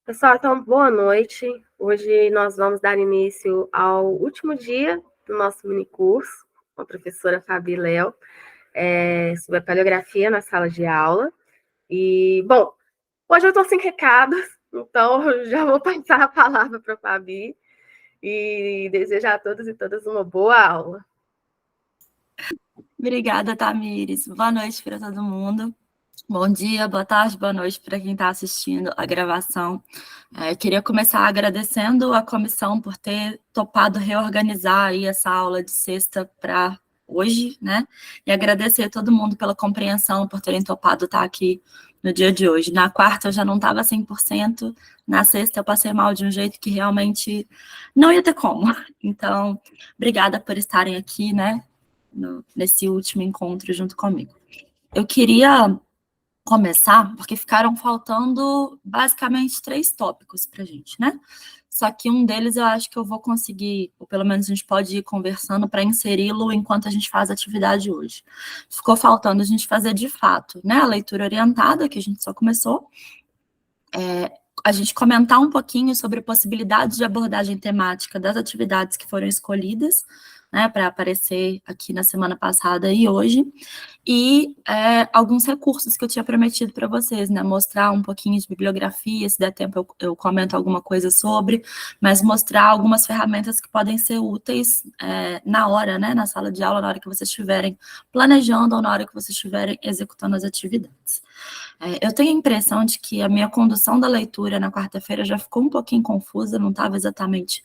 Pessoal, então, boa noite. Hoje nós vamos dar início ao último dia do nosso minicurso com a professora Fabi Léo, sobre a paleografia na sala de aula. E, bom, hoje eu estou sem recados, então eu já vou passar a palavra para a Fabi e desejar a todos e todas uma boa aula. Obrigada, Tamires. Boa noite para todo mundo. Bom dia, boa tarde, boa noite para quem está assistindo a gravação. Queria começar agradecendo a comissão por ter topado reorganizar aí essa aula de sexta para hoje, né? E agradecer a todo mundo pela compreensão, por terem topado estar aqui no dia de hoje. Na quarta eu já não estava 100%, na sexta eu passei mal de um jeito que realmente não ia ter como. Então, obrigada por estarem aqui, né? Nesse último encontro junto comigo. Eu queria começar, porque ficaram faltando basicamente 3 tópicos para a gente, né? Só que um deles eu acho que eu vou conseguir, ou pelo menos a gente pode ir conversando para inseri-lo enquanto a gente faz a atividade hoje. Ficou faltando a gente fazer de fato, né? A leitura orientada, que a gente só começou. A gente comentar um pouquinho sobre possibilidades de abordagem temática das atividades que foram escolhidas, né, para aparecer aqui na semana passada e hoje, e alguns recursos que eu tinha prometido para vocês, né, mostrar um pouquinho de bibliografia, se der tempo eu comento alguma coisa sobre, mas mostrar algumas ferramentas que podem ser úteis na hora, né, na sala de aula, na hora que vocês estiverem planejando ou na hora que vocês estiverem executando as atividades. Eu tenho a impressão de que a minha condução da leitura na quarta-feira já ficou um pouquinho confusa, não estava exatamente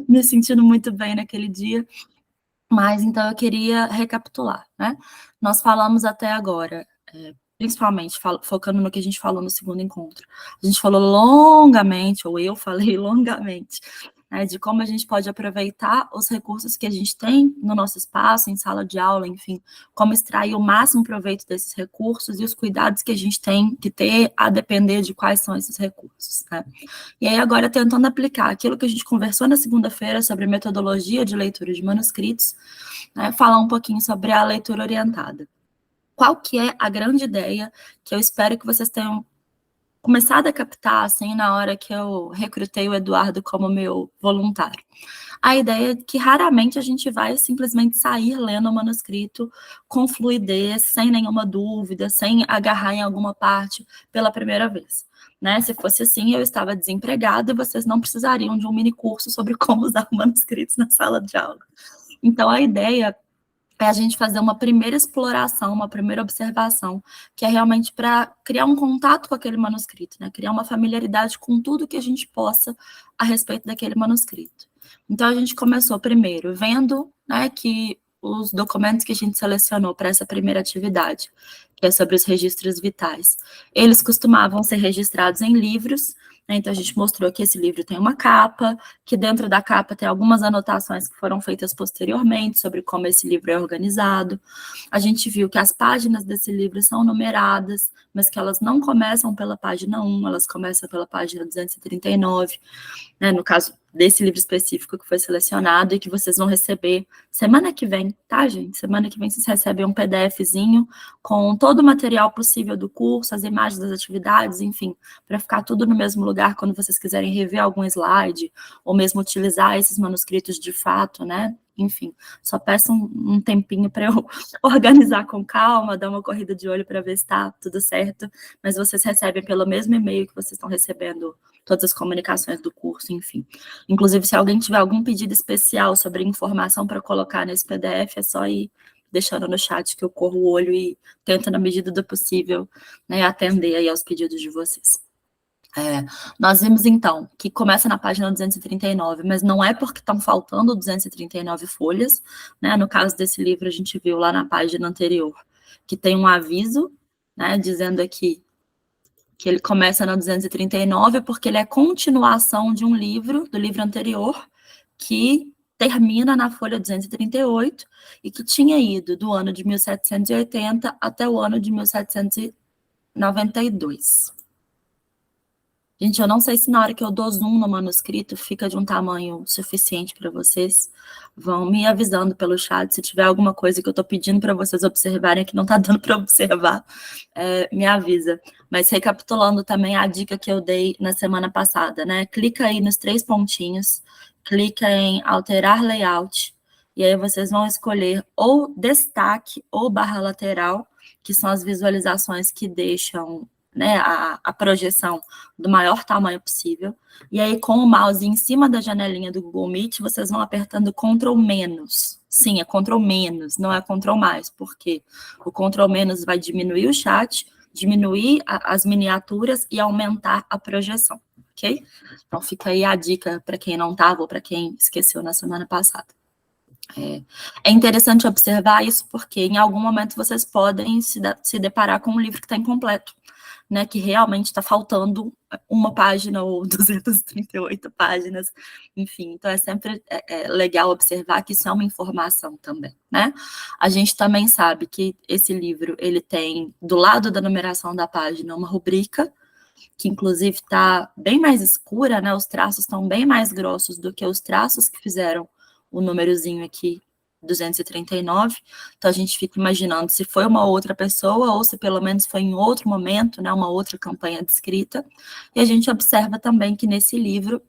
me sentindo muito bem naquele dia, mas então eu queria recapitular, né? Nós falamos até agora, principalmente focando no que a gente falou no segundo encontro, a gente falou longamente, ou eu falei longamente, né, de como a gente pode aproveitar os recursos que a gente tem no nosso espaço, em sala de aula, enfim, como extrair o máximo proveito desses recursos e os cuidados que a gente tem que ter a depender de quais são esses recursos, né? E aí agora tentando aplicar aquilo que a gente conversou na segunda-feira sobre metodologia de leitura de manuscritos, né, falar um pouquinho sobre a leitura orientada. Qual que é a grande ideia que eu espero que vocês tenham começado a captar, assim, na hora que eu recrutei o Eduardo como meu voluntário? A ideia é que raramente a gente vai simplesmente sair lendo o manuscrito com fluidez, sem nenhuma dúvida, sem agarrar em alguma parte pela primeira vez. Né? Se fosse assim, eu estava desempregada e vocês não precisariam de um mini curso sobre como usar manuscritos na sala de aula. Então, a ideia é a gente fazer uma primeira exploração, uma primeira observação, que é realmente para criar um contato com aquele manuscrito, né? Criar uma familiaridade com tudo que a gente possa a respeito daquele manuscrito. Então, a gente começou primeiro vendo, né, que os documentos que a gente selecionou para essa primeira atividade, que é sobre os registros vitais, eles costumavam ser registrados em livros, né? Então, a gente mostrou que esse livro tem uma capa, que dentro da capa tem algumas anotações que foram feitas posteriormente sobre como esse livro é organizado. A gente viu que as páginas desse livro são numeradas, mas que elas não começam pela página 1, elas começam pela página 239, né, no caso desse livro específico que foi selecionado e que vocês vão receber semana que vem, tá, gente? Semana que vem vocês recebem um PDFzinho com todo o material possível do curso, as imagens das atividades, enfim, para ficar tudo no mesmo lugar quando vocês quiserem rever algum slide ou mesmo utilizar esses manuscritos de fato, né? Enfim, só peço um tempinho para eu organizar com calma, dar uma corrida de olho para ver se está tudo certo, mas vocês recebem pelo mesmo e-mail que vocês estão recebendo todas as comunicações do curso, enfim. Inclusive, se alguém tiver algum pedido especial sobre informação para colocar nesse PDF, é só ir deixando no chat que eu corro o olho e tento, na medida do possível, né, atender aí aos pedidos de vocês. Nós vimos, então, que começa na página 239, mas não é porque estão faltando 239 folhas, né? No caso desse livro, a gente viu lá na página anterior que tem um aviso, né, dizendo aqui que ele começa na 239 porque ele é continuação de um livro, do livro anterior, que termina na folha 238 e que tinha ido do ano de 1780 até o ano de 1792. Gente, eu não sei se na hora que eu dou zoom no manuscrito fica de um tamanho suficiente para vocês. Vão me avisando pelo chat se tiver alguma coisa que eu estou pedindo para vocês observarem que não está dando para observar, me avisa. Mas recapitulando também a dica que eu dei na semana passada, né? Clica aí nos 3 pontinhos, clica em alterar layout, e aí vocês vão escolher ou destaque ou barra lateral, que são as visualizações que deixam, né, a projeção do maior tamanho possível. E aí, com o mouse em cima da janelinha do Google Meet, vocês vão apertando Ctrl menos. Sim, é Ctrl menos, não é Ctrl mais, porque o Ctrl menos vai diminuir o chat, diminuir as miniaturas e aumentar a projeção, ok? Então, fica aí a dica para quem não estava ou para quem esqueceu na semana passada. É interessante observar isso, porque em algum momento vocês podem se deparar com um livro que está incompleto, né, que realmente está faltando uma página ou 238 páginas, enfim. Então, é sempre legal observar que isso é uma informação também, né? A gente também sabe que esse livro, ele tem, do lado da numeração da página, uma rubrica, que inclusive está bem mais escura, né? Os traços estão bem mais grossos do que os traços que fizeram o númerozinho aqui, 239, então a gente fica imaginando se foi uma outra pessoa ou se pelo menos foi em outro momento, né, uma outra campanha descrita, e a gente observa também que nesse livro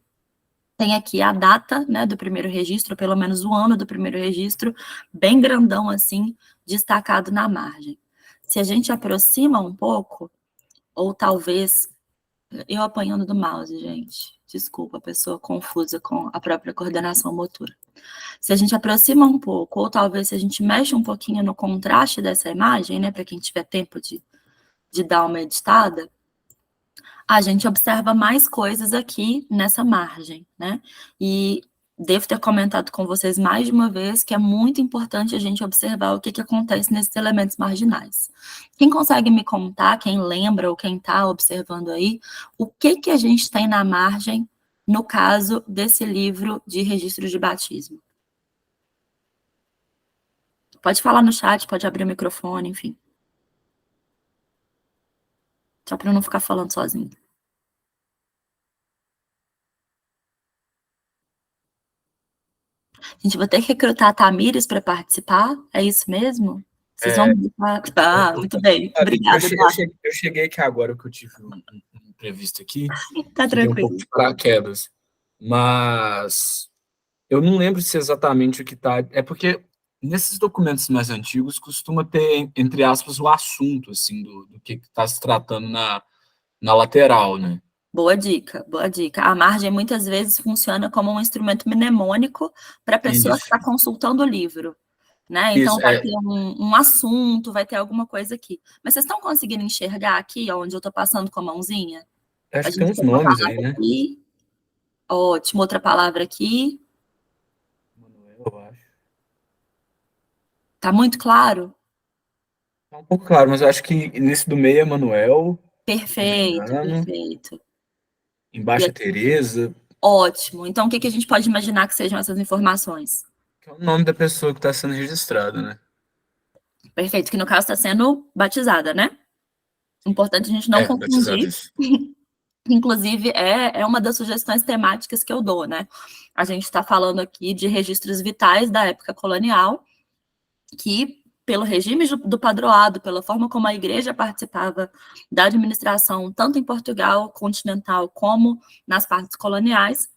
tem aqui a data, né, do primeiro registro, pelo menos o ano do primeiro registro, bem grandão assim, destacado na margem. Se a gente aproxima um pouco, ou talvez, eu apanhando do mouse, gente, desculpa, a pessoa confusa com a própria coordenação motora. Se a gente aproxima um pouco, ou talvez se a gente mexe um pouquinho no contraste dessa imagem, né, para quem tiver tempo de dar uma editada, a gente observa mais coisas aqui nessa margem, né? E devo ter comentado com vocês mais de uma vez que é muito importante a gente observar o que acontece nesses elementos marginais. Quem consegue me contar, quem lembra ou quem está observando aí, o que a gente tem na margem no caso desse livro de registro de batismo? Pode falar no chat, pode abrir o microfone, enfim. Só para eu não ficar falando sozinho. A gente vai ter que recrutar a Tamires para participar? É isso mesmo? Vocês vão me tá, muito bem. Obrigada, eu cheguei aqui agora que eu tive um imprevisto aqui. Tá Fiquei tranquilo. um pouco de paraquedas. Mas eu não lembro se exatamente o que está... É porque nesses documentos mais antigos costuma ter, entre aspas, o assunto assim, do que está se tratando na lateral, né? Boa dica, boa dica. A margem muitas vezes funciona como um instrumento mnemônico para a pessoa que está consultando o livro, né? Então, vai ter um assunto, vai ter alguma coisa aqui. Mas vocês estão conseguindo enxergar aqui, onde eu estou passando com a mãozinha? Acho que tem uns nomes aí, né? Aqui. Ótimo, outra palavra aqui. Manuel, eu acho. Tá muito claro? Tá um pouco claro, mas eu acho que nesse do meio é Manuel. Perfeito, perfeito. Embaixo é Tereza. Ótimo. Então, o que a gente pode imaginar que sejam essas informações? Que é o nome da pessoa que está sendo registrada, né? Perfeito, que no caso está sendo batizada, né? Importante a gente não confundir. Inclusive, é uma das sugestões temáticas que eu dou, né? A gente está falando aqui de registros vitais da época colonial, que, pelo regime do padroado, pela forma como a igreja participava da administração, tanto em Portugal continental como nas partes coloniais,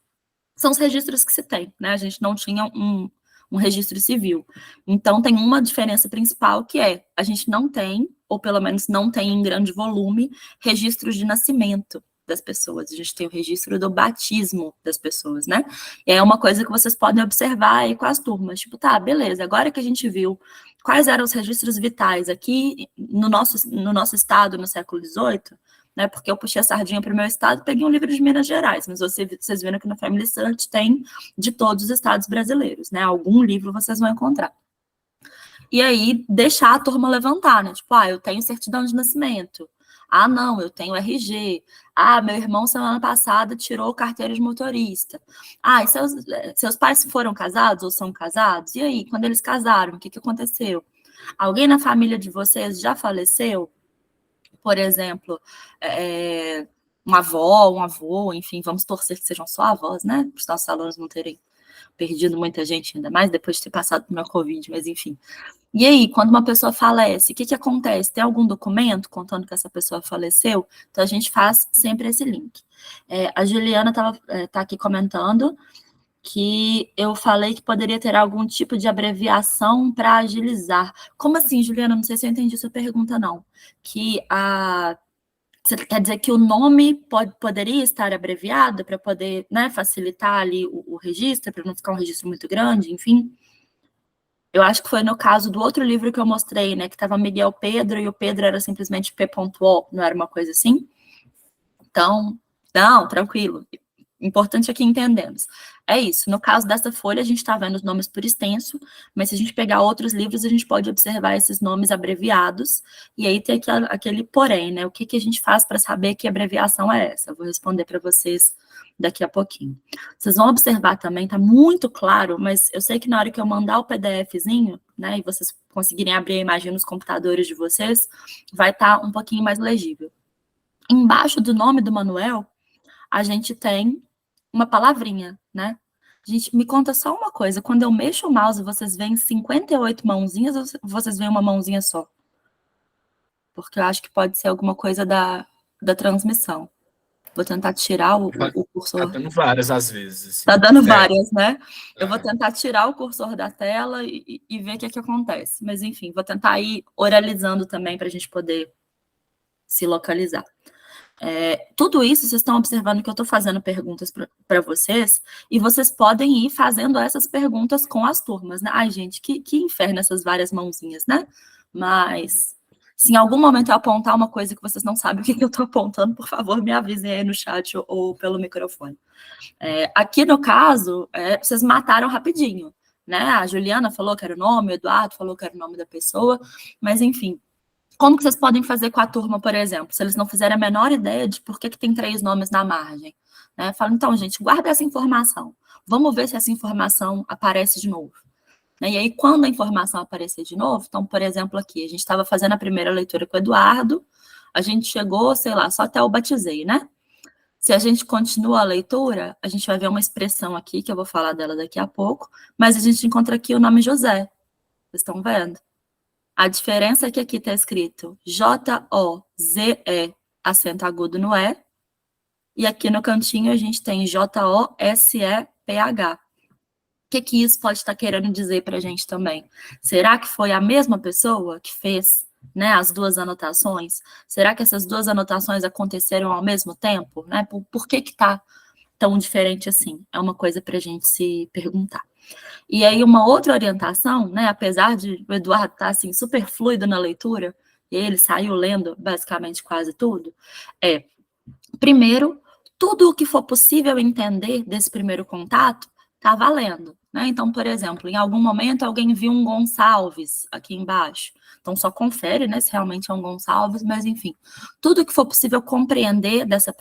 são os registros que se tem, né? A gente não tinha um registro civil. Então, tem uma diferença principal que a gente não tem, ou pelo menos não tem em grande volume, registros de nascimento das pessoas. A gente tem o registro do batismo das pessoas, né? E é uma coisa que vocês podem observar aí com as turmas. Tipo, tá, beleza, agora que a gente viu quais eram os registros vitais aqui no nosso estado no século XVIII, né, porque eu puxei a sardinha para o meu estado, peguei um livro de Minas Gerais, mas vocês viram que no Family Search tem de todos os estados brasileiros, né? Algum livro vocês vão encontrar. E aí, deixar a turma levantar, né? Tipo, eu tenho certidão de nascimento. Não, eu tenho RG. Meu irmão, semana passada, tirou carteira de motorista. E seus pais foram casados ou são casados? E aí, quando eles casaram, o que aconteceu? Alguém na família de vocês já faleceu? Por exemplo, uma avó, um avô, enfim, vamos torcer que sejam só avós, né? Para os nossos alunos não terem perdido muita gente, ainda mais depois de ter passado por uma Covid, mas enfim. E aí, quando uma pessoa falece, o que acontece? Tem algum documento contando que essa pessoa faleceu? Então, a gente faz sempre esse link. A Juliana tá aqui comentando que eu falei que poderia ter algum tipo de abreviação para agilizar. Como assim, Juliana? Não sei se eu entendi sua pergunta, não. Você quer dizer que o nome poderia estar abreviado para poder, né, facilitar ali o registro, para não ficar um registro muito grande, enfim? Eu acho que foi no caso do outro livro que eu mostrei, né, que estava Miguel Pedro, e o Pedro era simplesmente P.O, não era uma coisa assim? Então, não, tranquilo. Importante aqui entendermos. É isso. No caso dessa folha, a gente está vendo os nomes por extenso, mas se a gente pegar outros livros, a gente pode observar esses nomes abreviados, e aí tem aquele porém, né? O que a gente faz para saber que abreviação é essa? Eu vou responder para vocês daqui a pouquinho. Vocês vão observar também, está muito claro, mas eu sei que na hora que eu mandar o PDFzinho, né, e vocês conseguirem abrir a imagem nos computadores de vocês, vai estar um pouquinho mais legível. Embaixo do nome do Manuel, a gente tem uma palavrinha, né? Gente, me conta só uma coisa, quando eu mexo o mouse, vocês veem 58 mãozinhas ou vocês veem uma mãozinha só? Porque eu acho que pode ser alguma coisa da transmissão. Vou tentar tirar o cursor. Tá dando várias às vezes. Assim. Tá dando várias, né? Eu vou tentar tirar o cursor da tela e ver o que acontece. Mas, enfim, vou tentar ir oralizando também para a gente poder se localizar. Tudo isso, vocês estão observando que eu estou fazendo perguntas para vocês, e vocês podem ir fazendo essas perguntas com as turmas, né? Ai, gente, que inferno essas várias mãozinhas, né? Mas, se em algum momento eu apontar uma coisa que vocês não sabem o que eu estou apontando, por favor, me avisem aí no chat ou pelo microfone. Aqui, no caso, vocês mataram rapidinho, né? A Juliana falou que era o nome, o Eduardo falou que era o nome da pessoa, mas, enfim, como que vocês podem fazer com a turma, por exemplo, se eles não fizerem a menor ideia de por que tem 3 nomes na margem? Né? Fala, então, gente, guarda essa informação. Vamos ver se essa informação aparece de novo. Né? E aí, quando a informação aparecer de novo, então, por exemplo, aqui, a gente estava fazendo a primeira leitura com o Eduardo, a gente chegou, sei lá, só até o batizei, né? Se a gente continua a leitura, a gente vai ver uma expressão aqui, que eu vou falar dela daqui a pouco, mas a gente encontra aqui o nome José. Vocês estão vendo? A diferença é que aqui está escrito J-O-Z-E, acento agudo no E, e aqui no cantinho a gente tem J-O-S-E-P-H. O que isso pode estar querendo dizer para a gente também? Será que foi a mesma pessoa que fez, né, as 2 anotações? Será que essas 2 anotações aconteceram ao mesmo tempo? Né? Por que está tão diferente assim? É uma coisa para a gente se perguntar. E aí, uma outra orientação, né, apesar de o Eduardo estar assim, super fluido na leitura, e ele saiu lendo basicamente quase tudo, primeiro, tudo o que for possível entender desse primeiro contato está valendo. Né? Então, por exemplo, em algum momento alguém viu um Gonçalves aqui embaixo. Então, só confere, né, se realmente é um Gonçalves, mas enfim, tudo que for possível compreender dessa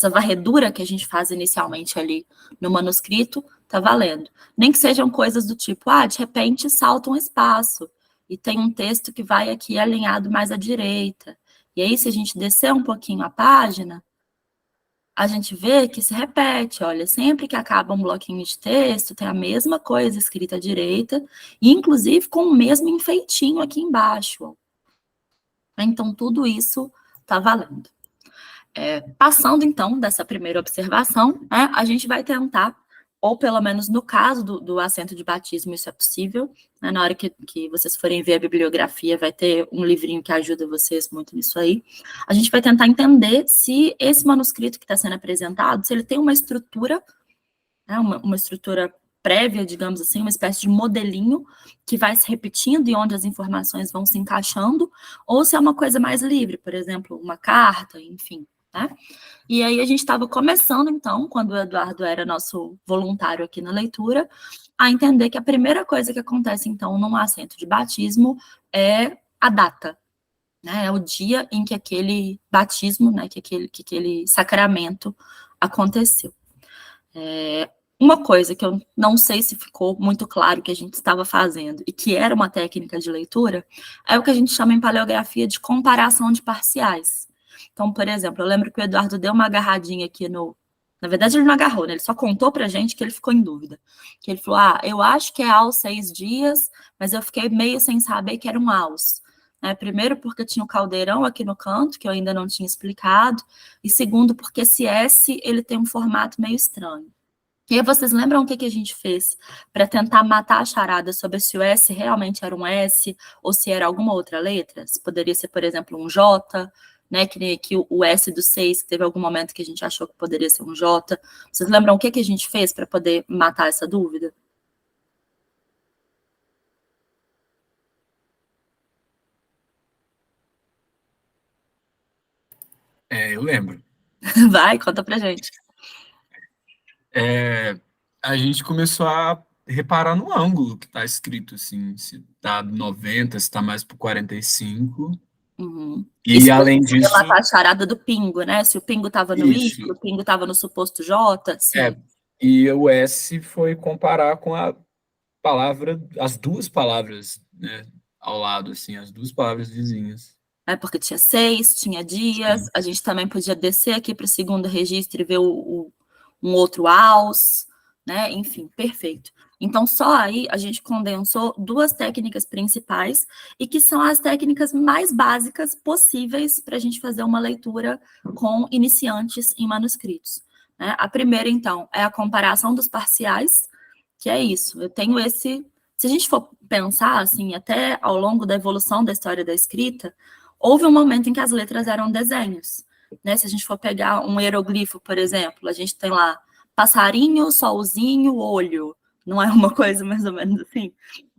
varredura que a gente faz inicialmente ali no manuscrito, tá valendo. Nem que sejam coisas do tipo, de repente salta um espaço e tem um texto que vai aqui alinhado mais à direita. E aí, se a gente descer um pouquinho a página, a gente vê que se repete, olha, sempre que acaba um bloquinho de texto, tem a mesma coisa escrita à direita, e inclusive com o mesmo enfeitinho aqui embaixo. Então, tudo isso tá valendo. Passando, então, dessa primeira observação, né, a gente vai tentar, ou pelo menos no caso do assento de batismo, isso é possível, né, na hora que vocês forem ver a bibliografia, vai ter um livrinho que ajuda vocês muito nisso aí. A gente vai tentar entender se esse manuscrito que está sendo apresentado, se ele tem uma estrutura, né, uma estrutura prévia, digamos assim, uma espécie de modelinho que vai se repetindo e onde as informações vão se encaixando, ou se é uma coisa mais livre, por exemplo, uma carta, enfim. Né? E aí a gente estava começando, então, quando o Eduardo era nosso voluntário aqui na leitura, a entender que a primeira coisa que acontece, então, num assento de batismo é a data, né? É o dia em que aquele batismo, né, que aquele sacramento aconteceu. Uma coisa que eu não sei se ficou muito claro que a gente estava fazendo e que era uma técnica de leitura é o que a gente chama em paleografia de comparação de parciais. Então, por exemplo, eu lembro que o Eduardo deu uma agarradinha aqui no... Na verdade, ele não agarrou, né? Ele só contou pra gente que ele ficou em dúvida. Que ele falou, eu acho que é aos 6 dias, mas eu fiquei meio sem saber que era um aos. Primeiro, porque tinha o caldeirão aqui no canto, que eu ainda não tinha explicado. E segundo, porque esse S, ele tem um formato meio estranho. E aí vocês lembram o que a gente fez para tentar matar a charada sobre se o S realmente era um S ou se era alguma outra letra? Se poderia ser, por exemplo, um J, né? Que nem aqui o S do 6, que teve algum momento que a gente achou que poderia ser um J. Vocês lembram o que a gente fez para poder matar essa dúvida? Eu lembro. Vai, conta pra gente. A gente começou a reparar no ângulo que está escrito, assim, se tá 90, se está mais para 45. Uhum. E Isso além disso... matar a charada do pingo, né? Se o pingo estava no I, se o pingo estava no suposto J, sim. E o S foi comparar com a palavra, as duas palavras, né, ao lado, assim, as duas palavras vizinhas. Porque tinha 6, tinha dias, a gente também podia descer aqui para o segundo registro e ver um outro aos, né? Enfim, perfeito. Então, só aí a gente condensou 2 técnicas principais e que são as técnicas mais básicas possíveis para a gente fazer uma leitura com iniciantes em manuscritos. Né? A primeira, então, é a comparação dos parciais, que é isso. Eu tenho esse... Se a gente for pensar, assim, até ao longo da evolução da história da escrita, houve um momento em que as letras eram desenhos. Né? Se a gente for pegar um hieroglifo, por exemplo, a gente tem lá passarinho, solzinho, olho. Não é uma coisa mais ou menos assim?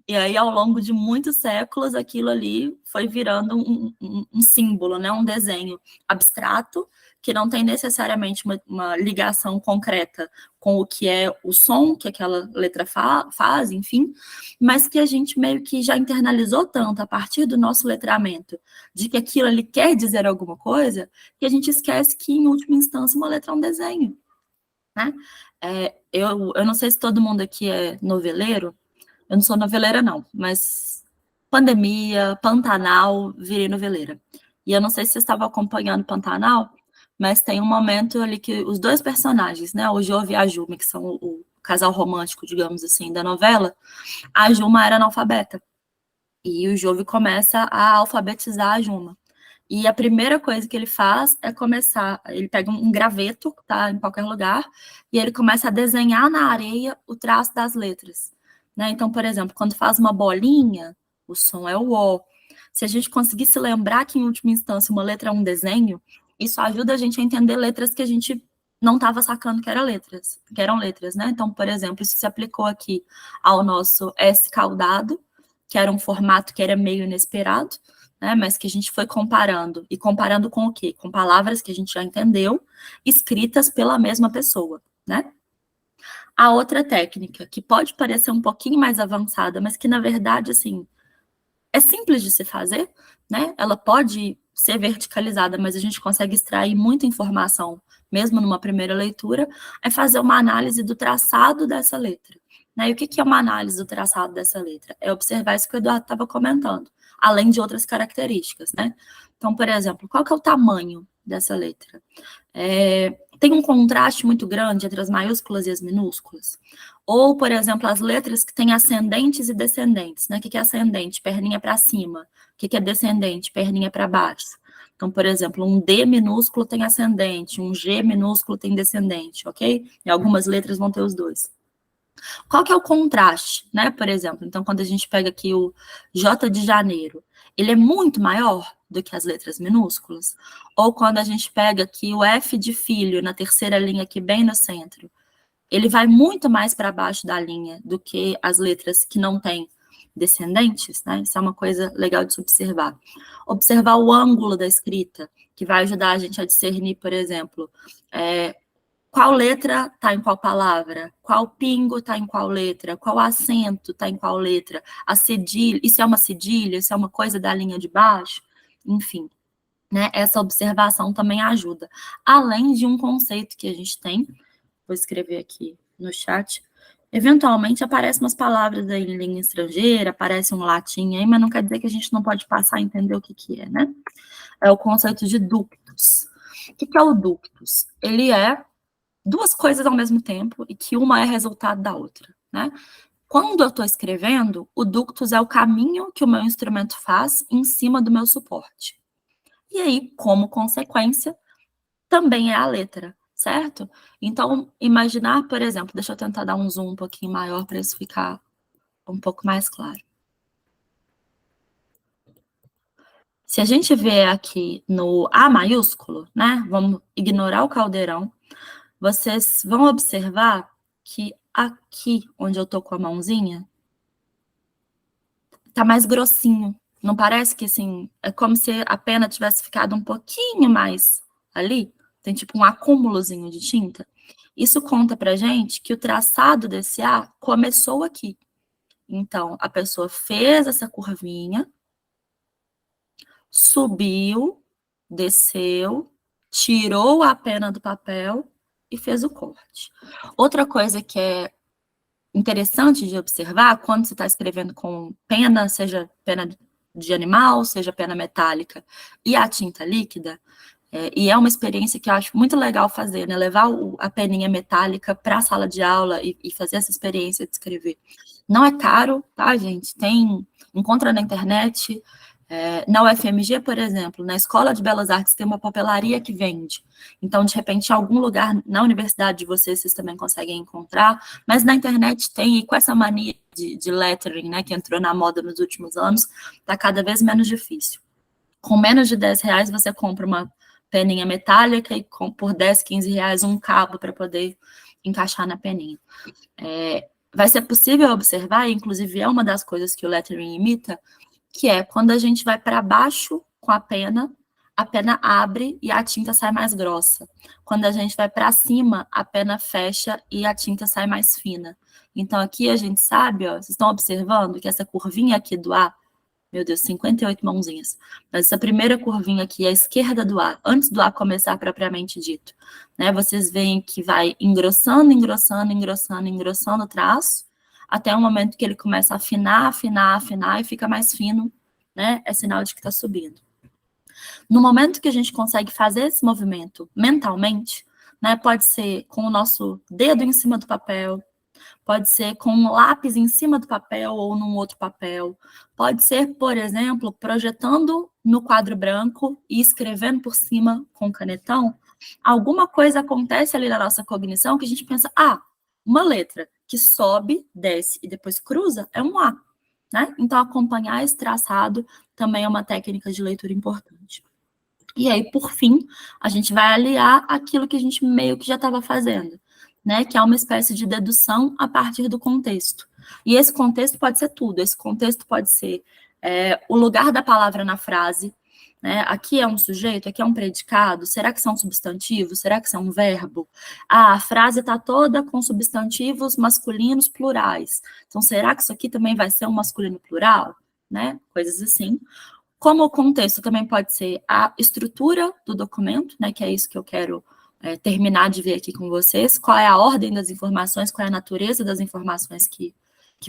E aí, ao longo de muitos séculos, aquilo ali foi virando um símbolo, né? Um desenho abstrato, que não tem necessariamente uma ligação concreta com o que é o som que aquela letra faz, enfim, mas que a gente meio que já internalizou tanto a partir do nosso letramento, de que aquilo ali quer dizer alguma coisa, que a gente esquece que, em última instância, uma letra é um desenho. Né? Eu não sei se todo mundo aqui é noveleiro, eu não sou noveleira não, mas pandemia, Pantanal, virei noveleira. E eu não sei se vocês estavam acompanhando Pantanal, mas tem um momento ali que os 2 personagens, né, o Jove e a Juma, que são o casal romântico, digamos assim, da novela, a Juma era analfabeta. E o Jove começa a alfabetizar a Juma. E a primeira coisa que ele faz é começar, ele pega um graveto, que tá em qualquer lugar, e ele começa a desenhar na areia o traço das letras. Né? Então, por exemplo, quando faz uma bolinha, o som é o O. Se a gente conseguir se lembrar que, em última instância, uma letra é um desenho, isso ajuda a gente a entender letras que a gente não estava sacando que eram letras, né? Então, por exemplo, isso se aplicou aqui ao nosso S caudado, que era um formato que era meio inesperado, né, mas que a gente foi comparando. E comparando com o quê? Com palavras que a gente já entendeu, escritas pela mesma pessoa, né? A outra técnica, que pode parecer um pouquinho mais avançada, mas que, na verdade, assim, é simples de se fazer, né? Ela pode ser verticalizada, mas a gente consegue extrair muita informação, mesmo numa primeira leitura, é fazer uma análise do traçado dessa letra. Né? E o que é uma análise do traçado dessa letra? É observar isso que o Eduardo estava comentando, além de outras características, né? Então, por exemplo, qual que é o tamanho dessa letra? Tem um contraste muito grande entre as maiúsculas e as minúsculas? Ou, por exemplo, as letras que têm ascendentes e descendentes, né? O que é ascendente? Perninha para cima. O que é descendente? Perninha para baixo. Então, por exemplo, um D minúsculo tem ascendente, um G minúsculo tem descendente, ok? E algumas letras vão ter os dois. Qual que é o contraste, né? Por exemplo, então, quando a gente pega aqui o J de janeiro, ele é muito maior do que as letras minúsculas? Ou quando a gente pega aqui o F de filho, na terceira linha aqui bem no centro, ele vai muito mais para baixo da linha do que as letras que não têm descendentes, né? Isso é uma coisa legal de se observar. Observar o ângulo da escrita, que vai ajudar a gente a discernir, por exemplo, qual letra está em qual palavra, qual pingo está em qual letra, qual acento está em qual letra, a cedilha, isso é uma cedilha, isso é uma coisa da linha de baixo, enfim, né? Essa observação também ajuda. Além de um conceito que a gente tem, vou escrever aqui no chat, eventualmente aparecem umas palavras aí em língua estrangeira, aparece um latim aí, mas não quer dizer que a gente não pode passar a entender o que é, né? É o conceito de ductos. O que é o ductus? Ele é duas coisas ao mesmo tempo e que uma é resultado da outra, né? Quando eu estou escrevendo, o ductus é o caminho que o meu instrumento faz em cima do meu suporte. E aí, como consequência, também é a letra, certo? Então, imaginar, por exemplo, deixa eu tentar dar um zoom um pouquinho maior para isso ficar um pouco mais claro. Se a gente vê aqui no A maiúsculo, né? Vamos ignorar o caldeirão. Vocês vão observar que aqui, onde eu tô com a mãozinha, tá mais grossinho. Não parece que, assim, é como se a pena tivesse ficado um pouquinho mais ali? Tem tipo um acúmulozinho de tinta. Isso conta pra gente que o traçado desse A começou aqui. Então, a pessoa fez essa curvinha, subiu, desceu, tirou a pena do papel e fez o corte. Outra coisa que é interessante de observar, quando você está escrevendo com pena, seja pena de animal, seja pena metálica, e a tinta líquida, e é uma experiência que eu acho muito legal fazer, né? Levar a peninha metálica para a sala de aula e fazer essa experiência de escrever. Não é caro, tá, gente? Encontra na internet. Na UFMG, por exemplo, na Escola de Belas Artes tem uma papelaria que vende. Então, de repente, em algum lugar na universidade de vocês também conseguem encontrar, mas na internet tem, e com essa mania de lettering, né, que entrou na moda nos últimos anos, está cada vez menos difícil. Com menos de R$10, você compra uma peninha metálica e por 10, 15 reais um cabo para poder encaixar na peninha. Vai ser possível observar, inclusive é uma das coisas que o lettering imita, que é quando a gente vai para baixo com a pena abre e a tinta sai mais grossa. Quando a gente vai para cima, a pena fecha e a tinta sai mais fina. Então, aqui a gente sabe, ó, vocês estão observando que essa curvinha aqui do A, meu Deus, 58 mãozinhas, mas essa primeira curvinha aqui, à esquerda do A, antes do A começar propriamente dito, né, vocês veem que vai engrossando, engrossando, engrossando, engrossando o traço, até o momento que ele começa a afinar, afinar, afinar e fica mais fino, né? É sinal de que está subindo. No momento que a gente consegue fazer esse movimento mentalmente, né? Pode ser com o nosso dedo em cima do papel, pode ser com um lápis em cima do papel ou num outro papel, pode ser, por exemplo, projetando no quadro branco e escrevendo por cima com canetão. Alguma coisa acontece ali na nossa cognição que a gente pensa, uma letra que sobe, desce e depois cruza é um A, né? Então, acompanhar esse traçado também é uma técnica de leitura importante. E aí, por fim, a gente vai aliar aquilo que a gente meio que já estava fazendo, né? Que é uma espécie de dedução a partir do contexto. E esse contexto pode ser tudo. Esse contexto pode ser o lugar da palavra na frase, né? Aqui é um sujeito, aqui é um predicado, será que são substantivos? Será que são um verbo? A frase está toda com substantivos masculinos plurais. Então, será que isso aqui também vai ser um masculino plural? Né? Coisas assim. Como o contexto também pode ser a estrutura do documento, né? Que é isso que eu quero terminar de ver aqui com vocês. Qual é a ordem das informações, qual é a natureza das informações que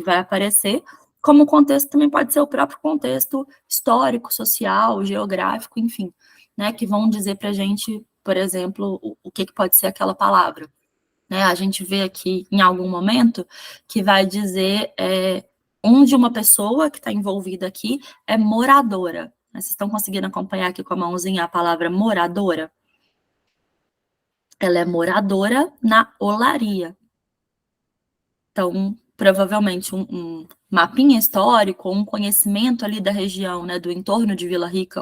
vai aparecer. Como o contexto também pode ser o próprio contexto histórico, social, geográfico, enfim, né, que vão dizer para a gente, por exemplo, o que pode ser aquela palavra. Né, a gente vê aqui, em algum momento, que vai dizer onde uma pessoa que está envolvida aqui é moradora. Vocês estão conseguindo acompanhar aqui com a mãozinha a palavra moradora? Ela é moradora na olaria. Então, provavelmente um mapinha histórico, um conhecimento ali da região, né, do entorno de Vila Rica,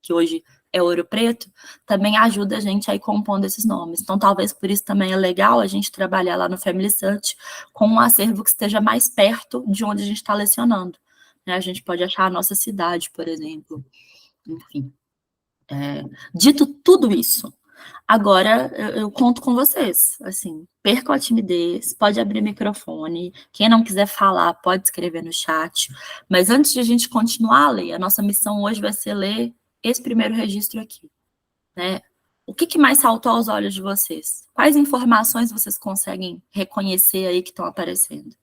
que hoje é Ouro Preto, também ajuda a gente a ir compondo esses nomes. Então, talvez por isso também é legal a gente trabalhar lá no Family Search com um acervo que esteja mais perto de onde a gente está lecionando. Né? A gente pode achar a nossa cidade, por exemplo. Enfim. Dito tudo isso, agora eu conto com vocês, assim, percam a timidez, pode abrir o microfone, quem não quiser falar pode escrever no chat, mas antes de a gente continuar a ler, a nossa missão hoje vai ser ler esse primeiro registro aqui, né? O que mais saltou aos olhos de vocês? Quais informações vocês conseguem reconhecer aí que estão aparecendo?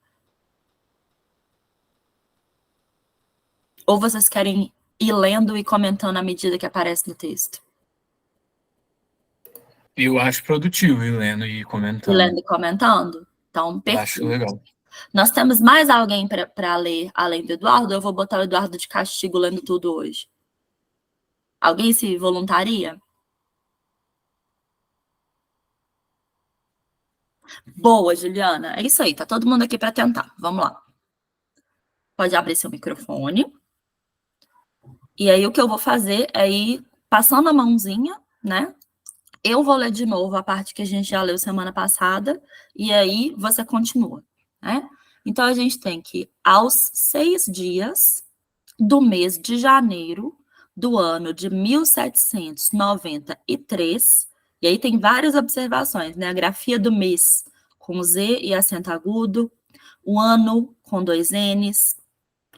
Ou vocês querem ir lendo e comentando à medida que aparece no texto? Eu acho produtivo ir lendo e E comentando. lendo e comentando? Então, Eu perfeito. acho legal. Nós temos mais alguém para ler além do Eduardo? Eu vou botar o Eduardo de castigo lendo tudo hoje. Alguém se voluntaria? Boa, Juliana. É isso aí, tá todo mundo aqui para tentar. Vamos lá. Pode abrir seu microfone. E aí o que eu vou fazer é ir passando a mãozinha, né? Eu vou ler de novo a parte que a gente já leu semana passada, e aí você continua, né? Então a gente tem que, aos 6 dias do mês de janeiro do ano de 1793, e aí tem várias observações, né? A grafia do mês com Z e acento agudo, o ano com 2 N's,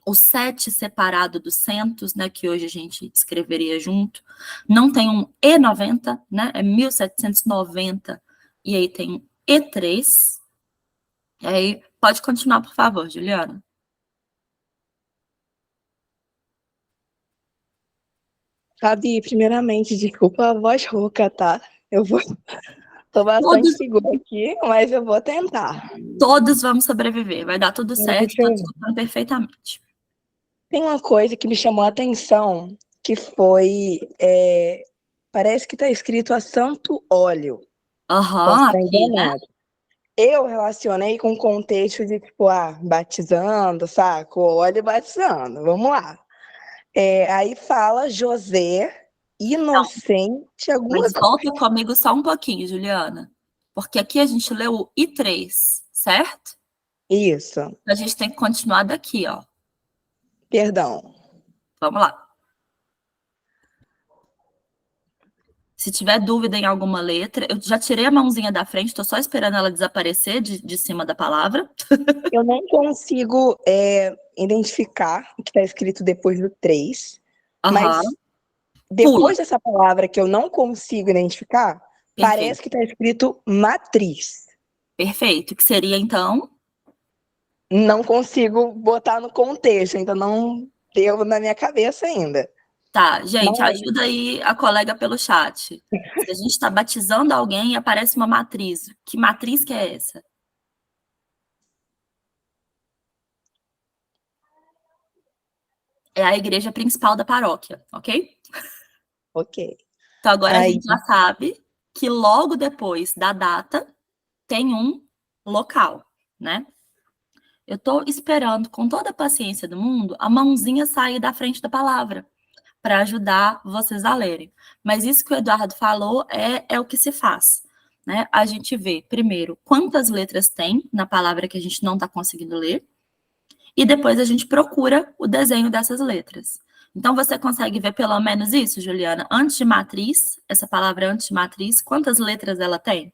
o 7 separado do centos, né, que hoje a gente escreveria junto, não tem um E90, né, é 1790, e aí tem um E3, e aí pode continuar, por favor, Juliana. Fabi, primeiramente, desculpa a voz rouca, tá? Tô bastante segura aqui, mas eu vou tentar. Todos vamos sobreviver, vai dar tudo certo, Deixa eu tô ver. escutando perfeitamente. Tem uma coisa que me chamou a atenção, que foi, parece que tá escrito a santo óleo. Posso Aham, estar aqui, né? enganado. Eu relacionei com o contexto de, tipo, batizando, saco? Óleo batizando, vamos lá. Aí fala José Inocente, alguma Mas coisa. volta comigo só um pouquinho, Juliana, porque aqui a gente leu o I3, certo? Isso, A gente tem que continuar daqui, ó. perdão. Vamos lá. Se tiver dúvida em alguma letra, eu já tirei a mãozinha da frente, estou só esperando ela desaparecer de cima da palavra. Eu não consigo identificar o que está escrito depois do 3, mas Aham, pula. depois dessa palavra que eu não consigo identificar, Perfeito, parece que está escrito matriz. perfeito. Que seria, então? Não consigo botar no contexto, então não deu na minha cabeça ainda. Tá, gente, Mas ajuda aí a colega pelo chat. Se a gente está batizando alguém e aparece uma matriz, que matriz que é essa? É a igreja principal da paróquia, ok? ok. Então agora a Aí, gente já sabe que logo depois da data tem um local, né? Eu estou esperando com toda a paciência do mundo a mãozinha sair da frente da palavra para ajudar vocês a lerem. Mas isso que o Eduardo falou é o que se faz, né? A gente vê, primeiro, quantas letras tem na palavra que a gente não está conseguindo ler, e depois a gente procura o desenho dessas letras. Então, você consegue ver pelo menos isso, Juliana? Antes de matriz, essa palavra antes de matriz, quantas letras ela tem?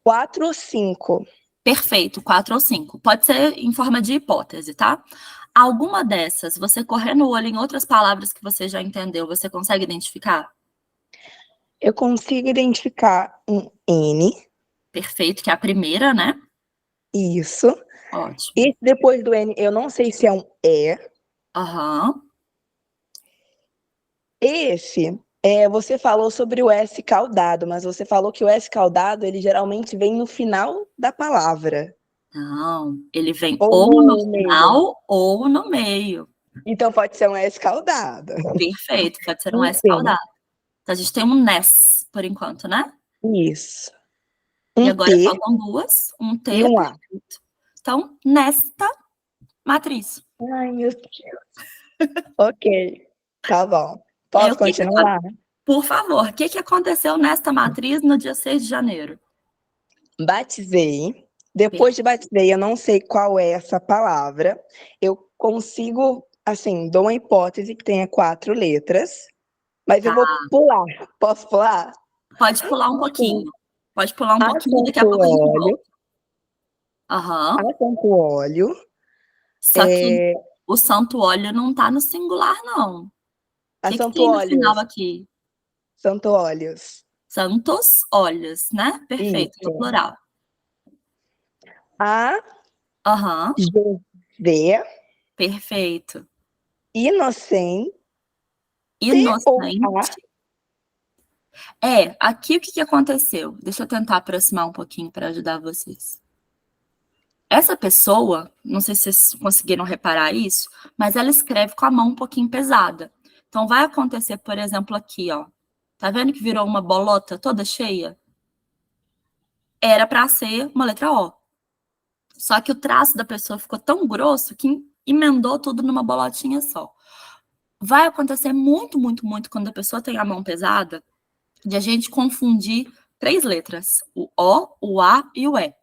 4 ou 5. Perfeito, 4 ou 5. Pode ser em forma de hipótese, tá? Alguma dessas, você correndo o olho em outras palavras que você já entendeu, você consegue identificar? Eu consigo identificar um N, Perfeito, que é a primeira, né? isso. Ótimo. E depois do N, eu não sei se é um E. Aham. Esse, você falou sobre o S caudado, mas você falou que o S caudado, ele geralmente vem no final da palavra. Não, ele vem Ou ou no no meio. final ou no meio. Então pode ser um S caudado. Perfeito, pode ser um S Enfim, caudado. Então a gente tem um NES, por enquanto, né? isso. E Um agora T faltam duas, um T, e um A. perfeito. Então, nesta matriz. Ai, meu Deus. Ok, tá bom. E aí, Posso continuar? por favor, o que aconteceu nesta matriz no dia 6 de janeiro? Batizei. Depois de batizei, eu não sei qual é essa palavra. Eu consigo, assim, dou uma hipótese que tenha 4 letras, mas eu vou pular. Posso pular? Pode pular um pouquinho. Pode pular um pouquinho, daqui a Santo pouco a gente óleo. volta. Aham. Santo óleo. Só que o santo óleo não tá no singular, não. O que Santo tem no final óleos. aqui? Santo óleos. Santos óleos, né? Perfeito, no Isso. plural. A, Aham, José, perfeito. inocente ou a Inocente Aqui o que aconteceu? Deixa eu tentar aproximar um pouquinho para ajudar vocês. Essa pessoa, não sei se vocês conseguiram reparar isso, mas ela escreve com a mão um pouquinho pesada. Então, vai acontecer, por exemplo, aqui, ó. Tá vendo que virou uma bolota toda cheia? Era para ser uma letra O. Só que o traço da pessoa ficou tão grosso que emendou tudo numa bolotinha só. Vai acontecer muito, muito, muito quando a pessoa tem a mão pesada, de a gente confundir 3 letras, o O, o A e o E.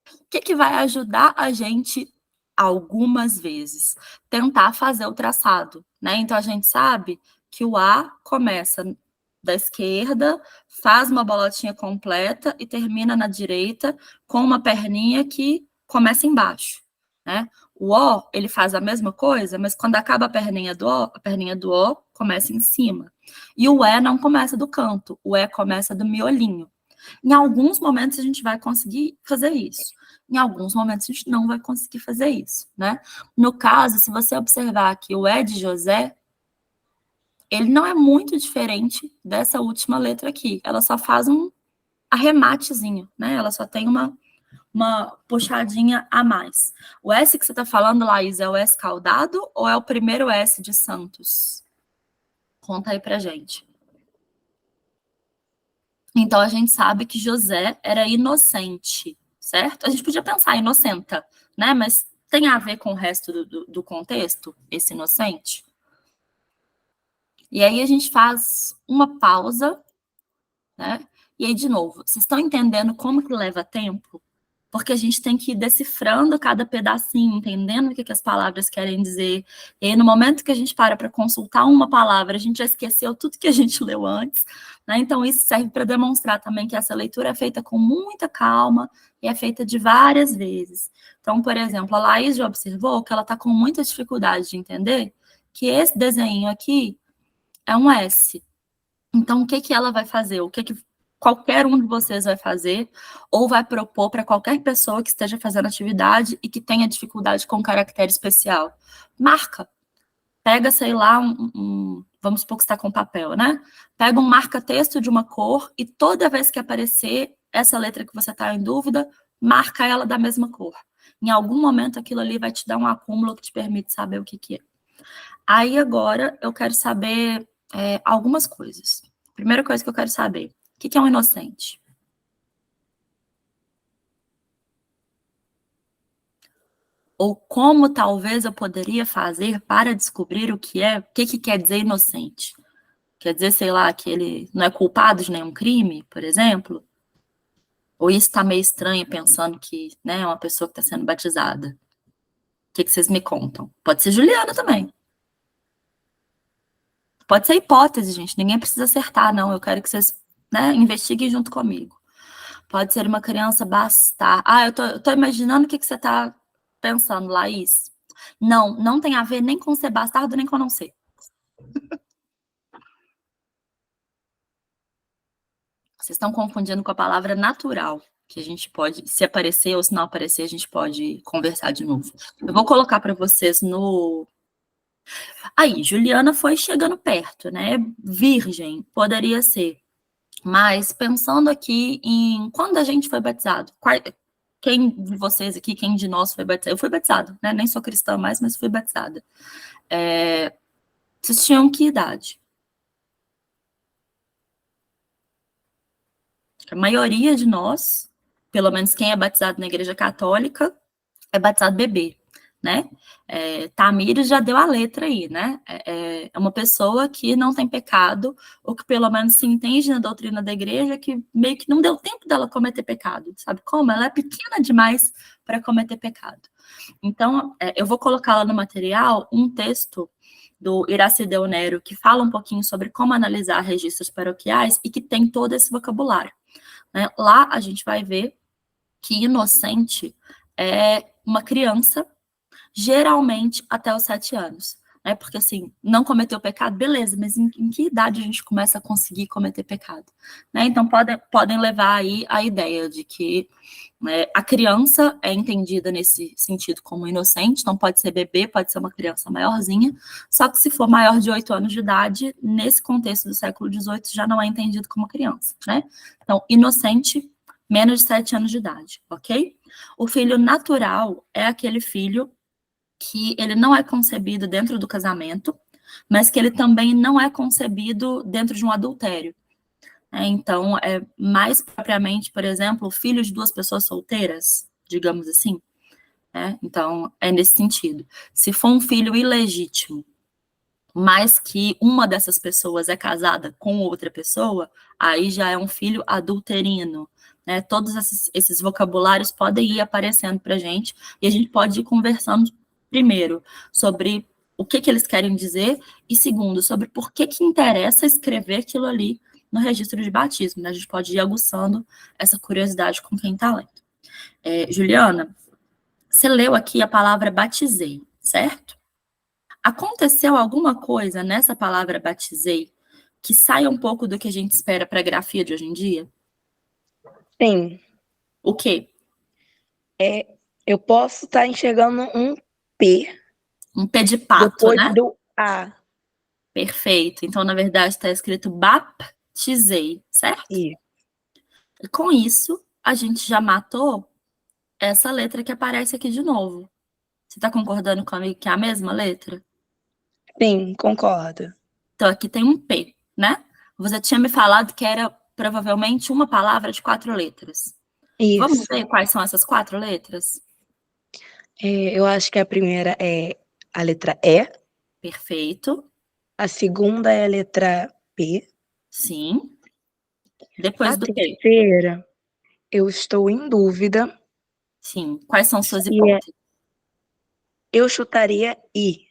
O que vai ajudar a gente algumas vezes? Tentar fazer o traçado, né? Então, a gente sabe que o A começa da esquerda, faz uma bolotinha completa e termina na direita com uma perninha que começa embaixo, né? O O, ele faz a mesma coisa, mas quando acaba a perninha do O começa em cima. E o E não começa do canto, o E começa do miolinho. Em alguns momentos a gente vai conseguir fazer isso. Em alguns momentos a gente não vai conseguir fazer isso, né? No caso, se você observar aqui o E de José, ele não é muito diferente dessa última letra aqui. Ela só faz um arrematezinho, né? Ela só tem uma puxadinha a mais. O S que você está falando, Laís, é o S caldado ou é o primeiro S de Santos? Conta aí pra gente. Então, a gente sabe que José era inocente, certo? A gente podia pensar inocenta, né? Mas tem a ver com o resto do contexto, esse inocente? E aí a gente faz uma pausa, né? E aí, de novo, vocês estão entendendo como que leva tempo? Porque a gente tem que ir decifrando cada pedacinho, entendendo o que as palavras querem dizer. E aí, no momento que a gente para consultar uma palavra, a gente já esqueceu tudo que a gente leu antes, né? Então, isso serve para demonstrar também que essa leitura é feita com muita calma e é feita de várias vezes. Então, por exemplo, a Laís já observou que ela está com muita dificuldade de entender que esse desenho aqui é um S. Então, o que ela vai fazer? O que qualquer um de vocês vai fazer ou vai propor para qualquer pessoa que esteja fazendo atividade e que tenha dificuldade com um caractere especial? Marca. Pega, sei lá, vamos supor que você está com papel, né? Pega um marca-texto de uma cor e toda vez que aparecer essa letra que você está em dúvida, marca ela da mesma cor. Em algum momento, aquilo ali vai te dar um acúmulo que te permite saber o que é. Aí, agora, eu quero saber algumas coisas. Primeira coisa que eu quero saber, o que é um inocente? Ou como talvez eu poderia fazer para descobrir o que quer dizer inocente? Quer dizer, sei lá, que ele não é culpado de nenhum crime, por exemplo? Ou isso está meio estranho pensando que, né, é uma pessoa que está sendo batizada? O que vocês me contam? Pode ser Juliana também. Pode ser hipótese, gente. Ninguém precisa acertar, não. Eu quero que vocês, né, investiguem junto comigo. Pode ser uma criança bastar. Eu tô imaginando o que você está pensando, Laís. Não tem a ver nem com ser bastardo, nem com não ser. Vocês estão confundindo com a palavra natural, que a gente pode, se aparecer ou se não aparecer, a gente pode conversar de novo. Eu vou colocar para vocês no... Aí, Juliana foi chegando perto, né? Virgem, poderia ser. Mas pensando aqui em quando a gente foi batizado, quem de vocês aqui, quem de nós foi batizado? Eu fui batizado, né? Nem sou cristã mais, mas fui batizada. Vocês tinham que idade? A maioria de nós, pelo menos quem é batizado na igreja católica, é batizado bebê, né? Tamires já deu a letra aí, né? É uma pessoa que não tem pecado, ou que pelo menos se entende na doutrina da igreja, que meio que não deu tempo dela cometer pecado, sabe como? Ela é pequena demais para cometer pecado. Então, eu vou colocar lá no material um texto do Iracide Nero, que fala um pouquinho sobre como analisar registros paroquiais e que tem todo esse vocabulário, né? Lá a gente vai ver que inocente é uma criança, geralmente até os 7 anos. né? Porque, assim, não cometeu pecado, beleza, mas em que idade a gente começa a conseguir cometer pecado? Né? Então, podem levar aí a ideia de que a criança é entendida nesse sentido como inocente, então pode ser bebê, pode ser uma criança maiorzinha, só que se for maior de 8 anos de idade, nesse contexto do século XVIII, já não é entendido como criança, né? Então, inocente, menos de 7 anos de idade, ok? O filho natural é aquele filho que ele não é concebido dentro do casamento, mas que ele também não é concebido dentro de um adultério. Então, mais propriamente, por exemplo, filho de 2 pessoas solteiras, digamos assim. Então, é nesse sentido. Se for um filho ilegítimo, mas que uma dessas pessoas é casada com outra pessoa, aí já é um filho adulterino. Todos esses vocabulários podem ir aparecendo para a gente, e a gente pode ir conversando, primeiro, sobre o que eles querem dizer, e segundo, sobre por que interessa escrever aquilo ali no registro de batismo, né? A gente pode ir aguçando essa curiosidade com quem está lendo. Juliana, você leu aqui a palavra batizei, certo? Aconteceu alguma coisa nessa palavra batizei que saia um pouco do que a gente espera para a grafia de hoje em dia? Sim. O quê? Eu posso estar enxergando um P. Um P de pato, depois né? do A. Perfeito. Então, na verdade, está escrito baptizei, certo? Isso. E com isso, a gente já matou essa letra que aparece aqui de novo. Você está concordando comigo que é a mesma letra? Sim, concordo. Então, aqui tem um P, né? Você tinha me falado que era provavelmente uma palavra de 4 letras. Isso. Vamos ver quais são essas 4 letras? Eu acho que a primeira é a letra E. Perfeito. A segunda é a letra P. Sim. Depois A do P. terceira, eu estou em dúvida. Sim. Quais são suas E hipóteses? eu chutaria I.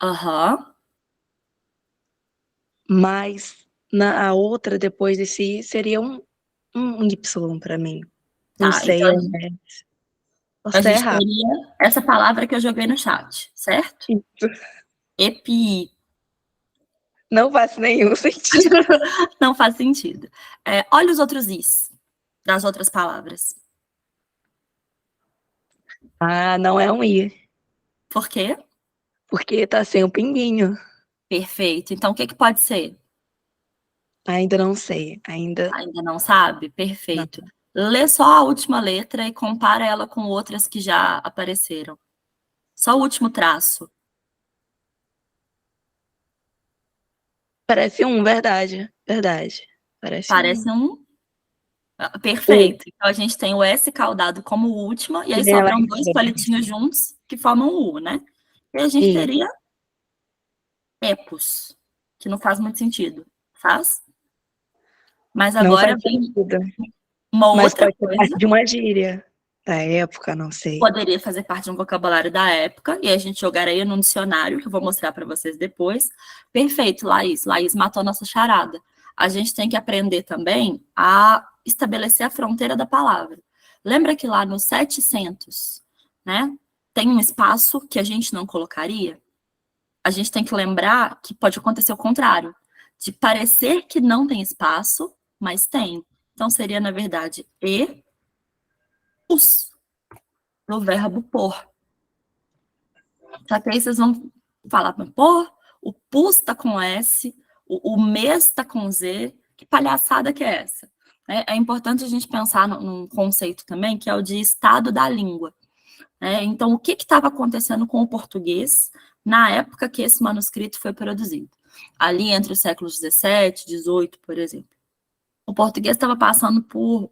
Aham. Mas a outra, depois desse I, seria um Y para mim. Não Tá, sei, então posso a estar gente errado. teria essa palavra que eu joguei no chat, certo? EPI. Não faz nenhum sentido. Não faz sentido. Olha os outros Is das outras palavras. Ah, não é um I. Por quê? Porque tá sem o pinguinho. Perfeito. Então, o que pode ser? Ainda não sei. Ainda Ainda não sabe? não. Perfeito. Lê só a última letra e compara ela com outras que já apareceram. Só o último traço. Parece um, verdade. Verdade. Parece um. Perfeito. Então, a gente tem o S caudado como última, e aí E vem lá sobram em 2 cima. palitinhos juntos, que formam o U, né? E a gente Isso. teria epos, que não faz muito sentido. Faz? Mas Não agora faz vem sentido. uma Mas outra pode ser coisa. parte de uma gíria da época, não sei. Poderia fazer parte de um vocabulário da época, e a gente jogaria num dicionário, que eu vou mostrar para vocês depois. Perfeito, Laís. Laís matou a nossa charada. A gente tem que aprender também a estabelecer a fronteira da palavra. Lembra que lá no 700, né, tem um espaço que a gente não colocaria? A gente tem que lembrar que pode acontecer o contrário, de parecer que não tem espaço, mas tem. Então, seria, na verdade, os, no verbo pôr. Só que aí vocês vão falar, pô, o pus tá com S, o mês tá com Z, que palhaçada que é essa? É importante a gente pensar num conceito também, que é o de estado da língua. Então, o que estava acontecendo com o português na época que esse manuscrito foi produzido? Ali entre os séculos 17, 18, por exemplo. O português estava passando por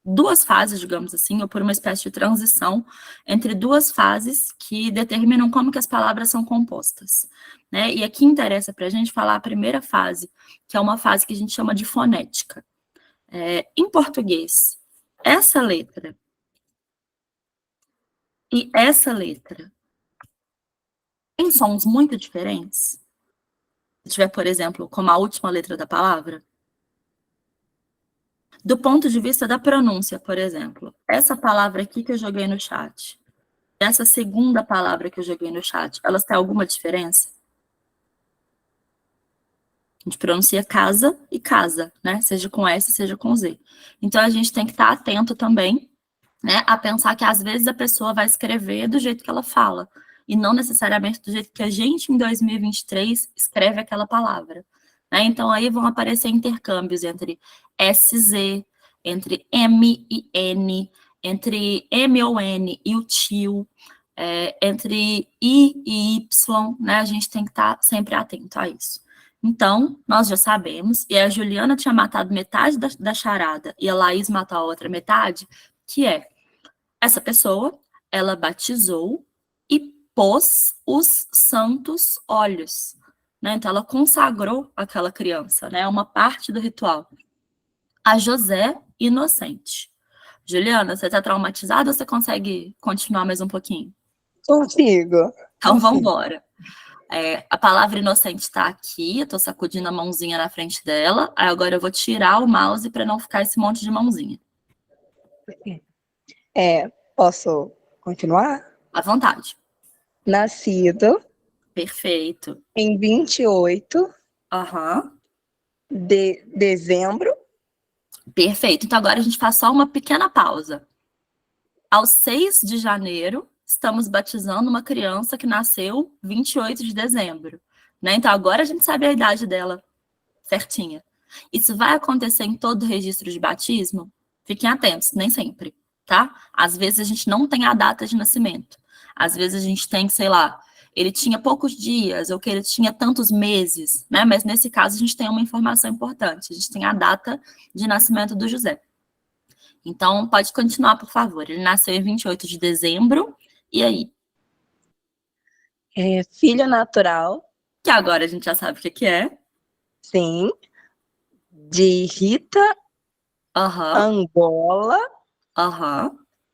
2 fases, digamos assim, ou por uma espécie de transição entre 2 fases que determinam como que as palavras são compostas. E aqui interessa para a gente falar a primeira fase, que é uma fase que a gente chama de fonética. Em português, essa letra e essa letra têm sons muito diferentes? Se tiver, por exemplo, como a última letra da palavra, do ponto de vista da pronúncia, por exemplo, essa palavra aqui que eu joguei no chat, essa segunda palavra que eu joguei no chat, elas têm alguma diferença? A gente pronuncia casa e casa, né? Seja com S, seja com Z. Então, a gente tem que estar atento também, né, a pensar que às vezes a pessoa vai escrever do jeito que ela fala, e não necessariamente do jeito que a gente, em 2023, escreve aquela palavra. Né? Então, aí vão aparecer intercâmbios entre SZ, entre M e N, entre M ou N e o tio, entre I e Y, né? A gente tem que estar sempre atento a isso. Então, nós já sabemos, e a Juliana tinha matado metade da charada, e a Laís matou a outra metade, que é, essa pessoa, ela batizou e pôs os santos óleos, né? Então, ela consagrou aquela criança, né? É uma parte do ritual. A José inocente. Juliana, você está traumatizada ou você consegue continuar mais um pouquinho? Consigo. Então, vamos embora. A palavra inocente está aqui, eu estou sacudindo a mãozinha na frente dela, aí agora eu vou tirar o mouse para não ficar esse monte de mãozinha. Posso continuar? À vontade. Nascido Perfeito. em 28 de dezembro. Perfeito. Então agora a gente faz só uma pequena pausa. Aos 6 de janeiro, estamos batizando uma criança que nasceu 28 de dezembro. Né? Então agora a gente sabe a idade dela certinha. Isso vai acontecer em todo registro de batismo? Fiquem atentos, nem sempre, tá? Às vezes a gente não tem a data de nascimento. Às vezes a gente tem, sei lá, ele tinha poucos dias, ou que ele tinha tantos meses, né? Mas nesse caso a gente tem uma informação importante. A gente tem a data de nascimento do José. Então, pode continuar, por favor. Ele nasceu em 28 de dezembro, e aí? Filho natural. Que agora a gente já sabe o que é. Sim. De Rita Angola.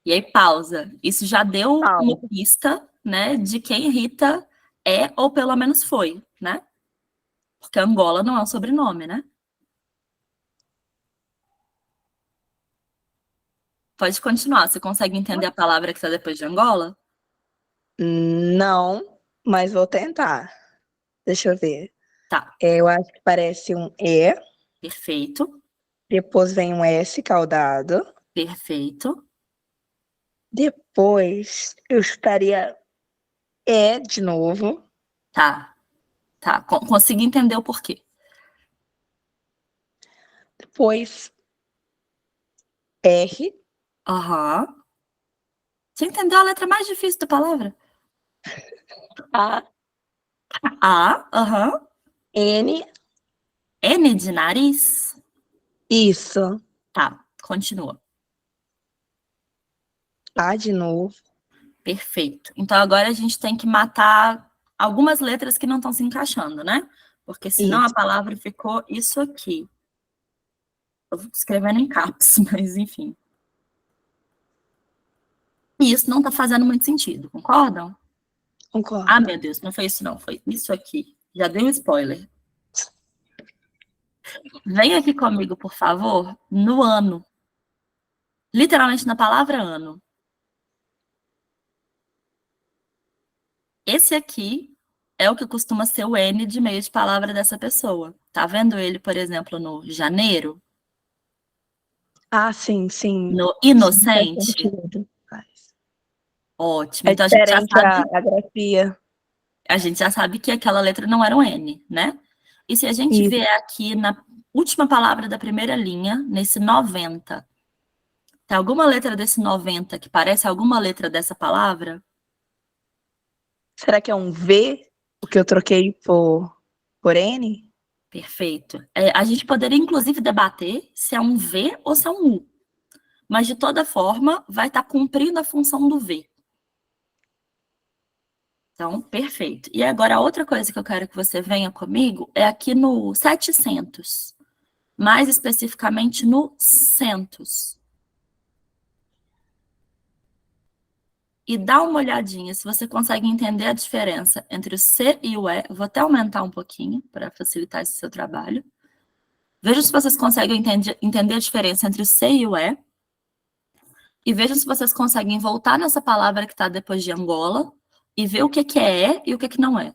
E aí, pausa. Isso já deu uma pista, né, de quem Rita é, ou pelo menos foi, né? Porque Angola não é um sobrenome, né? Pode continuar. Você consegue entender a palavra que está depois de Angola? Não, mas vou tentar. Deixa eu ver. Tá. Eu acho que parece um E. Perfeito. Depois vem um S caudado. Perfeito. Depois eu estaria E de novo. Tá. Consegui entender o porquê. Depois R. Você entendeu a letra mais difícil da palavra? A. N. N de nariz? Isso. Tá, continua. A de novo. Perfeito. Então agora a gente tem que matar algumas letras que não estão se encaixando, né? Porque senão a palavra ficou isso aqui. Eu vou escrevendo em caps, mas enfim. E isso não está fazendo muito sentido, concordam? Concordo. Ah, meu Deus, não foi isso não, foi isso aqui. Já dei um spoiler. Vem aqui comigo, por favor, no ano. Literalmente na palavra ano. Esse aqui é o que costuma ser o N de meio de palavra dessa pessoa. Tá vendo ele, por exemplo, no janeiro? Ah, sim. No inocente? Ótimo. Então a gente já sabe a grafia. A gente já sabe que aquela letra não era um N, né? E se a gente vier aqui na última palavra da primeira linha, nesse 90, tem alguma letra desse 90 que parece alguma letra dessa palavra? Será que é um V? O que eu troquei por N? Perfeito. A gente poderia, inclusive, debater se é um V ou se é um U. Mas, de toda forma, vai estar cumprindo a função do V. Então, perfeito. E agora, a outra coisa que eu quero que você venha comigo é aqui no 700. Mais especificamente no centos. E dá uma olhadinha se você consegue entender a diferença entre o C e o E. Eu vou até aumentar um pouquinho para facilitar esse seu trabalho. Veja se vocês conseguem entender a diferença entre o C e o E. e vejam se vocês conseguem voltar nessa palavra que está depois de Angola e ver o que é e o que não é.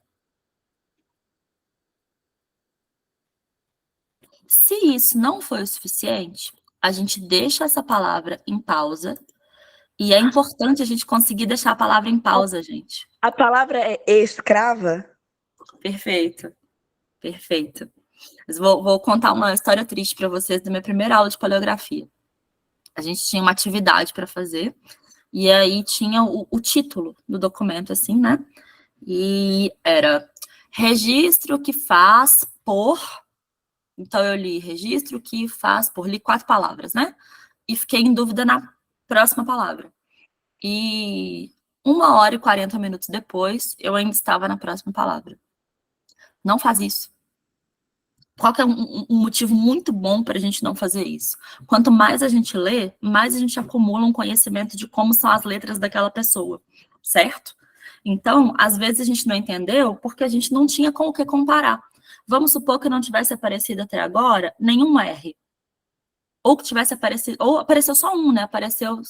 Se isso não foi o suficiente, a gente deixa essa palavra em pausa, e é importante a gente conseguir deixar a palavra em pausa, gente. A palavra é escrava? Perfeito, perfeito. Mas vou contar uma história triste para vocês da minha primeira aula de paleografia. A gente tinha uma atividade para fazer, e aí tinha o título do documento, assim, né? E era registro que faz por... Então, eu li registro que faz por... Li 4 palavras, né? E fiquei em dúvida na próxima palavra. E 1h e 40 minutos depois, eu ainda estava na próxima palavra. Não faz isso. Qual que é um motivo muito bom para a gente não fazer isso? Quanto mais a gente lê, mais a gente acumula um conhecimento de como são as letras daquela pessoa, certo? Então, às vezes a gente não entendeu porque a gente não tinha com o que comparar. Vamos supor que não tivesse aparecido até agora nenhum R. Ou que tivesse aparecido, ou apareceu só um, né? Apareceram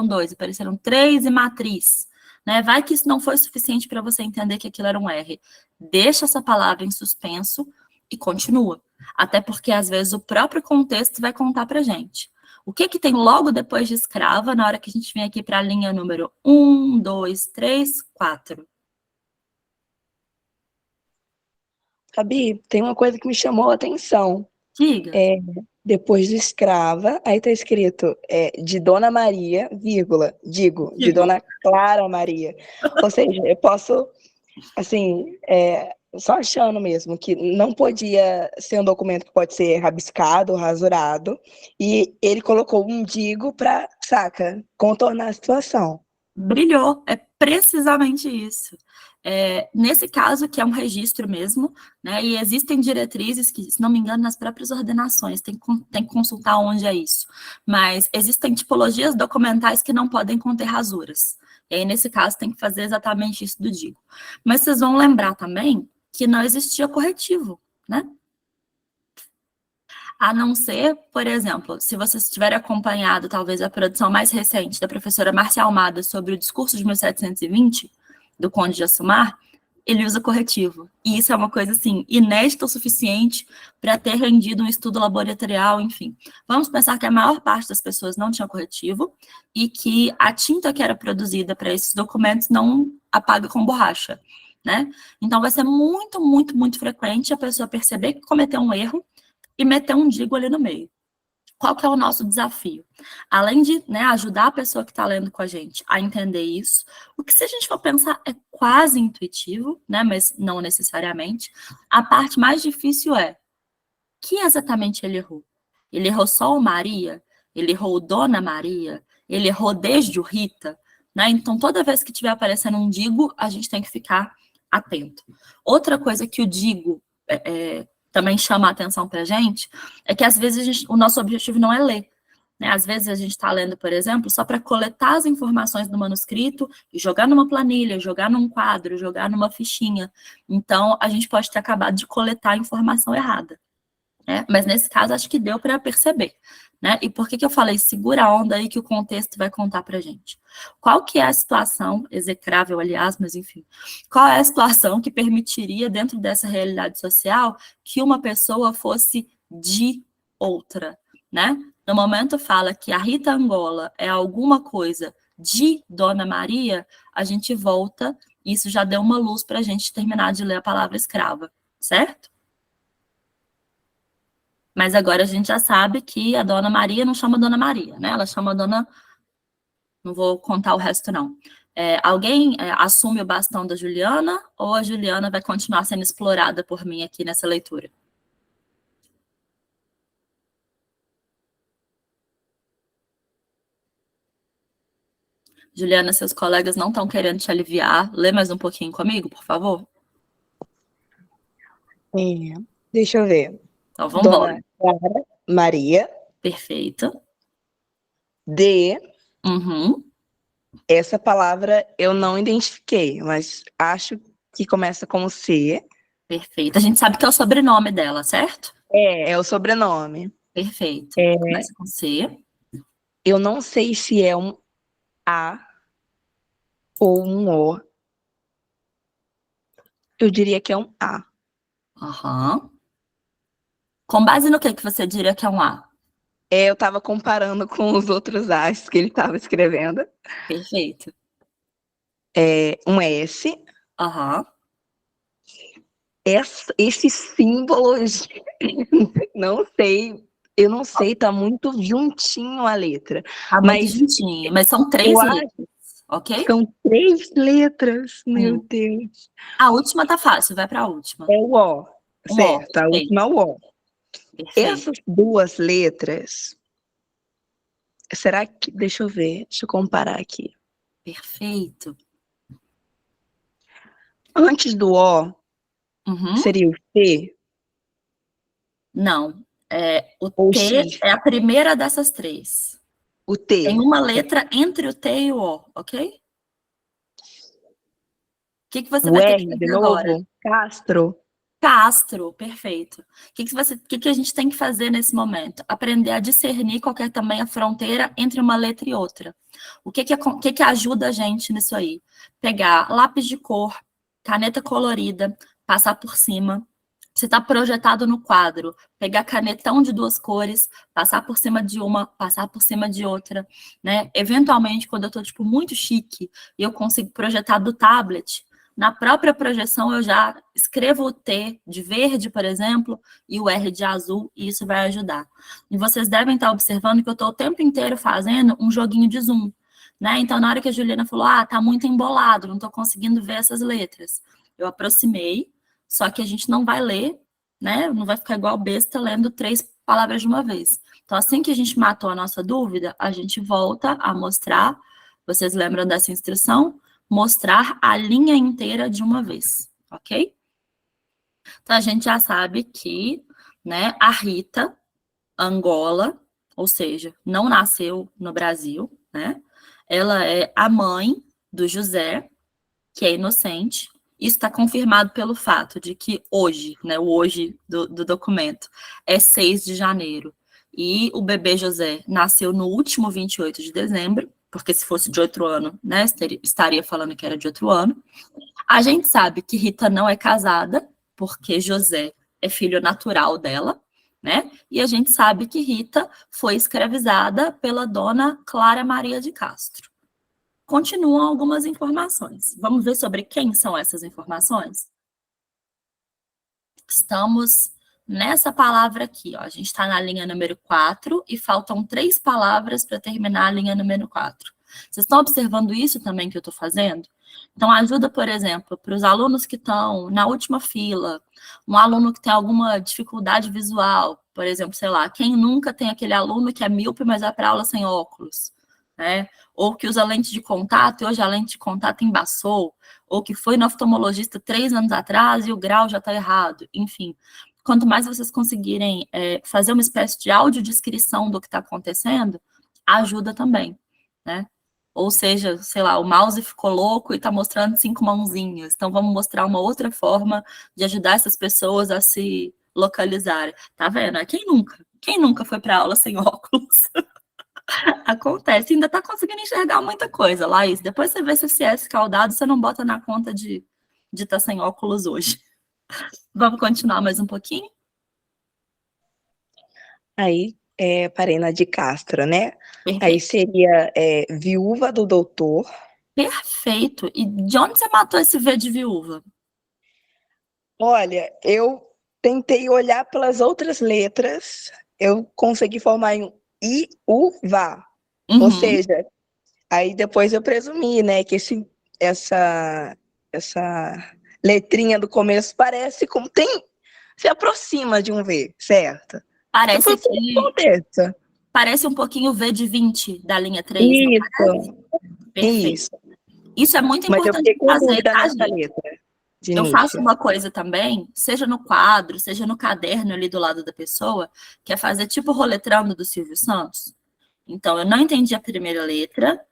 2, apareceram 3 e matriz. Né? Vai que isso não foi suficiente para você entender que aquilo era um R. Deixa essa palavra em suspenso e continua. Até porque, às vezes, o próprio contexto vai contar pra gente. O que tem logo depois de escrava, na hora que a gente vem aqui para a linha número 1, 2, 3, 4? Fabi, tem uma coisa que me chamou a atenção. Diga. Depois do escrava, aí tá escrito de Dona Maria, vírgula, de Dona Clara Maria. Ou seja, eu posso, assim, só achando mesmo que não podia ser um documento que pode ser rabiscado, rasurado, e ele colocou um digo para, saca, contornar a situação. Brilhou, é precisamente isso. Nesse caso, que é um registro mesmo, né, e existem diretrizes que, se não me engano, nas próprias ordenações, tem que consultar onde é isso, mas existem tipologias documentais que não podem conter rasuras, e aí, nesse caso, tem que fazer exatamente isso do digo. Mas vocês vão lembrar também que não existia corretivo, né? A não ser, por exemplo, se vocês tiverem acompanhado, talvez, a produção mais recente da professora Márcia Almada sobre o discurso de 1720, do Conde de Assumar, ele usa corretivo. E isso é uma coisa, assim, inédita o suficiente para ter rendido um estudo laboratorial, enfim. Vamos pensar que a maior parte das pessoas não tinha corretivo e que a tinta que era produzida para esses documentos não apaga com borracha, né? Então, vai ser muito, muito, muito frequente a pessoa perceber que cometeu um erro e meter um digo ali no meio. Qual que é o nosso desafio? Além de, né, ajudar a pessoa que está lendo com a gente a entender isso, o que, se a gente for pensar, é quase intuitivo, né, mas não necessariamente, a parte mais difícil é, que exatamente ele errou? Ele errou só o Maria? Ele errou o Dona Maria? Ele errou desde o Rita? Né? Então, toda vez que estiver aparecendo um digo, a gente tem que ficar atento. Outra coisa que o digo também chama a atenção para a gente, é que às vezes o nosso objetivo não é ler. Né? Às vezes a gente está lendo, por exemplo, só para coletar as informações do manuscrito e jogar numa planilha, jogar num quadro, jogar numa fichinha. Então, a gente pode ter acabado de coletar a informação errada. Né? Mas nesse caso, acho que deu para perceber. Né? E por que eu falei segura a onda aí que o contexto vai contar para a gente? Qual que é a situação, execrável, aliás, mas enfim, qual é a situação que permitiria, dentro dessa realidade social, que uma pessoa fosse de outra, né? No momento fala que a Rita Angola é alguma coisa de Dona Maria, a gente volta, isso já deu uma luz para a gente terminar de ler a palavra escrava, certo? Mas agora a gente já sabe que a Dona Maria não chama Dona Maria, né? Ela chama Dona... Não vou contar o resto, não. Alguém assume o bastão da Juliana ou a Juliana vai continuar sendo explorada por mim aqui nessa leitura? Juliana, seus colegas não estão querendo te aliviar. Lê mais um pouquinho comigo, por favor. Deixa eu ver. Então, vamos embora. Dona Clara Maria. Perfeito. Essa palavra eu não identifiquei, mas acho que começa com C. Perfeito. A gente sabe que é o sobrenome dela, certo? É o sobrenome. Perfeito. Começa com C. Eu não sei se é um A ou um O. Eu diria que é um A. Aham. Com base no que você diria que é um A? Eu estava comparando com os outros A's que ele estava escrevendo. Perfeito. Um S. Aham. Esse símbolo, não sei. Eu não sei, tá muito juntinho a letra. Tá muito Mas juntinho. Mas são 3 eu acho letras, ok? que são 3 letras. Meu Sim. Deus. A última tá fácil, vai pra última. É o O, Um O, certo? A perfeito. última é o O. Perfeito. Essas 2 letras, será que... Deixa eu ver, deixa eu comparar aqui. Perfeito. Antes do O, Uhum. seria o T Não. O ou o T X? é a primeira dessas 3. O Tem T. uma letra entre o T e o O, ok? O que você O vai ter que R de fazer agora? novo? Castro. Castro, perfeito. O que a gente tem que fazer nesse momento? Aprender a discernir qual que é também a fronteira entre uma letra e outra. O que ajuda a gente nisso aí? Pegar lápis de cor, caneta colorida, passar por cima. Se está projetado no quadro, pegar canetão de 2 cores, passar por cima de uma, passar por cima de outra, né? Eventualmente, quando eu estou tipo muito chique e eu consigo projetar do tablet, na própria projeção eu já escrevo o T de verde, por exemplo, e o R de azul, e isso vai ajudar. E vocês devem estar observando que eu estou o tempo inteiro fazendo um joguinho de zoom, né? Então, na hora que a Juliana falou, tá muito embolado, não estou conseguindo ver essas letras, eu aproximei, só que a gente não vai ler, né? Não vai ficar igual besta lendo 3 palavras de uma vez. Então, assim que a gente matou a nossa dúvida, a gente volta a mostrar, vocês lembram dessa instrução? Mostrar a linha inteira de uma vez, ok? Então, a gente já sabe que, né, a Rita Angola, ou seja, não nasceu no Brasil, né? Ela é a mãe do José, que é inocente. Isso está confirmado pelo fato de que hoje, né, o hoje do documento, é 6 de janeiro. E o bebê José nasceu no último 28 de dezembro, porque se fosse de outro ano, né, estaria falando que era de outro ano. A gente sabe que Rita não é casada, porque José é filho natural dela, né? E a gente sabe que Rita foi escravizada pela dona Clara Maria de Castro. Continuam algumas informações. Vamos ver sobre quem são essas informações? Estamos nessa palavra aqui, ó. A gente está na linha número 4 e faltam 3 palavras para terminar a linha número 4. Vocês estão observando isso também que eu estou fazendo? Então, ajuda, por exemplo, para os alunos que estão na última fila, um aluno que tem alguma dificuldade visual, por exemplo, sei lá, quem nunca tem aquele aluno que é míope, mas vai para aula sem óculos, né? Ou que usa lente de contato e hoje a lente de contato embaçou, ou que foi no oftalmologista 3 anos atrás e o grau já está errado, enfim. Quanto mais vocês conseguirem fazer uma espécie de audiodescrição do que está acontecendo, ajuda também, né? Ou seja, sei lá, o mouse ficou louco e está mostrando 5 mãozinhas. Então, vamos mostrar uma outra forma de ajudar essas pessoas a se localizarem. Tá vendo? Quem nunca? Quem nunca foi para aula sem óculos? Acontece. Ainda está conseguindo enxergar muita coisa, Laís. Depois você vê se esse S escaldado, você não bota na conta de estar sem óculos hoje. Vamos continuar mais um pouquinho? Aí, parei na de Castro, né? Aí Perfeito. seria viúva do doutor. Perfeito. E de onde você matou esse V de viúva? Olha, eu tentei olhar pelas outras letras, eu consegui formar em um I-U-VA. Ou Uhum. seja, aí depois eu presumi, né, que essa letrinha do começo parece como se aproxima de um V, certo? Parece Foi o que acontece. parece um pouquinho o V de 20 da linha 3, não parece? Perfeito. Isso. Isso é muito Mas eu importante fiquei com fazer, dúvida tá, nessa gente? letra de Eu faço início. uma coisa também, seja no quadro, seja no caderno ali do lado da pessoa, que é fazer tipo o roletrando do Silvio Santos. Então, eu não entendi a primeira letra,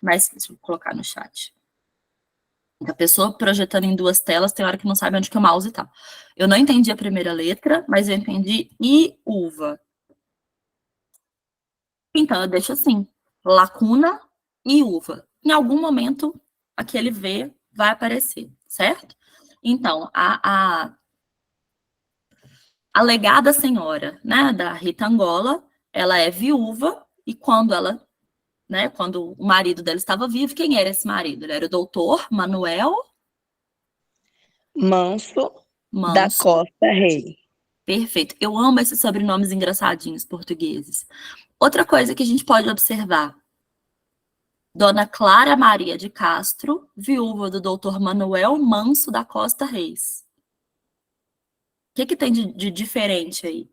mas deixa eu colocar no chat. A pessoa projetando em 2 telas, tem hora que não sabe onde que o mouse tá. Eu não entendi a primeira letra, mas eu entendi I, uva. Então, eu deixo assim. lacuna e uva. Em algum momento, aquele V vai aparecer, certo? Então, a alegada senhora, né, da Rita Angola, ela é viúva, e quando o marido dela estava vivo, quem era esse marido? Ele era o doutor Manuel Manso da Manso. Costa Rei. Perfeito. Eu amo esses sobrenomes engraçadinhos portugueses. Outra coisa que a gente pode observar. Dona Clara Maria de Castro, viúva do doutor Manuel Manso da Costa Reis. O que tem de diferente aí?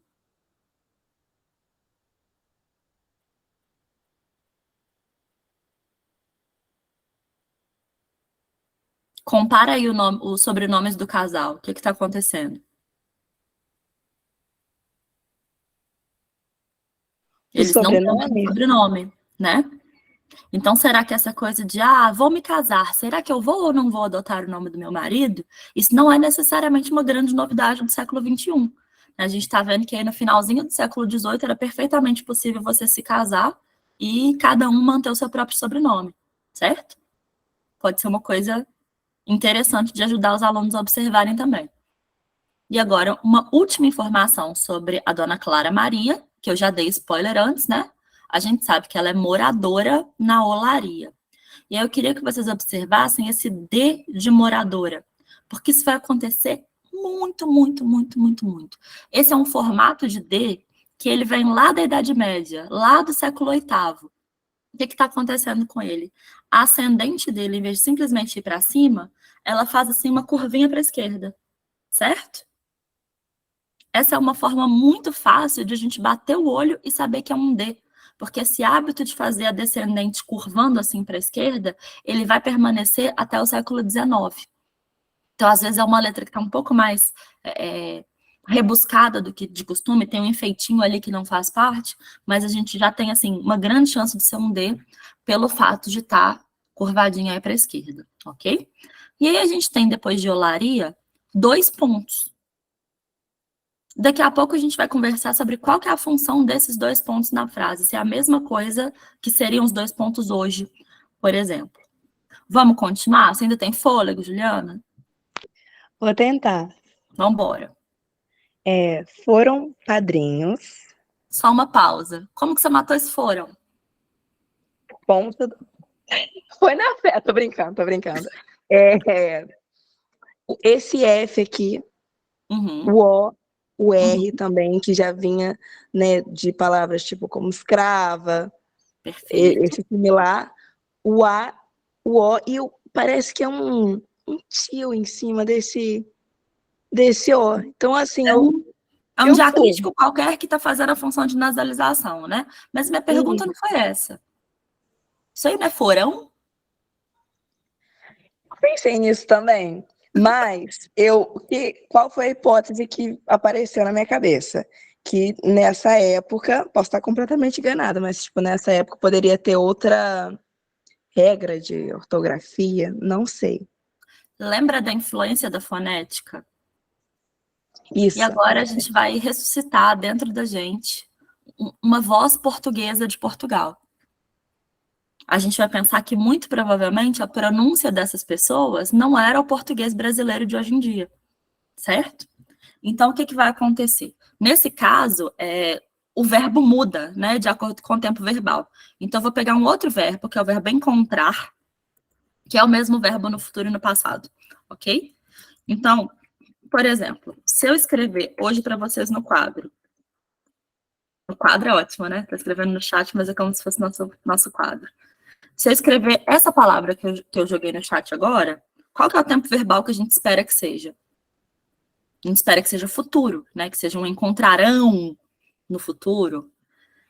Compara aí os sobrenomes do casal. O que está acontecendo? Eles não têm o mesmo sobrenome, né? Então, será que essa coisa de, vou me casar, será que eu vou ou não vou adotar o nome do meu marido? Isso não é necessariamente uma grande novidade do século XXI. A gente está vendo que aí no finalzinho do século XVIII era perfeitamente possível você se casar e cada um manter o seu próprio sobrenome, certo? Pode ser uma coisa interessante de ajudar os alunos a observarem também. E agora, uma última informação sobre a dona Clara Maria, que eu já dei spoiler antes, né? A gente sabe que ela é moradora na olaria. E aí eu queria que vocês observassem esse D de moradora, porque isso vai acontecer muito, muito, muito, muito, muito. Esse é um formato de D que ele vem lá da Idade Média, lá do século VIII. O que está acontecendo com ele? A ascendente dele, em vez de simplesmente ir para cima, ela faz assim uma curvinha para a esquerda, certo? Essa é uma forma muito fácil de a gente bater o olho e saber que é um D, porque esse hábito de fazer a descendente curvando assim para a esquerda, ele vai permanecer até o século XIX. Então, às vezes, é uma letra que está um pouco mais rebuscada do que de costume, tem um enfeitinho ali que não faz parte, mas a gente já tem, assim, uma grande chance de ser um D pelo fato de estar curvadinha aí para a esquerda, ok? E aí a gente tem, depois de olaria, 2 pontos. Daqui a pouco a gente vai conversar sobre qual que é a função desses 2 pontos na frase, se é a mesma coisa que seriam os 2 pontos hoje, por exemplo. Vamos continuar? Você ainda tem fôlego, Juliana? Vou tentar. Vamos embora. Foram padrinhos. Só uma pausa. Como que você matou esse foram? Ponto. Foi na fé, tô brincando. Esse F aqui, o O, o R também, que já vinha, né, de palavras tipo como escrava, esse similar, o A, o O, e parece que é um tio em cima desse O. Então, assim, é um eu diacrítico qualquer que está fazendo a função de nasalização, né? Mas minha pergunta não foi essa. Isso aí não é forão? Pensei nisso também. Mas qual foi a hipótese que apareceu na minha cabeça? Que nessa época, posso estar completamente enganada, mas tipo, nessa época poderia ter outra regra de ortografia, não sei. Lembra da influência da fonética? Isso. E agora a gente vai ressuscitar dentro da gente uma voz portuguesa de Portugal. A gente vai pensar que, muito provavelmente, a pronúncia dessas pessoas não era o português brasileiro de hoje em dia, certo? Então, o que vai acontecer? Nesse caso, o verbo muda, né, de acordo com o tempo verbal. Então, eu vou pegar um outro verbo, que é o verbo encontrar, que é o mesmo verbo no futuro e no passado, ok? Então, por exemplo, se eu escrever hoje para vocês no quadro, o quadro é ótimo, né? Tá escrevendo no chat, mas é como se fosse nosso quadro. Se eu escrever essa palavra que eu joguei no chat agora, qual que é o tempo verbal que a gente espera que seja? A gente espera que seja futuro, né? Que seja um encontrarão no futuro.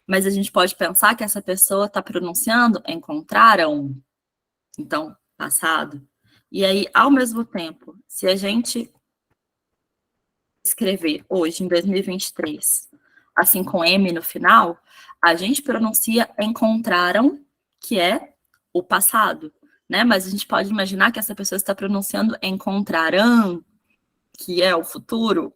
Mas a gente pode pensar que essa pessoa está pronunciando encontraram. Então, passado. E aí, ao mesmo tempo, se a gente escrever hoje, em 2023, assim com M no final, a gente pronuncia encontraram, que é o passado, né? Mas a gente pode imaginar que essa pessoa está pronunciando encontrarão, que é o futuro.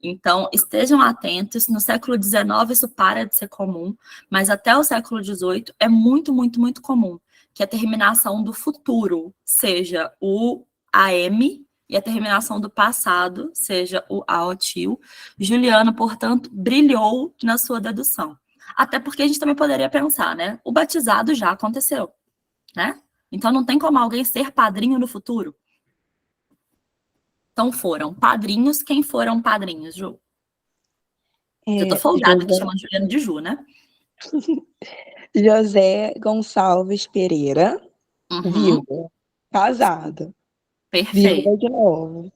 Então, estejam atentos. No século XIX isso para de ser comum, mas até o século XVIII é muito, muito, muito comum que a terminação do futuro seja o AM e a terminação do passado seja o AOTIL. Juliano, portanto, brilhou na sua dedução. Até porque a gente também poderia pensar, né? O batizado já aconteceu, né? Então não tem como alguém ser padrinho no futuro. Então foram padrinhos. Quem foram padrinhos, Ju? Eu tô folgada aqui chamando Juliano de Ju, né? José Gonçalves Pereira, vírgula, casado. Perfeito. Vírgula de novo.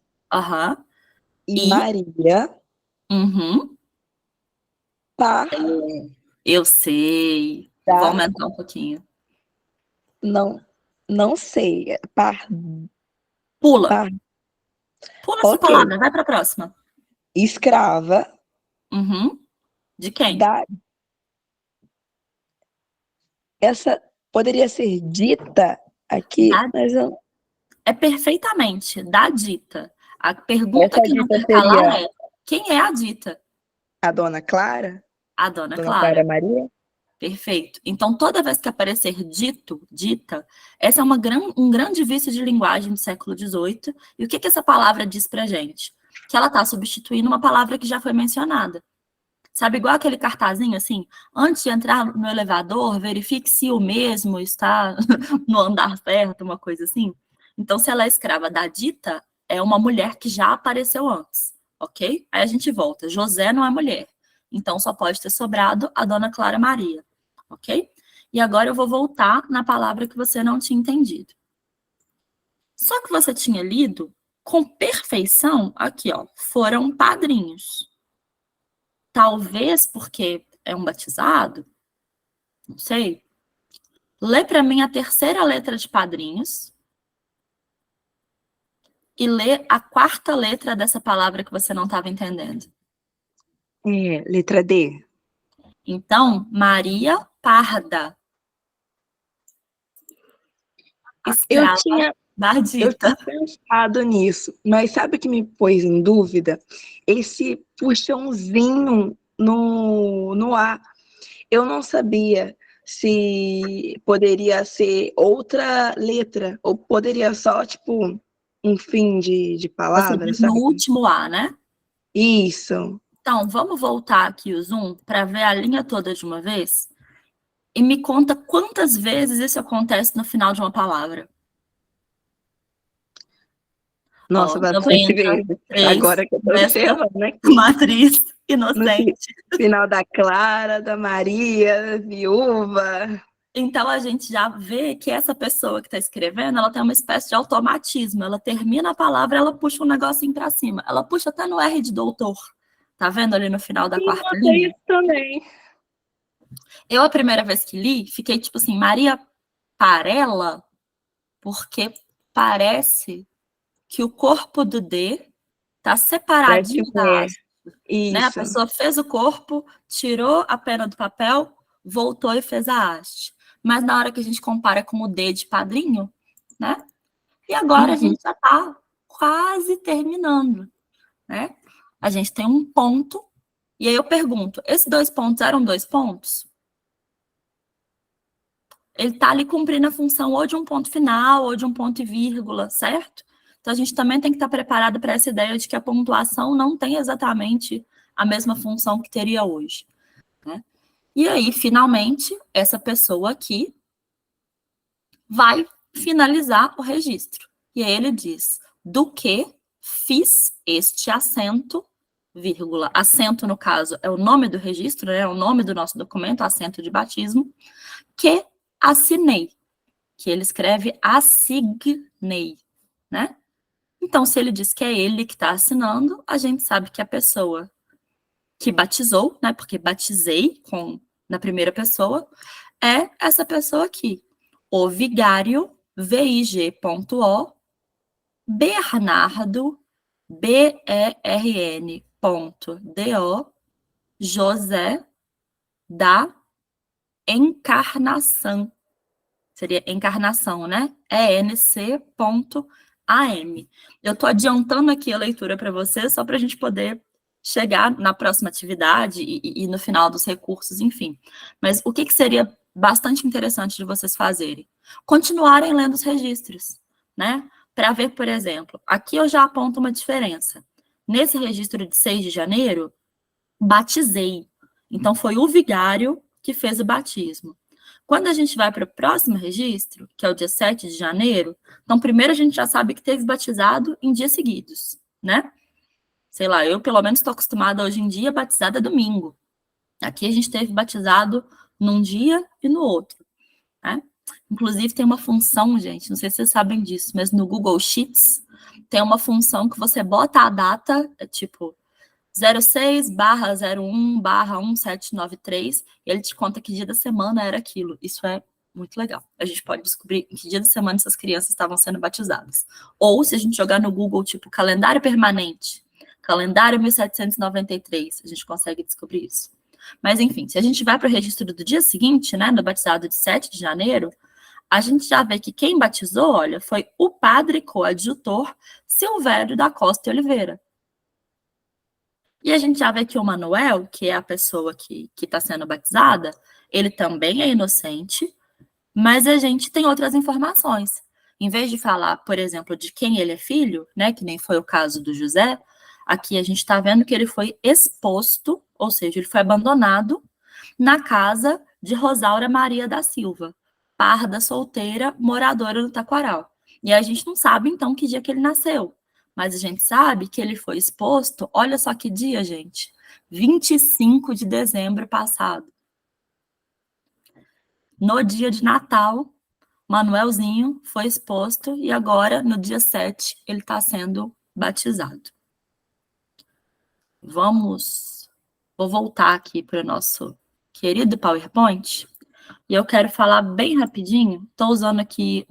E Maria Par. Eu sei. Vou aumentar um pouquinho. Não sei. Pula. Pula essa palavra, vai para a próxima. Escrava. De quem? Essa poderia ser dita aqui, mas eu... É perfeitamente da dita. A pergunta que não quer calar é: quem é a dita? A dona Clara? A dona Dona Clara. Clara Maria? Perfeito. Então, toda vez que aparecer dito, dita, essa é um grande vício de linguagem do século XVIII. E o que essa palavra diz pra gente? Que ela está substituindo uma palavra que já foi mencionada. Sabe, igual aquele cartazinho, assim, antes de entrar no elevador, verifique se o mesmo está no andar certo, uma coisa assim. Então, se ela é escrava da dita, é uma mulher que já apareceu antes, ok? Aí a gente volta. José não é mulher. Então, só pode ter sobrado a dona Clara Maria, ok? E agora eu vou voltar na palavra que você não tinha entendido. Só que você tinha lido com perfeição, aqui, ó, foram padrinhos. Talvez porque é um batizado, não sei. Lê para mim a terceira letra de padrinhos e lê a quarta letra dessa palavra que você não estava entendendo. Letra D. Então, Maria Parda. Escrava da dita. Eu tinha pensado nisso, mas sabe o que me pôs em dúvida? Esse puxãozinho no A. Eu não sabia se poderia ser outra letra, ou poderia só, tipo, um fim de palavra, Você sabe? no último A, né? Isso. Então, vamos voltar aqui o zoom para ver a linha toda de uma vez e me conta quantas vezes isso acontece no final de uma palavra. Nossa, bastante vezes. Agora que eu tô observando, né? Matriz inocente. No final da Clara, da Maria, viúva. Então, a gente já vê que essa pessoa que está escrevendo, ela tem uma espécie de automatismo. Ela termina a palavra, ela puxa um negocinho para cima. Ela puxa até no R de doutor. Tá vendo ali no final da quarta linha? Isso também. Eu, a primeira vez que li, fiquei tipo assim, Maria Parela, porque parece que o corpo do D tá separadinho da haste. Né? A pessoa fez o corpo, tirou a pena do papel, voltou e fez a haste. Mas na hora que a gente compara com o D de padrinho, né? E agora a gente já tá quase terminando, né? A gente tem um ponto, e aí eu pergunto, esses 2 pontos eram 2 pontos? Ele tá ali cumprindo a função ou de um ponto final, ou de um ponto e vírgula, certo? Então, a gente também tem que estar preparado para essa ideia de que a pontuação não tem exatamente a mesma função que teria hoje, né? E aí, finalmente, essa pessoa aqui vai finalizar o registro. E aí ele diz, do que fiz este assento, vírgula, assento, no caso, é o nome do registro, né? É o nome do nosso documento, assento de batismo, que assinei, que ele escreve assignei, né? Então, se ele diz que é ele que está assinando, a gente sabe que a pessoa que batizou, né? Porque batizei na primeira pessoa, é essa pessoa aqui. O vigário, VIG.O, Bernardo, BERN.DO, José da Encarnação. Seria encarnação, né? ENC.AM. Eu estou adiantando aqui a leitura para você, só para a gente poder chegar na próxima atividade e no final dos recursos, enfim. Mas o que seria bastante interessante de vocês fazerem? Continuarem lendo os registros, né? Para ver, por exemplo, aqui eu já aponto uma diferença. Nesse registro de 6 de janeiro, batizei. Então, foi o vigário que fez o batismo. Quando a gente vai para o próximo registro, que é o dia 7 de janeiro, então, primeiro a gente já sabe que teve batizado em dias seguidos, né? Sei lá, eu pelo menos estou acostumada hoje em dia, batizada domingo. Aqui a gente teve batizado num dia e no outro, né? Inclusive tem uma função, gente, não sei se vocês sabem disso, mas no Google Sheets tem uma função que você bota a data, tipo 06/01/1793, e ele te conta que dia da semana era aquilo. Isso é muito legal. A gente pode descobrir em que dia da semana essas crianças estavam sendo batizadas. Ou se a gente jogar no Google, tipo, calendário permanente, calendário 1793, a gente consegue descobrir isso. Mas, enfim, se a gente vai para o registro do dia seguinte, né, do batizado de 7 de janeiro, a gente já vê que quem batizou, olha, foi o padre coadjutor Silvério da Costa e Oliveira. E a gente já vê que o Manuel, que é a pessoa que está sendo batizada, ele também é inocente, mas a gente tem outras informações. Em vez de falar, por exemplo, de quem ele é filho, né, que nem foi o caso do José, aqui a gente está vendo que ele foi exposto, ou seja, ele foi abandonado na casa de Rosaura Maria da Silva, parda solteira, moradora do Taquaral. E a gente não sabe, então, que dia que ele nasceu. Mas a gente sabe que ele foi exposto, olha só que dia, gente, 25 de dezembro passado. No dia de Natal, Manuelzinho foi exposto e agora, no dia 7, ele está sendo batizado. Vou voltar aqui para o nosso querido PowerPoint e eu quero falar bem rapidinho. Estou usando aqui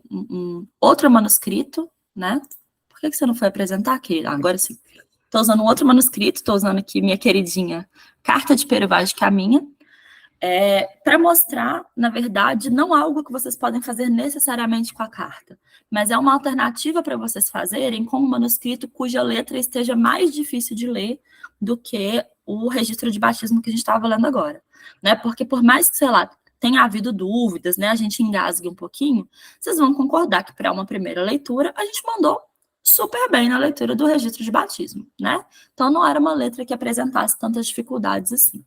outro manuscrito, né? Por que você não foi apresentar, querida? Agora sim. Estou usando um outro manuscrito, estou usando aqui minha queridinha Carta de Pero Vaz de Caminha, para mostrar, na verdade, não algo que vocês podem fazer necessariamente com a carta, mas é uma alternativa para vocês fazerem com um manuscrito cuja letra esteja mais difícil de ler do que o registro de batismo que a gente estava lendo agora, né? Porque por mais que, sei lá, tenha havido dúvidas, né, a gente engasgue um pouquinho, vocês vão concordar que para uma primeira leitura a gente mandou super bem na leitura do registro de batismo, né? Então não era uma letra que apresentasse tantas dificuldades assim.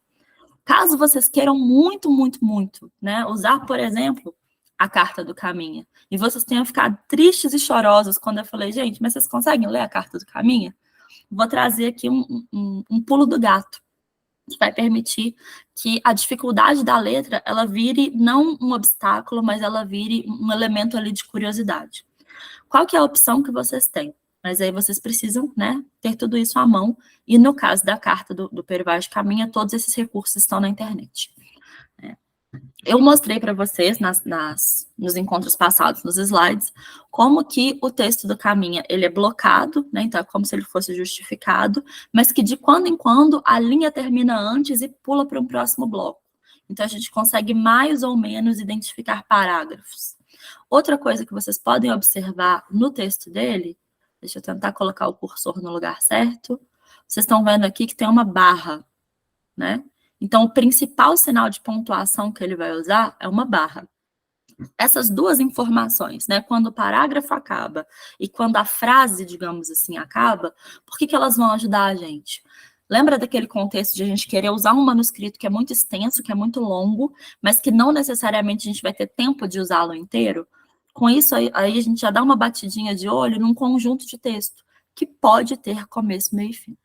Caso vocês queiram muito, muito, muito, né, usar, por exemplo, a Carta do Caminha, e vocês tenham ficado tristes e chorosos quando eu falei, gente, mas vocês conseguem ler a Carta do Caminha? Vou trazer aqui um pulo do gato, que vai permitir que a dificuldade da letra, ela vire não um obstáculo, mas ela vire um elemento ali de curiosidade. Qual que é a opção que vocês têm? Mas aí vocês precisam, né, ter tudo isso à mão. E no caso da carta do Pero Vaz de Caminha, todos esses recursos estão na internet. Eu mostrei para vocês nos encontros passados, nos slides, como que o texto do Caminha ele é blocado, né, então é como se ele fosse justificado, mas que de quando em quando a linha termina antes e pula para um próximo bloco. Então a gente consegue mais ou menos identificar parágrafos. Outra coisa que vocês podem observar no texto dele, deixa eu tentar colocar o cursor no lugar certo, vocês estão vendo aqui que tem uma barra, né? Então, o principal sinal de pontuação que ele vai usar é uma barra. Essas duas informações, né, quando o parágrafo acaba e quando a frase, digamos assim, acaba, por que elas vão ajudar a gente? Lembra daquele contexto de a gente querer usar um manuscrito que é muito extenso, que é muito longo, mas que não necessariamente a gente vai ter tempo de usá-lo inteiro? Com isso, aí a gente já dá uma batidinha de olho num conjunto de texto, que pode ter começo, meio e fim.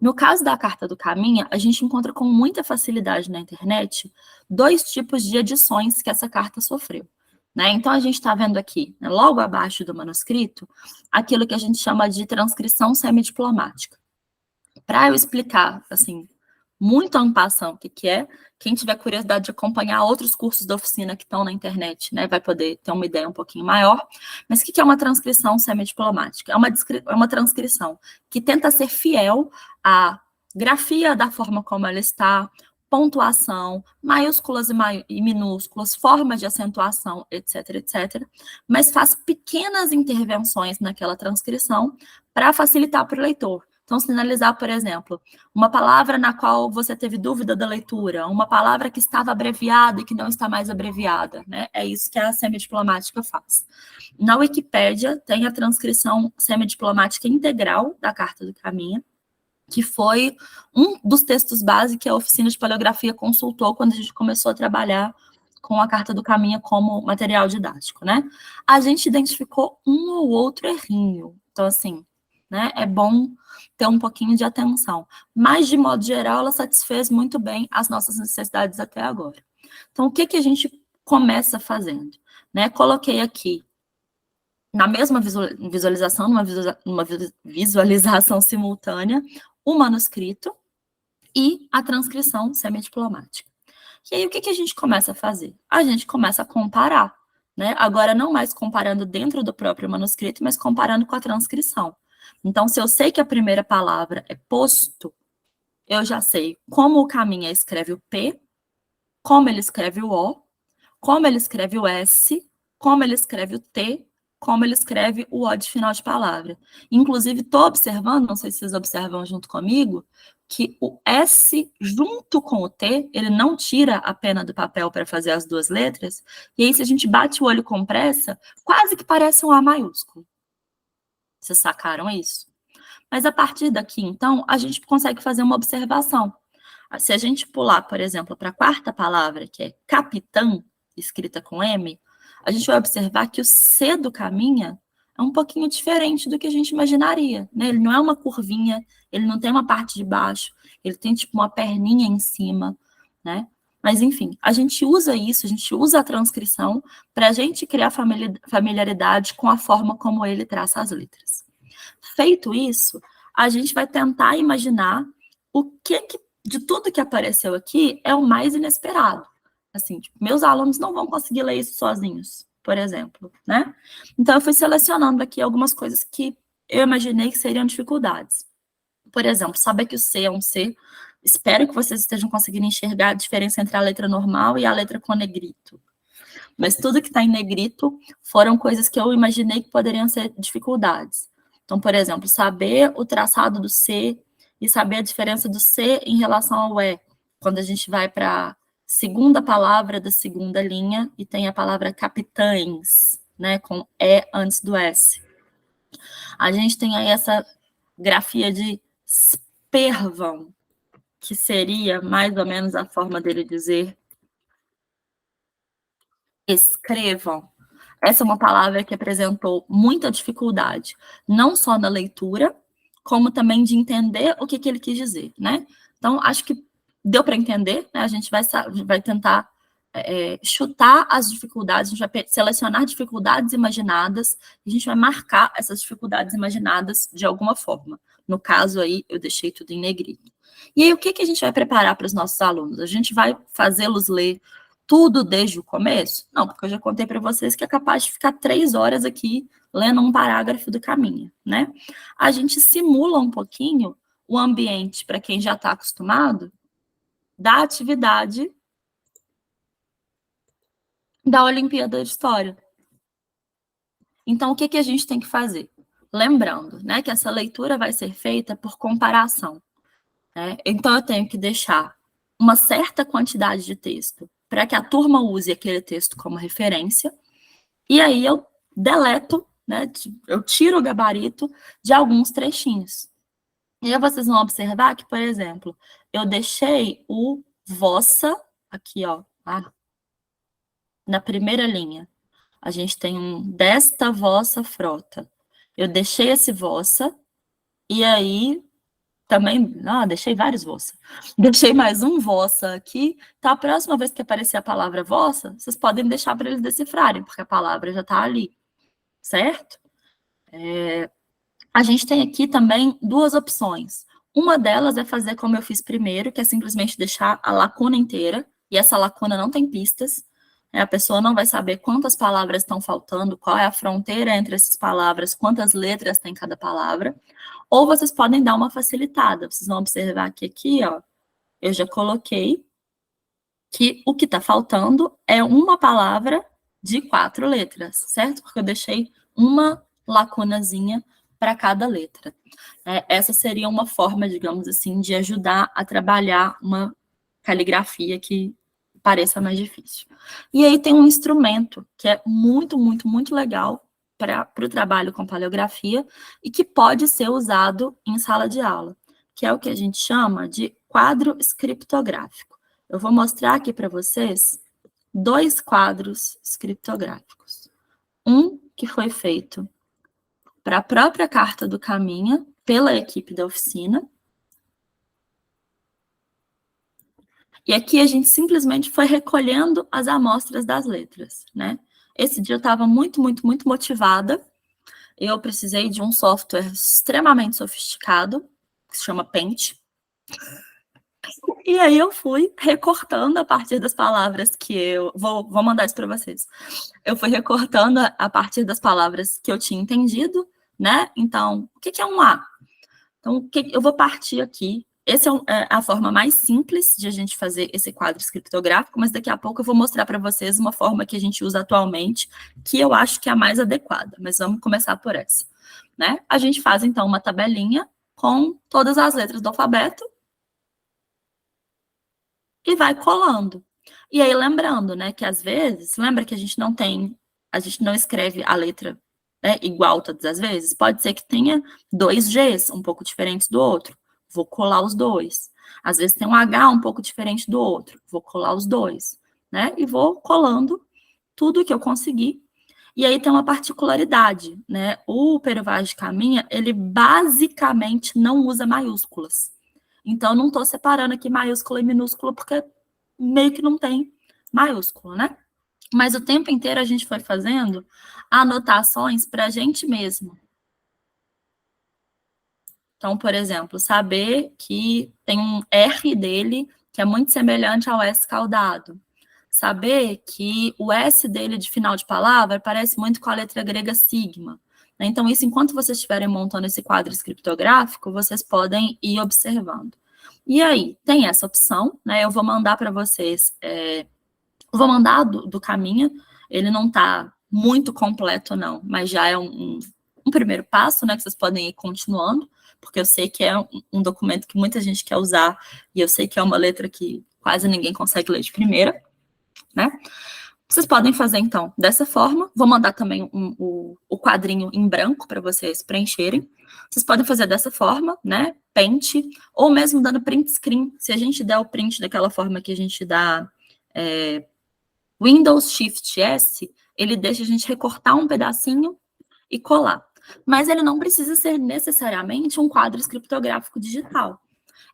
No caso da Carta do Caminha, a gente encontra com muita facilidade na internet 2 tipos de edições que essa carta sofreu, né? Então, a gente está vendo aqui, né, logo abaixo do manuscrito, aquilo que a gente chama de transcrição semidiplomática. Para eu explicar, assim, muito en passant o que é, quem tiver curiosidade de acompanhar outros cursos da oficina que estão na internet, né, vai poder ter uma ideia um pouquinho maior. Mas o que é uma transcrição semidiplomática? É uma transcrição que tenta ser fiel à grafia da forma como ela está, pontuação, maiúsculas e minúsculas, formas de acentuação, etc, etc. Mas faz pequenas intervenções naquela transcrição para facilitar para o leitor. Então, sinalizar, por exemplo, uma palavra na qual você teve dúvida da leitura, uma palavra que estava abreviada e que não está mais abreviada, né? É isso que a semidiplomática faz. Na Wikipédia, tem a transcrição semidiplomática integral da Carta do Caminho, que foi um dos textos base que a oficina de paleografia consultou quando a gente começou a trabalhar com a Carta do Caminho como material didático, né? A gente identificou um ou outro errinho. Então, assim, né, é bom ter um pouquinho de atenção. Mas, de modo geral, ela satisfez muito bem as nossas necessidades até agora. Então, o que a gente começa fazendo? Né? Coloquei aqui, na mesma visualização, numa visualização simultânea, o manuscrito e a transcrição semidiplomática. E aí, o que a gente começa a fazer? A gente começa a comparar, né? Agora, não mais comparando dentro do próprio manuscrito, mas comparando com a transcrição. Então, se eu sei que a primeira palavra é posto, eu já sei como o Caminha escreve o P, como ele escreve o O, como ele escreve o S, como ele escreve o T, como ele escreve o O de final de palavra. Inclusive, estou observando, não sei se vocês observam junto comigo, que o S junto com o T, ele não tira a pena do papel para fazer as duas letras, e aí se a gente bate o olho com pressa, quase que parece um A maiúsculo. Vocês sacaram isso? Mas a partir daqui, então, a gente consegue fazer uma observação. Se a gente pular, por exemplo, para a quarta palavra, que é capitão, escrita com M, a gente vai observar que o C do Caminha é um pouquinho diferente do que a gente imaginaria, né? Ele não é uma curvinha, ele não tem uma parte de baixo, ele tem tipo uma perninha em cima, né? Mas, enfim, a gente usa isso, a gente usa a transcrição para a gente criar familiaridade com a forma como ele traça as letras. Feito isso, a gente vai tentar imaginar o que de tudo que apareceu aqui é o mais inesperado. Assim, tipo, meus alunos não vão conseguir ler isso sozinhos, por exemplo, né? Então, eu fui selecionando aqui algumas coisas que eu imaginei que seriam dificuldades. Por exemplo, saber que o C é um C. Espero que vocês estejam conseguindo enxergar a diferença entre a letra normal e a letra com negrito. Mas tudo que está em negrito foram coisas que eu imaginei que poderiam ser dificuldades. Então, por exemplo, saber o traçado do C e saber a diferença do C em relação ao E. Quando a gente vai para a segunda palavra da segunda linha e tem a palavra capitães, né, com E antes do S. A gente tem aí essa grafia de spervam, que seria mais ou menos a forma dele dizer escrevam. Essa é uma palavra que apresentou muita dificuldade, não só na leitura, como também de entender o que ele quis dizer, né? Então, acho que deu para entender, né? A gente vai tentar chutar as dificuldades, a gente vai selecionar dificuldades imaginadas, e a gente vai marcar essas dificuldades imaginadas de alguma forma. No caso aí, eu deixei tudo em negrito. E aí, o que a gente vai preparar para os nossos alunos? A gente vai fazê-los ler tudo desde o começo? Não, porque eu já contei para vocês que é capaz de ficar 3 horas aqui lendo um parágrafo do Caminha, né? A gente simula um pouquinho o ambiente, para quem já está acostumado, da atividade da Olimpíada de História. Então, o que a gente tem que fazer? Lembrando, né, que essa leitura vai ser feita por comparação, né? Então, eu tenho que deixar uma certa quantidade de texto para que a turma use aquele texto como referência, e aí eu deleto, né, eu tiro o gabarito de alguns trechinhos. E aí vocês vão observar que, por exemplo, eu deixei o vossa, aqui, ó, na primeira linha. A gente tem um desta vossa frota. Eu deixei esse vossa, e aí também, deixei vários vossa. Deixei mais um vossa aqui, então a próxima vez que aparecer a palavra vossa, vocês podem deixar para eles decifrarem, porque a palavra já está ali, certo? A gente tem aqui também 2 opções. Uma delas é fazer como eu fiz primeiro, que é simplesmente deixar a lacuna inteira, e essa lacuna não tem pistas, a pessoa não vai saber quantas palavras estão faltando, qual é a fronteira entre essas palavras, quantas letras tem cada palavra. Ou vocês podem dar uma facilitada. Vocês vão observar que aqui, ó, eu já coloquei que o que está faltando é uma palavra de 4 letras, certo? Porque eu deixei uma lacunazinha para cada letra. Essa seria uma forma, digamos assim, de ajudar a trabalhar uma caligrafia que pareça mais difícil. E aí tem um instrumento que é muito, muito, muito legal para o trabalho com paleografia e que pode ser usado em sala de aula, que é o que a gente chama de quadro escriptográfico. Eu vou mostrar aqui para vocês 2 quadros escriptográficos. Um que foi feito para a própria Carta do Caminha, pela equipe da oficina. E aqui a gente simplesmente foi recolhendo as amostras das letras, né? Esse dia eu estava muito, muito, muito motivada. Eu precisei de um software extremamente sofisticado, que se chama Paint. E aí eu fui recortando a partir das palavras que eu... Vou mandar isso para vocês. Eu fui recortando a partir das palavras que eu tinha entendido, né? Então, o que é um A? Então, eu vou partir aqui. Essa é a forma mais simples de a gente fazer esse quadro escriptográfico, mas daqui a pouco eu vou mostrar para vocês uma forma que a gente usa atualmente, que eu acho que é a mais adequada, mas vamos começar por essa, né? A gente faz, então, uma tabelinha com todas as letras do alfabeto e vai colando. E aí, lembrando, né, que às vezes, lembra que a gente não escreve a letra, né, igual todas as vezes? Pode ser que tenha 2 Gs um pouco diferentes do outro. Vou colar os 2. Às vezes tem um H um pouco diferente do outro. Vou colar os 2, né? E vou colando tudo que eu conseguir. E aí tem uma particularidade, né? O Pero Vaz de Caminha, ele basicamente não usa maiúsculas. Então, eu não estou separando aqui maiúscula e minúscula, porque meio que não tem maiúscula, né? Mas o tempo inteiro a gente foi fazendo anotações para a gente mesmo. Então, por exemplo, saber que tem um R dele que é muito semelhante ao S caudado. Saber que o S dele de final de palavra parece muito com a letra grega sigma. Então, isso, enquanto vocês estiverem montando esse quadro escriptográfico, vocês podem ir observando. E aí, tem essa opção, né? Eu vou mandar para vocês, vou mandar do Caminha, ele não está muito completo, não, mas já é um primeiro passo, né? Que vocês podem ir continuando, porque eu sei que é um documento que muita gente quer usar, e eu sei que é uma letra que quase ninguém consegue ler de primeira, né? Vocês podem fazer, então, dessa forma. Vou mandar também o quadrinho em branco para vocês preencherem. Vocês podem fazer dessa forma, né? Paint, ou mesmo dando print screen. Se a gente der o print daquela forma que a gente dá Windows Shift S, ele deixa a gente recortar um pedacinho e colar. Mas ele não precisa ser necessariamente um quadro escriptográfico digital.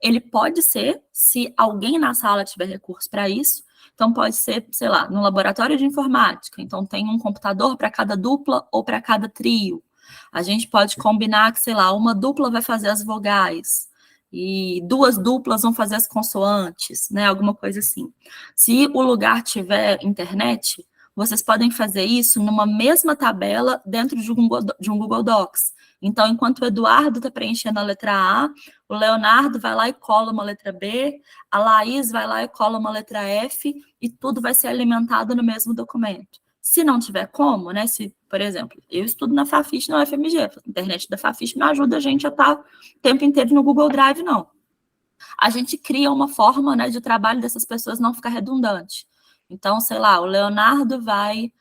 Ele pode ser, se alguém na sala tiver recurso para isso. Então, pode ser, sei lá, no laboratório de informática. Então, tem um computador para cada dupla ou para cada trio. A gente pode combinar que, sei lá, uma dupla vai fazer as vogais e 2 duplas vão fazer as consoantes, né? Alguma coisa assim. Se o lugar tiver internet, vocês podem fazer isso numa mesma tabela dentro de um Google Docs. Então, enquanto o Eduardo está preenchendo a letra A, o Leonardo vai lá e cola uma letra B, a Laís vai lá e cola uma letra F, e tudo vai ser alimentado no mesmo documento. Se não tiver como, né? Se, por exemplo, eu estudo na Fafiche, na UFMG, a internet da Fafiche não ajuda a gente a estar o tempo inteiro no Google Drive, não. A gente cria uma forma, né, de o trabalho dessas pessoas não ficar redundante. Então, sei lá, o Leonardo vai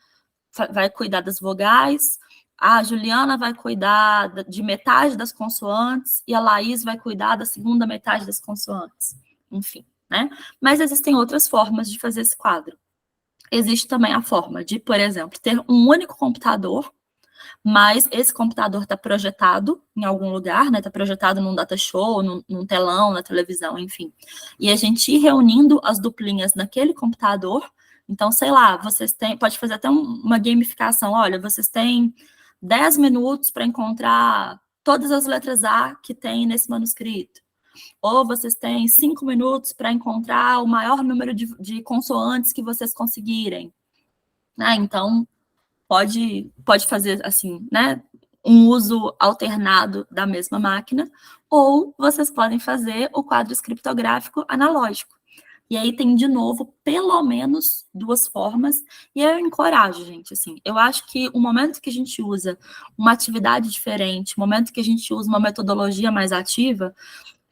cuidar das vogais, a Juliana vai cuidar de metade das consoantes e a Laís vai cuidar da segunda metade das consoantes. Enfim, né? Mas existem outras formas de fazer esse quadro. Existe também a forma de, por exemplo, ter um único computador, mas esse computador está projetado em algum lugar, né? Está projetado num data show, num telão, na televisão, enfim. E a gente ir reunindo as duplinhas naquele computador. Então, sei lá, vocês têm, pode fazer até uma gamificação. Olha, vocês têm 10 minutos para encontrar todas as letras A que tem nesse manuscrito. Ou vocês têm 5 minutos para encontrar o maior número de consoantes que vocês conseguirem. Né? Então, pode fazer, assim, né, um uso alternado da mesma máquina, ou vocês podem fazer o quadro escriptográfico analógico, E aí tem, de novo, pelo menos 2 formas, e eu encorajo, gente, assim, eu acho que o momento que a gente usa uma atividade diferente, o momento que a gente usa uma metodologia mais ativa,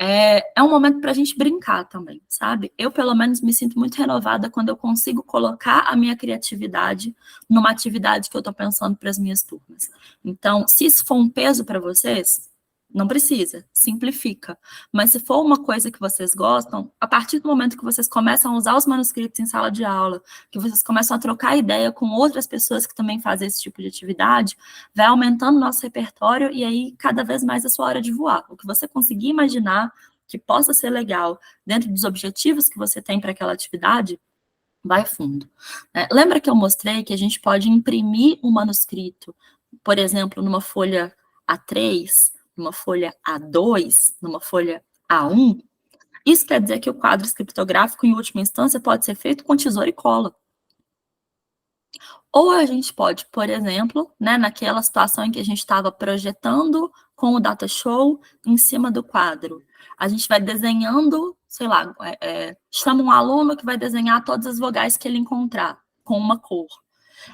é um momento para a gente brincar também, sabe? Eu, pelo menos, me sinto muito renovada quando eu consigo colocar a minha criatividade numa atividade que eu estou pensando para as minhas turmas. Então, se isso for um peso para vocês, não precisa, simplifica. Mas se for uma coisa que vocês gostam, a partir do momento que vocês começam a usar os manuscritos em sala de aula, que vocês começam a trocar ideia com outras pessoas que também fazem esse tipo de atividade, vai aumentando o nosso repertório e aí cada vez mais a sua hora de voar. O que você conseguir imaginar que possa ser legal dentro dos objetivos que você tem para aquela atividade, vai fundo. Lembra que eu mostrei que a gente pode imprimir um manuscrito, por exemplo, numa folha A3, numa folha A2, numa folha A1? Isso quer dizer que o quadro escriptográfico, em última instância, pode ser feito com tesoura e cola. Ou a gente pode, por exemplo, naquela situação em que a gente estava projetando com o data show em cima do quadro, a gente vai desenhando, sei lá, chama um aluno que vai desenhar todas as vogais que ele encontrar com uma cor.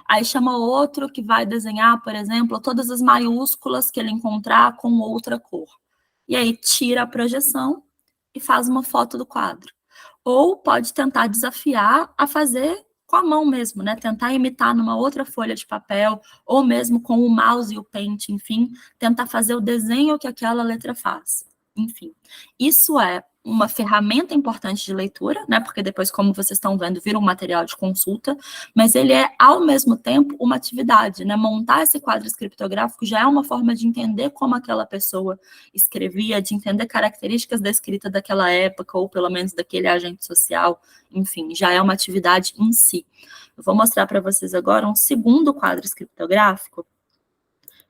Aí chama outro que vai desenhar, por exemplo, todas as maiúsculas que ele encontrar com outra cor. E aí tira a projeção e faz uma foto do quadro. Ou pode tentar desafiar a fazer com a mão mesmo, tentar imitar numa outra folha de papel, ou mesmo com o mouse e o pente, enfim, tentar fazer o desenho que aquela letra faz. Enfim, isso é uma ferramenta importante de leitura, porque depois, como vocês estão vendo, vira um material de consulta, mas ele é, ao mesmo tempo, uma atividade, Montar esse quadro escriptográfico já é uma forma de entender como aquela pessoa escrevia, de entender características da escrita daquela época, ou pelo menos daquele agente social, enfim, já é uma atividade em si. Eu vou mostrar para vocês agora um segundo quadro escriptográfico,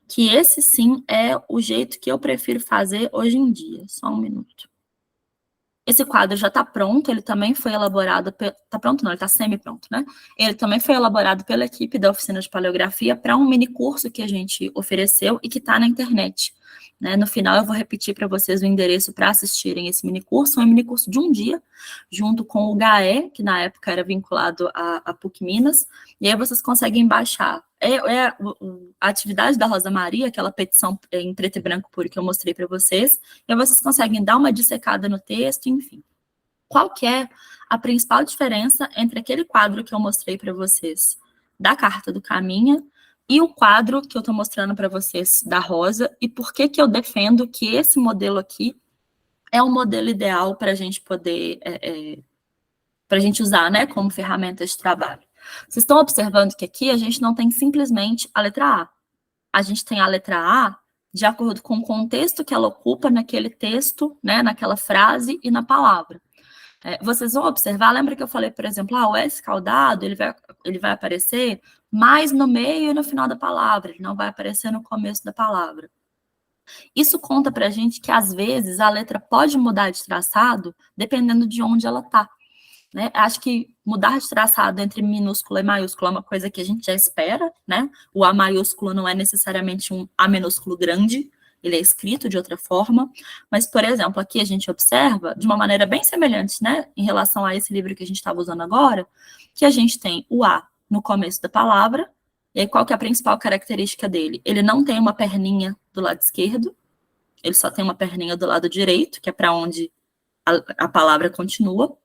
que esse sim é o jeito que eu prefiro fazer hoje em dia. Só um minuto. Esse quadro já está pronto, ele também foi elaborado... Está pronto não, ele está semi-pronto, Ele também foi elaborado pela equipe da oficina de paleografia para um mini curso que a gente ofereceu e que está na internet. No final eu vou repetir para vocês o endereço para assistirem esse mini curso, um mini curso de um dia, junto com o GAE, que na época era vinculado à PUC Minas, e aí vocês conseguem baixar. A atividade da Rosa Maria, aquela petição em preto e branco puro que eu mostrei para vocês, e aí vocês conseguem dar uma dissecada no texto, enfim. Qual que é a principal diferença entre aquele quadro que eu mostrei para vocês da Carta do Caminha e o quadro que eu estou mostrando para vocês da Rosa, e por que eu defendo que esse modelo aqui é o modelo ideal para a gente poder, para a gente usar, como ferramenta de trabalho. Vocês estão observando que aqui a gente não tem simplesmente a letra A. A gente tem a letra A de acordo com o contexto que ela ocupa naquele texto, naquela frase e na palavra. Vocês vão observar, lembra que eu falei, por exemplo, o S caudado, ele vai aparecer mais no meio e no final da palavra, ele não vai aparecer no começo da palavra. Isso conta pra gente que, às vezes, a letra pode mudar de traçado dependendo de onde ela está. Acho que mudar de traçado entre minúscula e maiúscula é uma coisa que a gente já espera, O A maiúsculo não é necessariamente um A minúsculo grande, ele é escrito de outra forma, mas, por exemplo, aqui a gente observa, de uma maneira bem semelhante, em relação a esse livro que a gente estava usando agora, que a gente tem o A no começo da palavra, e aí qual que é a principal característica dele? Ele não tem uma perninha do lado esquerdo, ele só tem uma perninha do lado direito, que é para onde a palavra continua.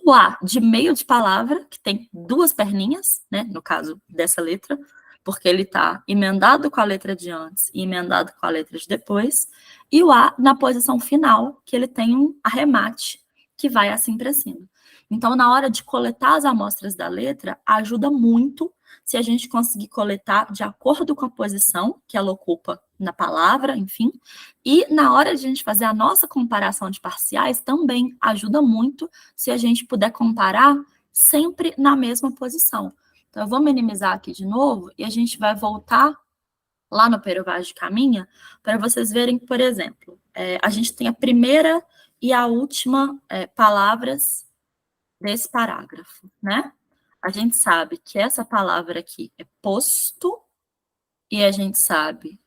O A de meio de palavra, que tem 2 perninhas, no caso dessa letra, porque ele está emendado com a letra de antes e emendado com a letra de depois, e o A na posição final, que ele tem um arremate, que vai assim para cima. Então, na hora de coletar as amostras da letra, ajuda muito se a gente conseguir coletar de acordo com a posição que ela ocupa na palavra, enfim, e na hora de a gente fazer a nossa comparação de parciais, também ajuda muito se a gente puder comparar sempre na mesma posição. Então, eu vou minimizar aqui de novo e a gente vai voltar lá no Pero Vaz de Caminha para vocês verem, por exemplo, a gente tem a primeira e a última palavras desse parágrafo, A gente sabe que essa palavra aqui é posto e a gente sabe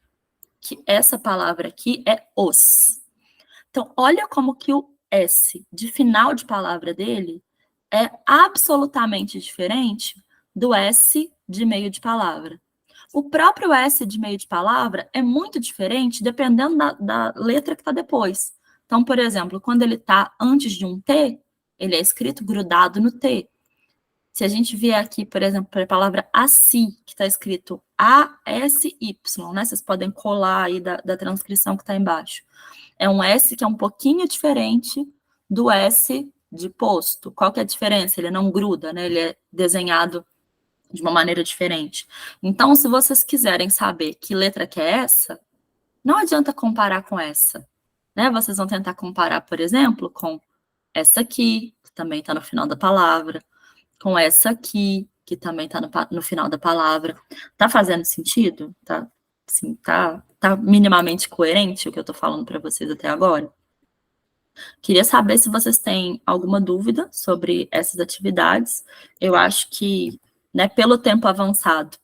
que essa palavra aqui é os. Então, olha como que o S de final de palavra dele é absolutamente diferente do S de meio de palavra. O próprio S de meio de palavra é muito diferente dependendo da letra que está depois. Então, por exemplo, quando ele está antes de um T, ele é escrito grudado no T. Se a gente vier aqui, por exemplo, para a palavra ASI, que está escrito A-S-Y, né? Vocês podem colar aí da transcrição que está embaixo. É um S que é um pouquinho diferente do S de posto. Qual que é a diferença? Ele não gruda, né? Ele é desenhado de uma maneira diferente. Então, se vocês quiserem saber que letra que é essa, não adianta comparar com essa, né? Vocês vão tentar comparar, por exemplo, com essa aqui, que também está no final da palavra, com essa aqui, que também está no final da palavra. Tá fazendo sentido? Tá, assim, tá minimamente coerente o que eu estou falando para vocês até agora? Queria saber se vocês têm alguma dúvida sobre essas atividades. Eu acho que, né, pelo tempo avançado,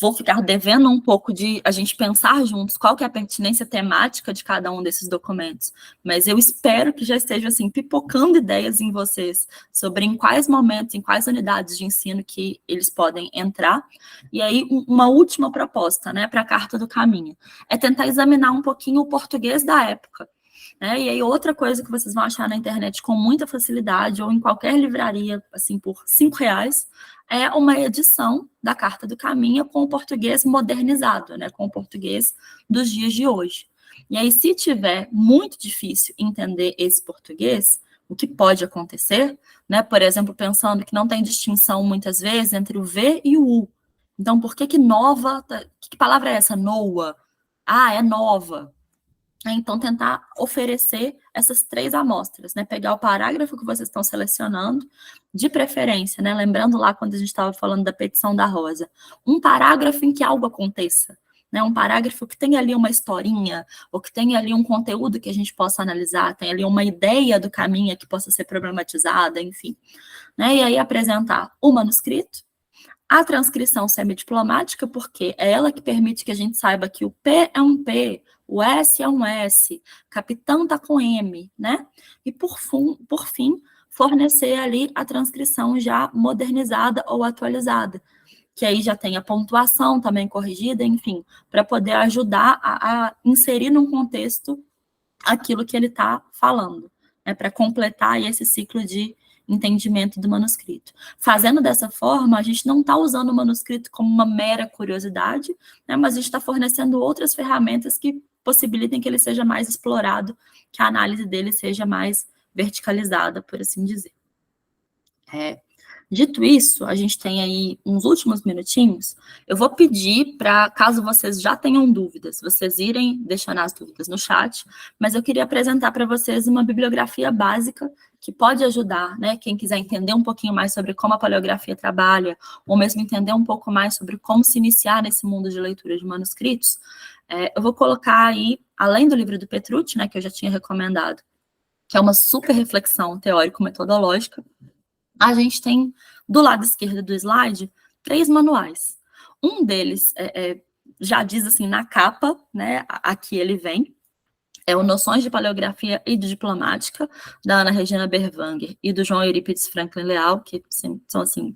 vou ficar devendo um pouco de a gente pensar juntos qual que é a pertinência temática de cada um desses documentos, mas eu espero que já esteja, assim, pipocando ideias em vocês sobre em quais momentos, em quais unidades de ensino que eles podem entrar. E aí, uma última proposta, né, para a Carta do Caminho, é tentar examinar um pouquinho o português da época. E aí, outra coisa que vocês vão achar na internet com muita facilidade, ou em qualquer livraria, assim, por R$5, é uma edição da Carta do Caminho com o português modernizado, né, com o português dos dias de hoje. E aí, se tiver muito difícil entender esse português, o que pode acontecer, né, por exemplo, pensando que não tem distinção, muitas vezes, entre o V e o U. Então, por que nova, que palavra é essa? Noa. Ah, é nova. Então, tentar oferecer essas 3 amostras, né? Pegar o parágrafo que vocês estão selecionando, de preferência, né? Lembrando lá quando a gente estava falando da petição da Rosa, um parágrafo em que algo aconteça, né? Um parágrafo que tenha ali uma historinha, ou que tenha ali um conteúdo que a gente possa analisar, tem ali uma ideia do caminho que possa ser problematizada, enfim. Né? E aí apresentar o manuscrito, a transcrição semidiplomática, porque é ela que permite que a gente saiba que o P é um P, o S é um S, capitão está com M, né? E, por fim, fornecer ali a transcrição já modernizada ou atualizada, que aí já tem a pontuação também corrigida, enfim, para poder ajudar a inserir num contexto aquilo que ele está falando, né? Para completar aí esse ciclo de entendimento do manuscrito. Fazendo dessa forma, a gente não está usando o manuscrito como uma mera curiosidade, né, mas a gente está fornecendo outras ferramentas que possibilitem que ele seja mais explorado, que a análise dele seja mais verticalizada, por assim dizer. Dito isso, a gente tem aí uns últimos minutinhos. Eu vou pedir para, caso vocês já tenham dúvidas, vocês irem deixando as dúvidas no chat, mas eu queria apresentar para vocês uma bibliografia básica que pode ajudar, né, quem quiser entender um pouquinho mais sobre como a paleografia trabalha, ou mesmo entender um pouco mais sobre como se iniciar nesse mundo de leitura de manuscritos. Eu vou colocar aí, além do livro do Petrucci, né, que eu já tinha recomendado, que é uma super reflexão teórico-metodológica, a gente tem, do lado esquerdo do slide, 3 manuais. Um deles já diz assim na capa, né, aqui ele vem, é o Noções de Paleografia e de Diplomática, da Ana Regina Berwanger e do João Eurípides Franklin Leal, que são, assim,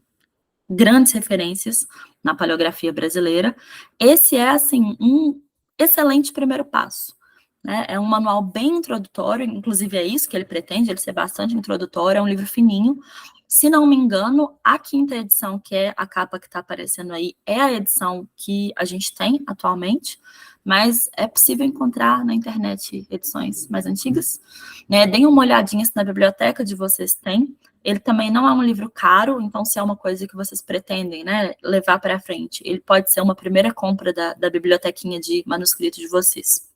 grandes referências na paleografia brasileira. Esse é, assim, um excelente primeiro passo, né? É um manual bem introdutório, inclusive é isso que ele pretende, ele ser bastante introdutório, é um livro fininho. Se não me engano, a 5ª edição, que é a capa que está aparecendo aí, é a edição que a gente tem atualmente, mas é possível encontrar na internet edições mais antigas. Né? Deem uma olhadinha se na biblioteca de vocês tem. Ele também não é um livro caro, então se é uma coisa que vocês pretendem, né, levar para frente, ele pode ser uma primeira compra da bibliotequinha de manuscrito de vocês.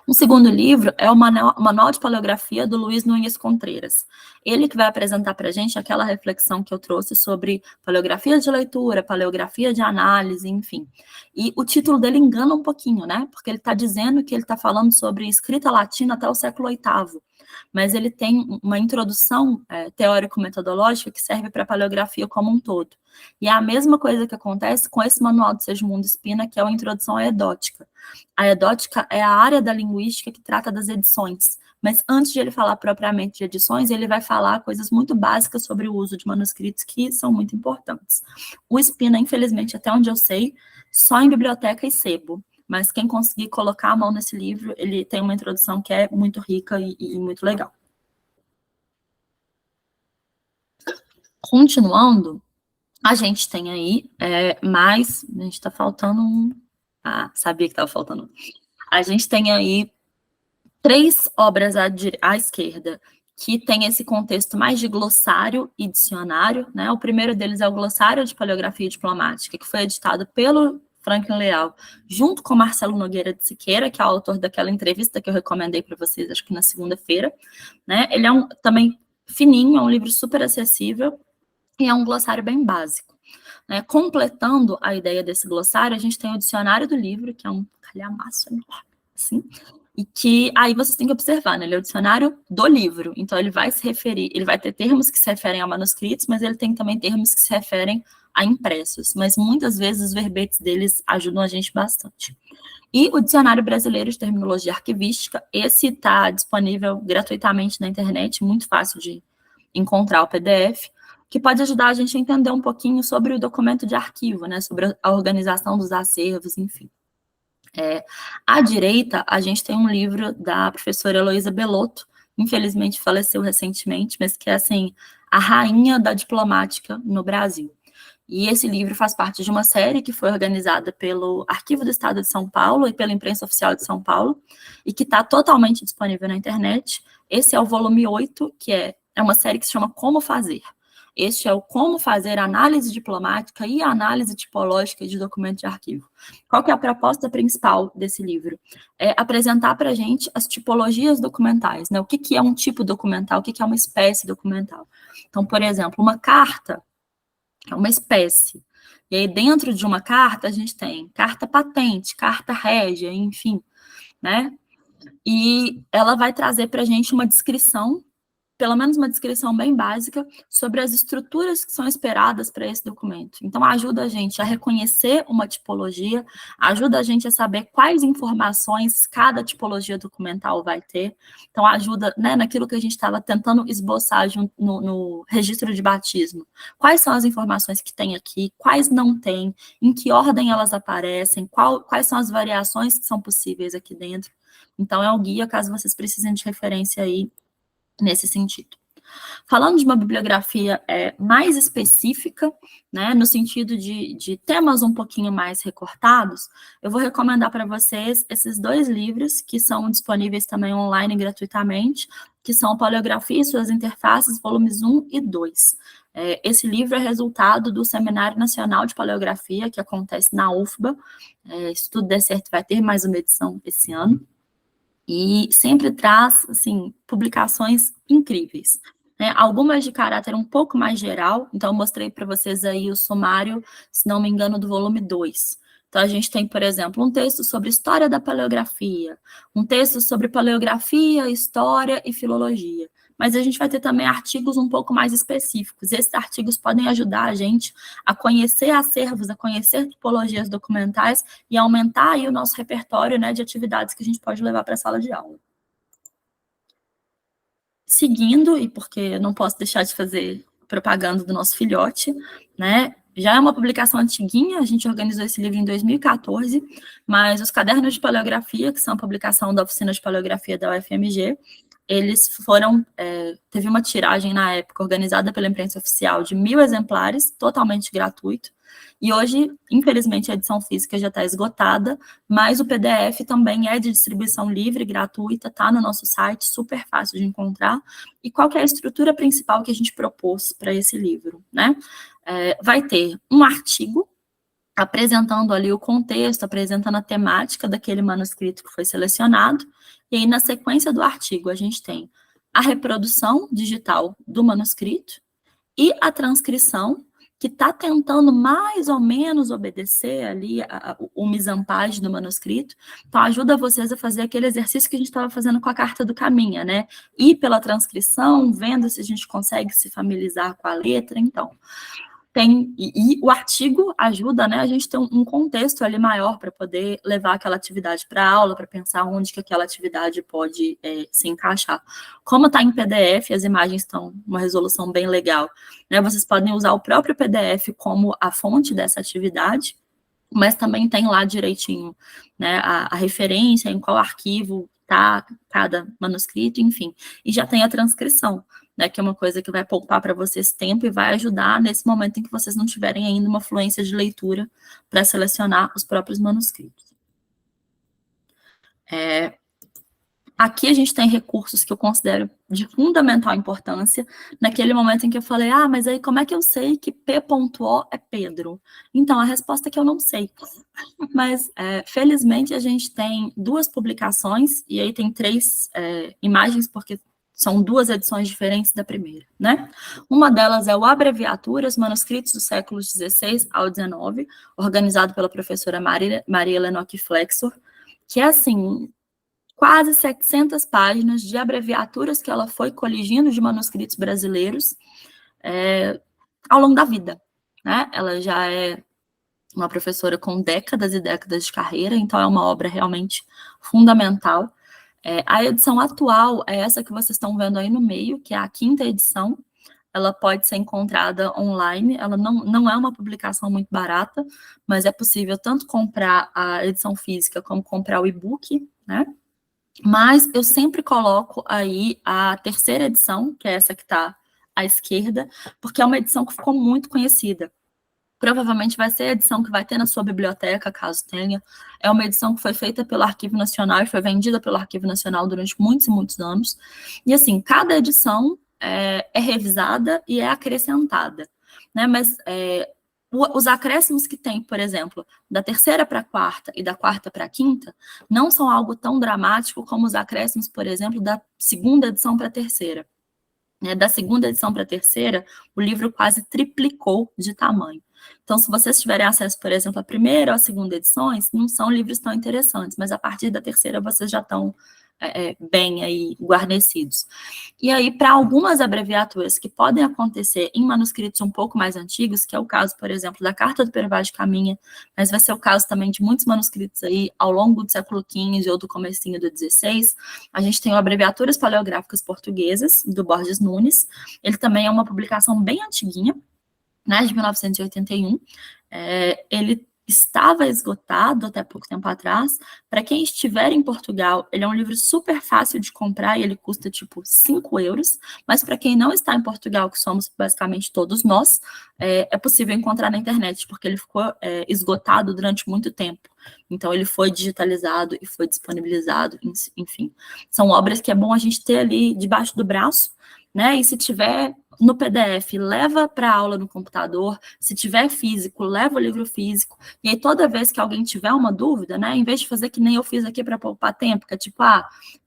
Um segundo livro é o Manual de Paleografia do Luiz Nunes Contreras. Ele que vai apresentar para a gente aquela reflexão que eu trouxe sobre paleografia de leitura, paleografia de análise, enfim. E o título dele engana um pouquinho, né? Porque ele está dizendo que ele está falando sobre escrita latina até o século VIII. Mas ele tem uma introdução teórico-metodológica que serve para a paleografia como um todo. E é a mesma coisa que acontece com esse manual do Segismundo Spina, que é a introdução à edótica. A edótica é a área da linguística que trata das edições, mas antes de ele falar propriamente de edições, ele vai falar coisas muito básicas sobre o uso de manuscritos que são muito importantes. O Spina, infelizmente, até onde eu sei, só em biblioteca e sebo, mas quem conseguir colocar a mão nesse livro, ele tem uma introdução que é muito rica e muito legal. Continuando, a gente tem aí mais... A gente está faltando um... Ah, sabia que estava faltando um. A gente tem aí 3 obras à esquerda que tem esse contexto mais de glossário e dicionário, né? O primeiro deles é o Glossário de Paleografia Diplomática, que foi editado pelo Franklin Leal, junto com Marcelo Nogueira de Siqueira, que é o autor daquela entrevista que eu recomendei para vocês, acho que na segunda-feira, né? Ele é também fininho, é um livro super acessível e é um glossário bem básico, né? Completando a ideia desse glossário, a gente tem o dicionário do livro, que é um calhamaço enorme, assim, e que aí vocês têm que observar, né? Ele é o dicionário do livro, então ele vai se referir, ele vai ter termos que se referem a manuscritos, mas ele tem também termos que se referem a impressos, mas muitas vezes os verbetes deles ajudam a gente bastante. E o Dicionário Brasileiro de Terminologia Arquivística, esse está disponível gratuitamente na internet, muito fácil de encontrar o PDF, que pode ajudar a gente a entender um pouquinho sobre o documento de arquivo, né? Sobre a organização dos acervos, enfim. À direita, a gente tem um livro da professora Heloísa Belotto, infelizmente faleceu recentemente, mas que é, assim, a rainha da diplomática no Brasil. E esse livro faz parte de uma série que foi organizada pelo Arquivo do Estado de São Paulo e pela Imprensa Oficial de São Paulo, e que está totalmente disponível na internet. Esse é o volume 8, que é uma série que se chama Como Fazer. Este é o Como Fazer Análise Diplomática e Análise Tipológica de Documento de Arquivo. Qual que é a proposta principal desse livro? É apresentar para a gente as tipologias documentais, né? O que é um tipo documental, o que é uma espécie documental. Então, por exemplo, uma carta é uma espécie. E aí, dentro de uma carta, a gente tem carta patente, carta régia, enfim, né? E ela vai trazer para a gente uma descrição, pelo menos uma descrição bem básica, sobre as estruturas que são esperadas para esse documento. Então, ajuda a gente a reconhecer uma tipologia, ajuda a gente a saber quais informações cada tipologia documental vai ter. Então, ajuda, né, naquilo que a gente estava tentando esboçar no registro de batismo. Quais são as informações que tem aqui, quais não tem, em que ordem elas aparecem, quais são as variações que são possíveis aqui dentro. Então, é um guia, caso vocês precisem de referência aí, nesse sentido. Falando de uma bibliografia mais específica, né, no sentido de temas um pouquinho mais recortados, eu vou recomendar para vocês esses 2 livros, que são disponíveis também online gratuitamente, que são Paleografia e suas interfaces, volumes 1 e 2. Esse livro é resultado do Seminário Nacional de Paleografia, que acontece na UFBA. Se tudo der certo, vai ter mais uma edição esse ano. E sempre traz, assim, publicações incríveis, né? Algumas de caráter um pouco mais geral, então eu mostrei para vocês aí o sumário, se não me engano, do volume 2. Então a gente tem, por exemplo, um texto sobre história da paleografia, um texto sobre paleografia, história e filologia. Mas a gente vai ter também artigos um pouco mais específicos. Esses artigos podem ajudar a gente a conhecer acervos, a conhecer tipologias documentais e aumentar aí o nosso repertório, né, de atividades que a gente pode levar para a sala de aula. Seguindo, e porque não posso deixar de fazer propaganda do nosso filhote, né, já é uma publicação antiguinha, a gente organizou esse livro em 2014, mas os Cadernos de Paleografia, que são a publicação da Oficina de Paleografia da UFMG, eles foram, teve uma tiragem na época organizada pela Imprensa Oficial de 1000 exemplares, totalmente gratuito, e hoje, infelizmente, a edição física já está esgotada, mas o PDF também é de distribuição livre, gratuita, está no nosso site, super fácil de encontrar. E qual que é a estrutura principal que a gente propôs para esse livro, né? Vai ter um artigo apresentando ali o contexto, apresentando a temática daquele manuscrito que foi selecionado, e aí na sequência do artigo a gente tem a reprodução digital do manuscrito e a transcrição, que está tentando mais ou menos obedecer ali o mise-en-page do manuscrito. Então, ajuda vocês a fazer aquele exercício que a gente estava fazendo com a carta do Caminha, né? Ir pela transcrição, vendo se a gente consegue se familiarizar com a letra. Então, E o artigo ajuda, né, a gente ter um contexto ali maior para poder levar aquela atividade para a aula, para pensar onde que aquela atividade pode se encaixar. Como está em PDF, as imagens estão uma resolução bem legal, né, vocês podem usar o próprio PDF como a fonte dessa atividade, mas também tem lá direitinho, né, a referência, em qual arquivo está cada manuscrito, enfim, e já tem a transcrição, né, que é uma coisa que vai poupar para vocês tempo e vai ajudar nesse momento em que vocês não tiverem ainda uma fluência de leitura para selecionar os próprios manuscritos. Aqui a gente tem recursos que eu considero de fundamental importância, naquele momento em que eu falei, mas aí como é que eu sei que P.O é Pedro? Então, a resposta é que eu não sei. Mas, felizmente, a gente tem 2 publicações, e aí tem 3 imagens, porque são 2 edições diferentes da primeira, né? Uma delas é o Abreviaturas, Manuscritos do século XVI ao XIX, organizado pela professora Maria Lenoque Flexor, que é, assim, quase 700 páginas de abreviaturas que ela foi coligindo de manuscritos brasileiros ao longo da vida, né? Ela já é uma professora com décadas e décadas de carreira, então é uma obra realmente fundamental. A edição atual é essa que vocês estão vendo aí no meio, que é a 5ª edição. Ela pode ser encontrada online, ela não é uma publicação muito barata, mas é possível tanto comprar a edição física como comprar o e-book, né? Mas eu sempre coloco aí a 3ª edição, que é essa que está à esquerda, porque é uma edição que ficou muito conhecida. Provavelmente vai ser a edição que vai ter na sua biblioteca, caso tenha. É uma edição que foi feita pelo Arquivo Nacional e foi vendida pelo Arquivo Nacional durante muitos e muitos anos. E, assim, cada edição é revisada e é acrescentada, né? Mas os acréscimos que tem, por exemplo, da 3ª para a 4ª e da 4ª para a 5ª, não são algo tão dramático como os acréscimos, por exemplo, da 2ª edição para a 3ª. Da 2ª edição para a 3ª, o livro quase triplicou de tamanho. Então, se vocês tiverem acesso, por exemplo, à 1ª ou à 2ª edições, não são livros tão interessantes, mas a partir da 3ª vocês já estão bem aí guarnecidos. E aí, para algumas abreviaturas que podem acontecer em manuscritos um pouco mais antigos, que é o caso, por exemplo, da Carta do Pervaz de Caminha, mas vai ser o caso também de muitos manuscritos aí ao longo do século XV ou do comecinho do XVI, a gente tem o Abreviaturas Paleográficas Portuguesas, do Borges Nunes. Ele também é uma publicação bem antiguinha, né, de 1981. Ele estava esgotado até pouco tempo atrás. Para quem estiver em Portugal, ele é um livro super fácil de comprar e ele custa tipo 5 euros, mas para quem não está em Portugal, que somos basicamente todos nós, é possível encontrar na internet, porque ele ficou esgotado durante muito tempo. Então ele foi digitalizado e foi disponibilizado, enfim. São obras que é bom a gente ter ali debaixo do braço, né? E se tiver no PDF, leva para a aula no computador. Se tiver físico, leva o livro físico. E aí, toda vez que alguém tiver uma dúvida, né, em vez de fazer que nem eu fiz aqui para poupar tempo, que é tipo,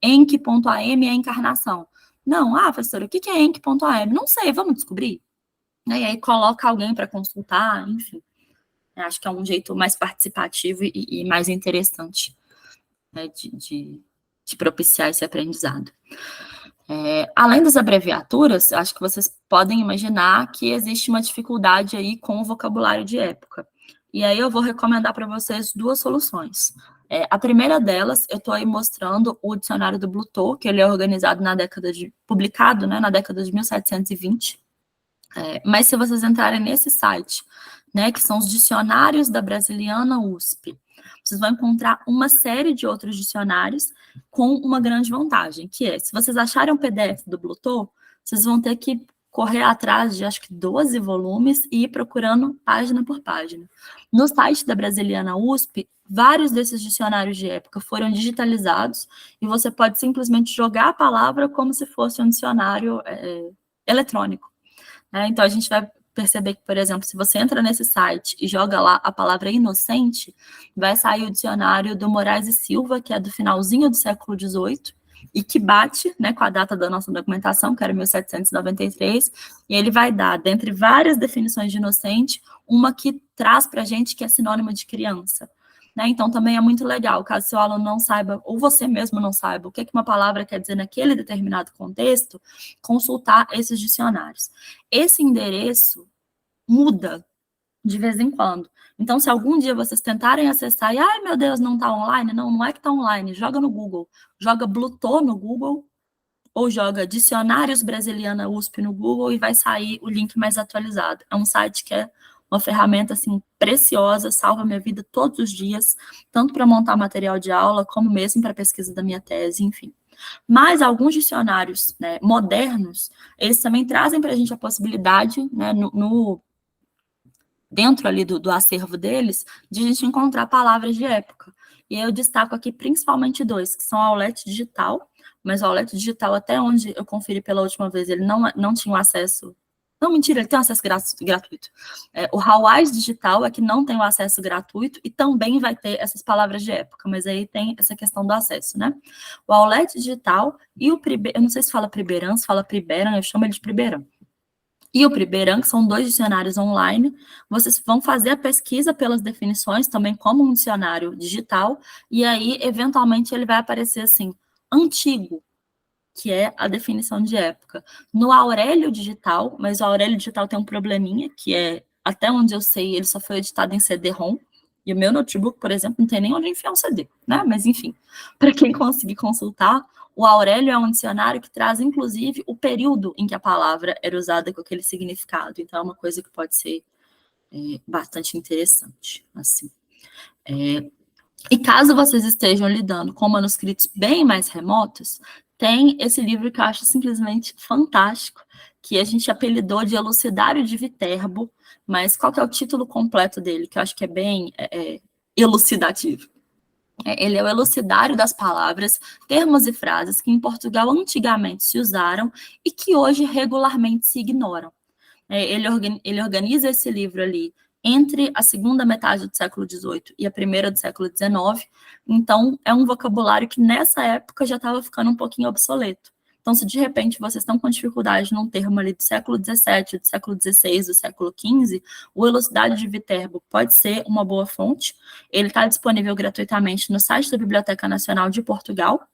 enc.am é encarnação. Não, professora, o que é enc.am? Não sei, vamos descobrir. E aí, coloca alguém para consultar, enfim. Acho que é um jeito mais participativo e mais interessante, né, de propiciar esse aprendizado. Além das abreviaturas, acho que vocês podem imaginar que existe uma dificuldade aí com o vocabulário de época. E aí eu vou recomendar para vocês 2 soluções. A primeira delas, eu estou aí mostrando o dicionário do Bluetooth, que ele é organizado publicado, né, na década de 1720. Mas se vocês entrarem nesse site, né, que são os dicionários da Brasiliana USP, vocês vão encontrar uma série de outros dicionários com uma grande vantagem, que é, se vocês acharem um PDF do Bluetooth, vocês vão ter que correr atrás de, acho que, 12 volumes e ir procurando página por página. No site da Brasiliana USP, vários desses dicionários de época foram digitalizados e você pode simplesmente jogar a palavra como se fosse um dicionário eletrônico. Então, a gente vai perceber que, por exemplo, se você entra nesse site e joga lá a palavra inocente, vai sair o dicionário do Moraes e Silva, que é do finalzinho do século XVIII, e que bate, né, com a data da nossa documentação, que era 1793, e ele vai dar, dentre várias definições de inocente, uma que traz para a gente que é sinônimo de criança. Né? Então, também é muito legal, caso seu aluno não saiba, ou você mesmo não saiba, o que uma palavra quer dizer naquele determinado contexto, consultar esses dicionários. Esse endereço muda de vez em quando. Então, se algum dia vocês tentarem acessar e, ai, meu Deus, não está online, não é que está online, joga no Google, joga Bluetooth no Google, ou joga Dicionários Brasiliana USP no Google e vai sair o link mais atualizado. É um site que é uma ferramenta, assim, preciosa, salva minha vida todos os dias, tanto para montar material de aula, como mesmo para pesquisa da minha tese, enfim. Mas alguns dicionários, né, modernos, eles também trazem para a gente a possibilidade, né, dentro ali do acervo deles, de a gente encontrar palavras de época. E aí eu destaco aqui principalmente dois, que são a Aulete Digital, mas o Aulete Digital, até onde eu conferi pela última vez, ele não tinha o acesso... Não, mentira, ele tem acesso gratuito. O Hawais Digital é que não tem o acesso gratuito e também vai ter essas palavras de época, mas aí tem essa questão do acesso, né? O Aulete Digital e o eu não sei se fala Priberan, se fala Priberan, eu chamo ele de Priberan. E o Priberan, que são 2 dicionários online, vocês vão fazer a pesquisa pelas definições também como um dicionário digital, e aí, eventualmente, ele vai aparecer assim, antigo, que é a definição de época. No Aurélio Digital, mas o Aurélio Digital tem um probleminha, que é, até onde eu sei, ele só foi editado em CD-ROM, e o meu notebook, por exemplo, não tem nem onde enfiar um CD, né? Mas, enfim, para quem conseguir consultar, o Aurélio é um dicionário que traz, inclusive, o período em que a palavra era usada com aquele significado. Então, é uma coisa que pode ser bastante interessante, assim. E caso vocês estejam lidando com manuscritos bem mais remotos, tem esse livro que eu acho simplesmente fantástico, que a gente apelidou de Elucidário de Viterbo, mas qual que é o título completo dele, que eu acho que é bem elucidativo? Ele é o elucidário das palavras, termos e frases que em Portugal antigamente se usaram e que hoje regularmente se ignoram. Ele organiza esse livro ali entre a segunda metade do século XVIII e a primeira do século XIX, então é um vocabulário que nessa época já estava ficando um pouquinho obsoleto. Então, se de repente vocês estão com dificuldade num termo ali do século XVII, do século XVI, do século XV, o Elucidário de Viterbo pode ser uma boa fonte. Ele está disponível gratuitamente no site da Biblioteca Nacional de Portugal.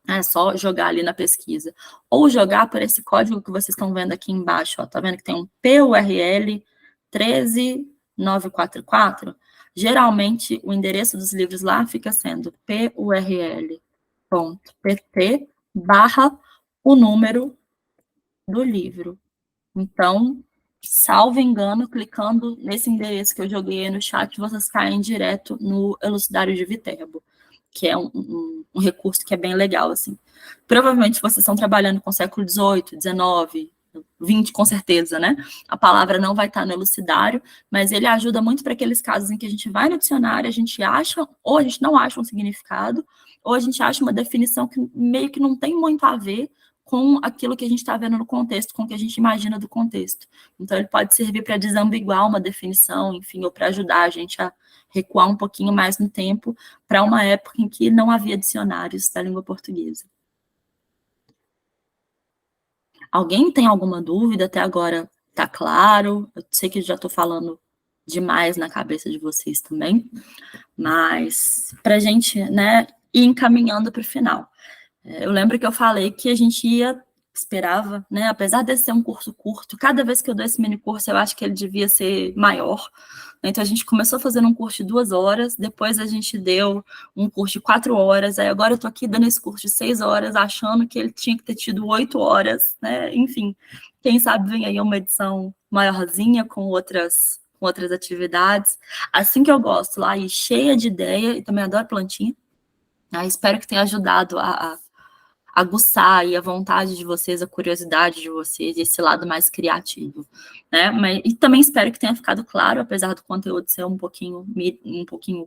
É só jogar ali na pesquisa. Ou jogar por esse código que vocês estão vendo aqui embaixo. Ó, tá vendo que tem um PURL 13944? Geralmente, o endereço dos livros lá fica sendo purl.pt/ o número do livro. Então, salvo engano, clicando nesse endereço que eu joguei aí no chat, vocês caem direto no Elucidário de Viterbo, que é um recurso que é bem legal, assim. Provavelmente vocês estão trabalhando com o século XVIII, XIX, XX, com certeza, né? A palavra não vai estar no elucidário, mas ele ajuda muito para aqueles casos em que a gente vai no dicionário, a gente acha, ou a gente não acha um significado, ou a gente acha uma definição que meio que não tem muito a ver com aquilo que a gente está vendo no contexto, com o que a gente imagina do contexto. Então, ele pode servir para desambiguar uma definição, enfim, ou para ajudar a gente a recuar um pouquinho mais no tempo para uma época em que não havia dicionários da língua portuguesa. Alguém tem alguma dúvida? Até agora está claro? Eu sei que já estou falando demais na cabeça de vocês também, mas para a gente, né, ir encaminhando para o final. Eu lembro que eu falei que a gente esperava, né, apesar de ser um curso curto, cada vez que eu dou esse mini curso, eu acho que ele devia ser maior. Então, a gente começou fazendo um curso de 2 horas, depois a gente deu um curso de 4 horas, aí agora eu tô aqui dando esse curso de 6 horas, achando que ele tinha que ter tido 8 horas, né, enfim. Quem sabe vem aí uma edição maiorzinha, com outras atividades. Assim que eu gosto, lá, e cheia de ideia, e também adoro plantinha. Espero que tenha ajudado a aguçar aí a vontade de vocês, a curiosidade de vocês, esse lado mais criativo, né? E também espero que tenha ficado claro, apesar do conteúdo ser um pouquinho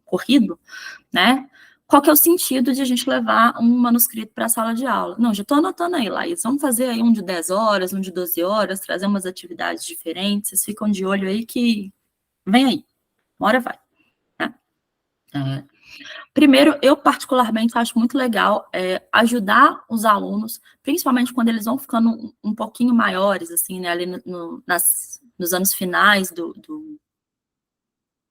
corrido, né? Qual que é o sentido de a gente levar um manuscrito para a sala de aula? Não, já estou anotando aí, Laís. Vamos fazer aí um de 10 horas, um de 12 horas, trazer umas atividades diferentes. Vocês ficam de olho aí que vem aí. Uma hora vai, né? Primeiro, eu particularmente acho muito legal ajudar os alunos, principalmente quando eles vão ficando um pouquinho maiores, assim, né, ali nos anos finais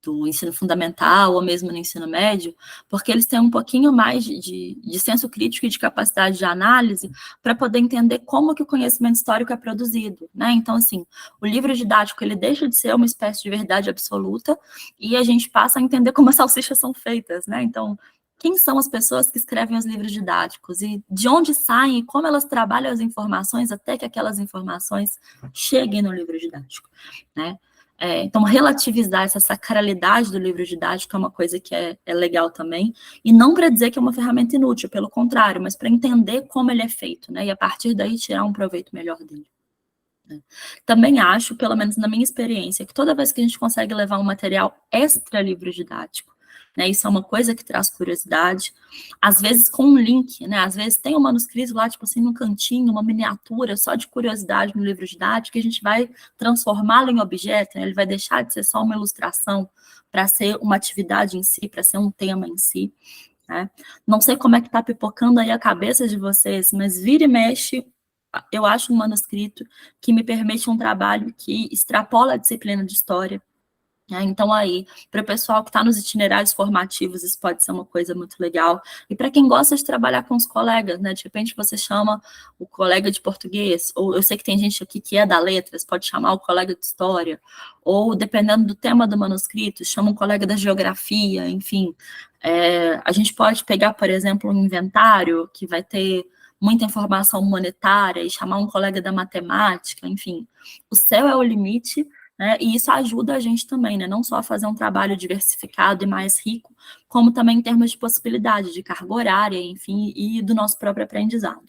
do ensino fundamental ou mesmo no ensino médio, porque eles têm um pouquinho mais de senso crítico e de capacidade de análise para poder entender como que o conhecimento histórico é produzido, né? Então, assim, o livro didático, ele deixa de ser uma espécie de verdade absoluta e a gente passa a entender como as salsichas são feitas, né? Então, quem são as pessoas que escrevem os livros didáticos e de onde saem e como elas trabalham as informações até que aquelas informações cheguem no livro didático, né? Então, relativizar essa sacralidade do livro didático é uma coisa que é legal também, e não para dizer que é uma ferramenta inútil, pelo contrário, mas para entender como ele é feito, né? E a partir daí tirar um proveito melhor dele. Também acho, pelo menos na minha experiência, que toda vez que a gente consegue levar um material extra livro didático, né, isso é uma coisa que traz curiosidade, às vezes com um link, né, às vezes tem um manuscrito lá, tipo assim, num cantinho, uma miniatura só de curiosidade no livro didático, que a gente vai transformá-lo em objeto, né, ele vai deixar de ser só uma ilustração para ser uma atividade em si, para ser um tema em si, né. Não sei como é que está pipocando aí a cabeça de vocês, mas vira e mexe, eu acho um manuscrito que me permite um trabalho que extrapola a disciplina de história. Então, aí, para o pessoal que está nos itinerários formativos, isso pode ser uma coisa muito legal. E para quem gosta de trabalhar com os colegas, né? De repente você chama o colega de português, ou eu sei que tem gente aqui que é da letras, pode chamar o colega de história, ou dependendo do tema do manuscrito, chama um colega da geografia, enfim. A gente pode pegar, por exemplo, um inventário que vai ter muita informação monetária e chamar um colega da matemática, enfim. O céu é o limite, né? E isso ajuda a gente também, né? Não só a fazer um trabalho diversificado e mais rico, como também em termos de possibilidade de carga horária, enfim, e do nosso próprio aprendizado,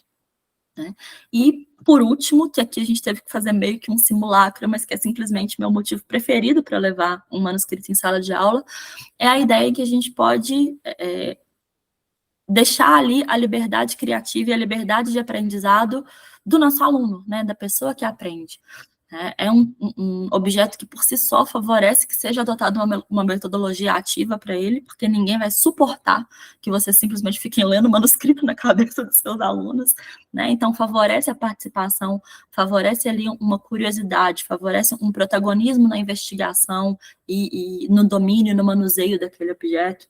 né? E, por último, que aqui a gente teve que fazer meio que um simulacro, mas que é simplesmente meu motivo preferido para levar um manuscrito em sala de aula, é a ideia que a gente pode deixar ali a liberdade criativa e a liberdade de aprendizado do nosso aluno, né? Da pessoa que aprende. É um objeto que, por si só, favorece que seja adotada uma metodologia ativa para ele, porque ninguém vai suportar que você simplesmente fique lendo o manuscrito na cabeça dos seus alunos, né? Então, favorece a participação, favorece ali uma curiosidade, favorece um protagonismo na investigação e no domínio, no manuseio daquele objeto.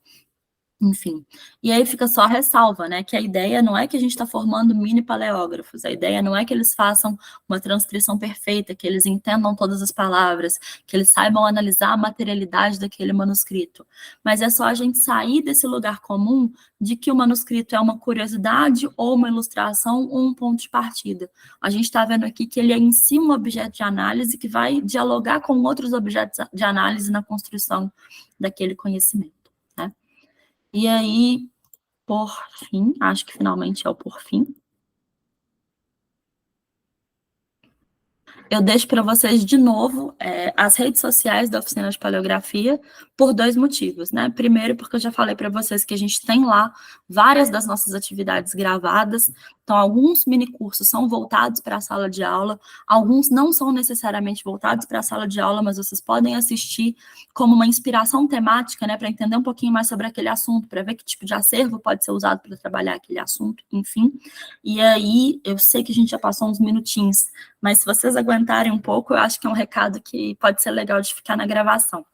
Enfim, e aí fica só a ressalva, né, que a ideia não é que a gente está formando mini paleógrafos, a ideia não é que eles façam uma transcrição perfeita, que eles entendam todas as palavras, que eles saibam analisar a materialidade daquele manuscrito, mas é só a gente sair desse lugar comum de que o manuscrito é uma curiosidade ou uma ilustração ou um ponto de partida. A gente está vendo aqui que ele é em si um objeto de análise que vai dialogar com outros objetos de análise na construção daquele conhecimento. E aí, por fim, acho que finalmente é o por fim, eu deixo para vocês de novo as redes sociais da Oficina de Paleografia por 2 motivos, né? Primeiro, porque eu já falei para vocês que a gente tem lá várias das nossas atividades gravadas, então alguns minicursos são voltados para a sala de aula, alguns não são necessariamente voltados para a sala de aula, mas vocês podem assistir como uma inspiração temática, né? Para entender um pouquinho mais sobre aquele assunto, para ver que tipo de acervo pode ser usado para trabalhar aquele assunto, enfim. E aí, eu sei que a gente já passou uns minutinhos, mas se vocês aguentarem um pouco, eu acho que é um recado que pode ser legal de ficar na gravação.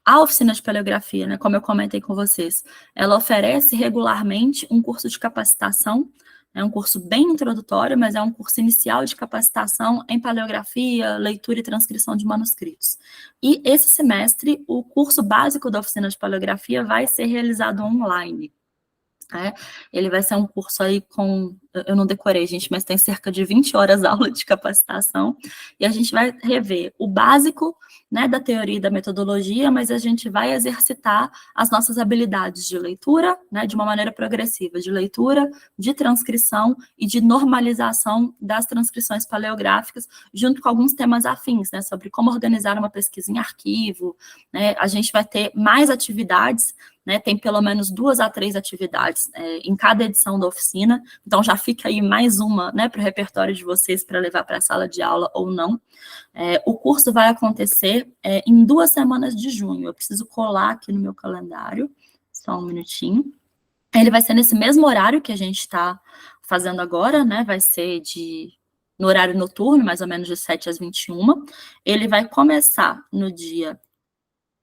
A Oficina de Paleografia, né, como eu comentei com vocês, ela oferece regularmente um curso de capacitação, é um curso bem introdutório, mas é um curso inicial de capacitação em paleografia, leitura e transcrição de manuscritos. E esse semestre, o curso básico da Oficina de Paleografia vai ser realizado online. Ele vai ser um curso aí com, eu não decorei, gente, mas tem cerca de 20 horas aula de capacitação, e a gente vai rever o básico, né, da teoria e da metodologia, mas a gente vai exercitar as nossas habilidades de leitura, né, de uma maneira progressiva, de leitura, de transcrição e de normalização das transcrições paleográficas, junto com alguns temas afins, né, sobre como organizar uma pesquisa em arquivo, né, a gente vai ter mais atividades, né, tem pelo menos 2 a 3 atividades em cada edição da oficina, então já fica aí mais uma, né, para o repertório de vocês para levar para a sala de aula ou não. O curso vai acontecer em 2 semanas de junho, eu preciso colar aqui no meu calendário, só um minutinho. Ele vai ser nesse mesmo horário que a gente está fazendo agora, né, vai ser no horário noturno, mais ou menos de 7 às 21, ele vai começar no dia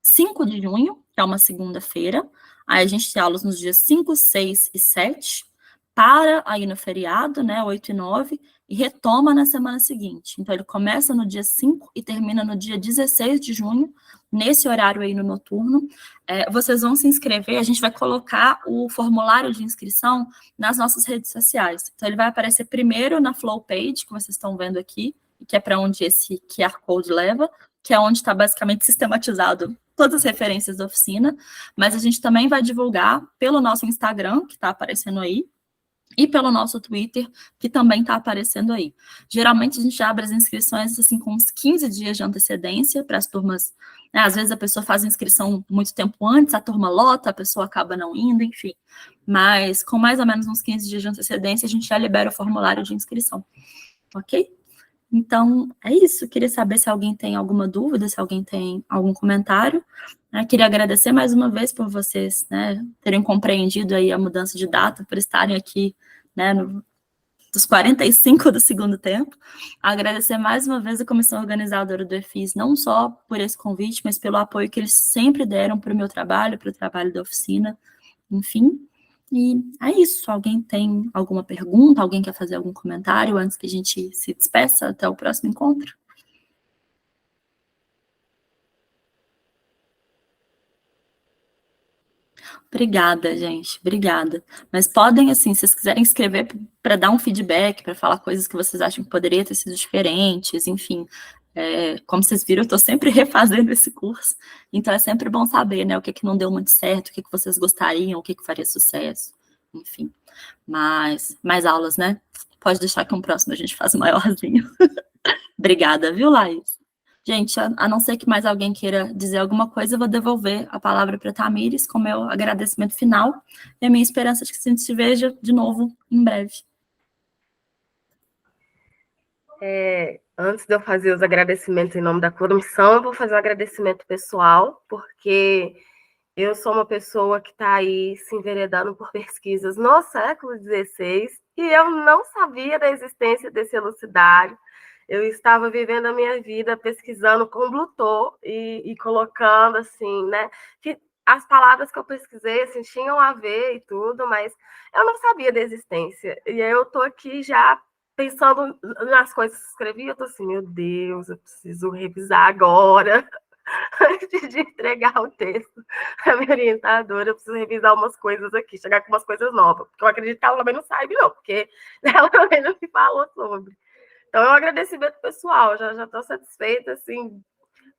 5 de junho, que é uma segunda-feira. Aí a gente tem aulas nos dias 5, 6 e 7, para aí no feriado, né, 8 e 9, e retoma na semana seguinte. Então, ele começa no dia 5 e termina no dia 16 de junho, nesse horário aí no noturno. Vocês vão se inscrever, a gente vai colocar o formulário de inscrição nas nossas redes sociais. Então, ele vai aparecer primeiro na Flow Page, que vocês estão vendo aqui, que é para onde esse QR Code leva, que é onde está basicamente sistematizado todas as referências da oficina, mas a gente também vai divulgar pelo nosso Instagram, que está aparecendo aí, e pelo nosso Twitter, que também está aparecendo aí. Geralmente, a gente abre as inscrições assim, com uns 15 dias de antecedência para as turmas, né? Às vezes a pessoa faz a inscrição muito tempo antes, a turma lota, a pessoa acaba não indo, enfim. Mas com mais ou menos uns 15 dias de antecedência, a gente já libera o formulário de inscrição. Ok? Então, é isso. Queria saber se alguém tem alguma dúvida, se alguém tem algum comentário. Queria agradecer mais uma vez por vocês, né, terem compreendido aí a mudança de data, por estarem aqui, né, dos 45 do segundo tempo. Agradecer mais uma vez a comissão organizadora do EFIS, não só por esse convite, mas pelo apoio que eles sempre deram para o meu trabalho, para o trabalho da oficina, enfim. E é isso. Alguém tem alguma pergunta? Alguém quer fazer algum comentário antes que a gente se despeça até o próximo encontro? Obrigada, gente. Obrigada. Mas podem, assim, se vocês quiserem escrever para dar um feedback, para falar coisas que vocês acham que poderia ter sido diferentes, enfim. Como vocês viram, eu estou sempre refazendo esse curso, então é sempre bom saber, né, o que não deu muito certo, o que vocês gostariam, o que faria sucesso, enfim. Mas mais aulas, né? Pode deixar que um próximo a gente faz maiorzinho. Obrigada, viu, Laís? Gente, a não ser que mais alguém queira dizer alguma coisa, eu vou devolver a palavra para a Tamires com meu agradecimento final e a minha esperança de que a gente se veja de novo em breve. Antes de eu fazer os agradecimentos em nome da comissão, eu vou fazer um agradecimento pessoal, porque eu sou uma pessoa que está aí se enveredando por pesquisas no século XVI e eu não sabia da existência desse elucidário. Eu estava vivendo a minha vida pesquisando com Bluetooth e colocando, assim, né, que as palavras que eu pesquisei, assim, tinham a ver e tudo, mas eu não sabia da existência. E eu estou aqui já pensando nas coisas que escrevi, eu estou assim, meu Deus, eu preciso revisar agora, antes de entregar o texto à minha orientadora, eu preciso revisar umas coisas aqui, chegar com umas coisas novas, porque eu acredito que ela também não sabe, não, porque ela também não me falou sobre. Então, é um agradecimento pessoal, já estou satisfeita, assim,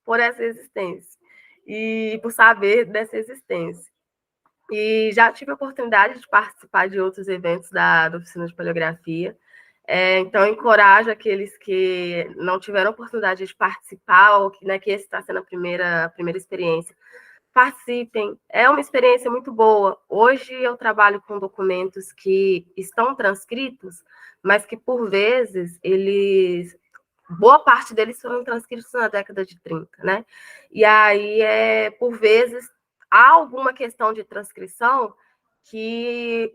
por essa existência e por saber dessa existência. E já tive a oportunidade de participar de outros eventos da oficina de paleografia. Então, encorajo aqueles que não tiveram oportunidade de participar, ou que, né, que esse está sendo a primeira experiência. Participem, é uma experiência muito boa. Hoje eu trabalho com documentos que estão transcritos, mas que, por vezes, boa parte deles foram transcritos na década de 30, né? E aí, por vezes, há alguma questão de transcrição que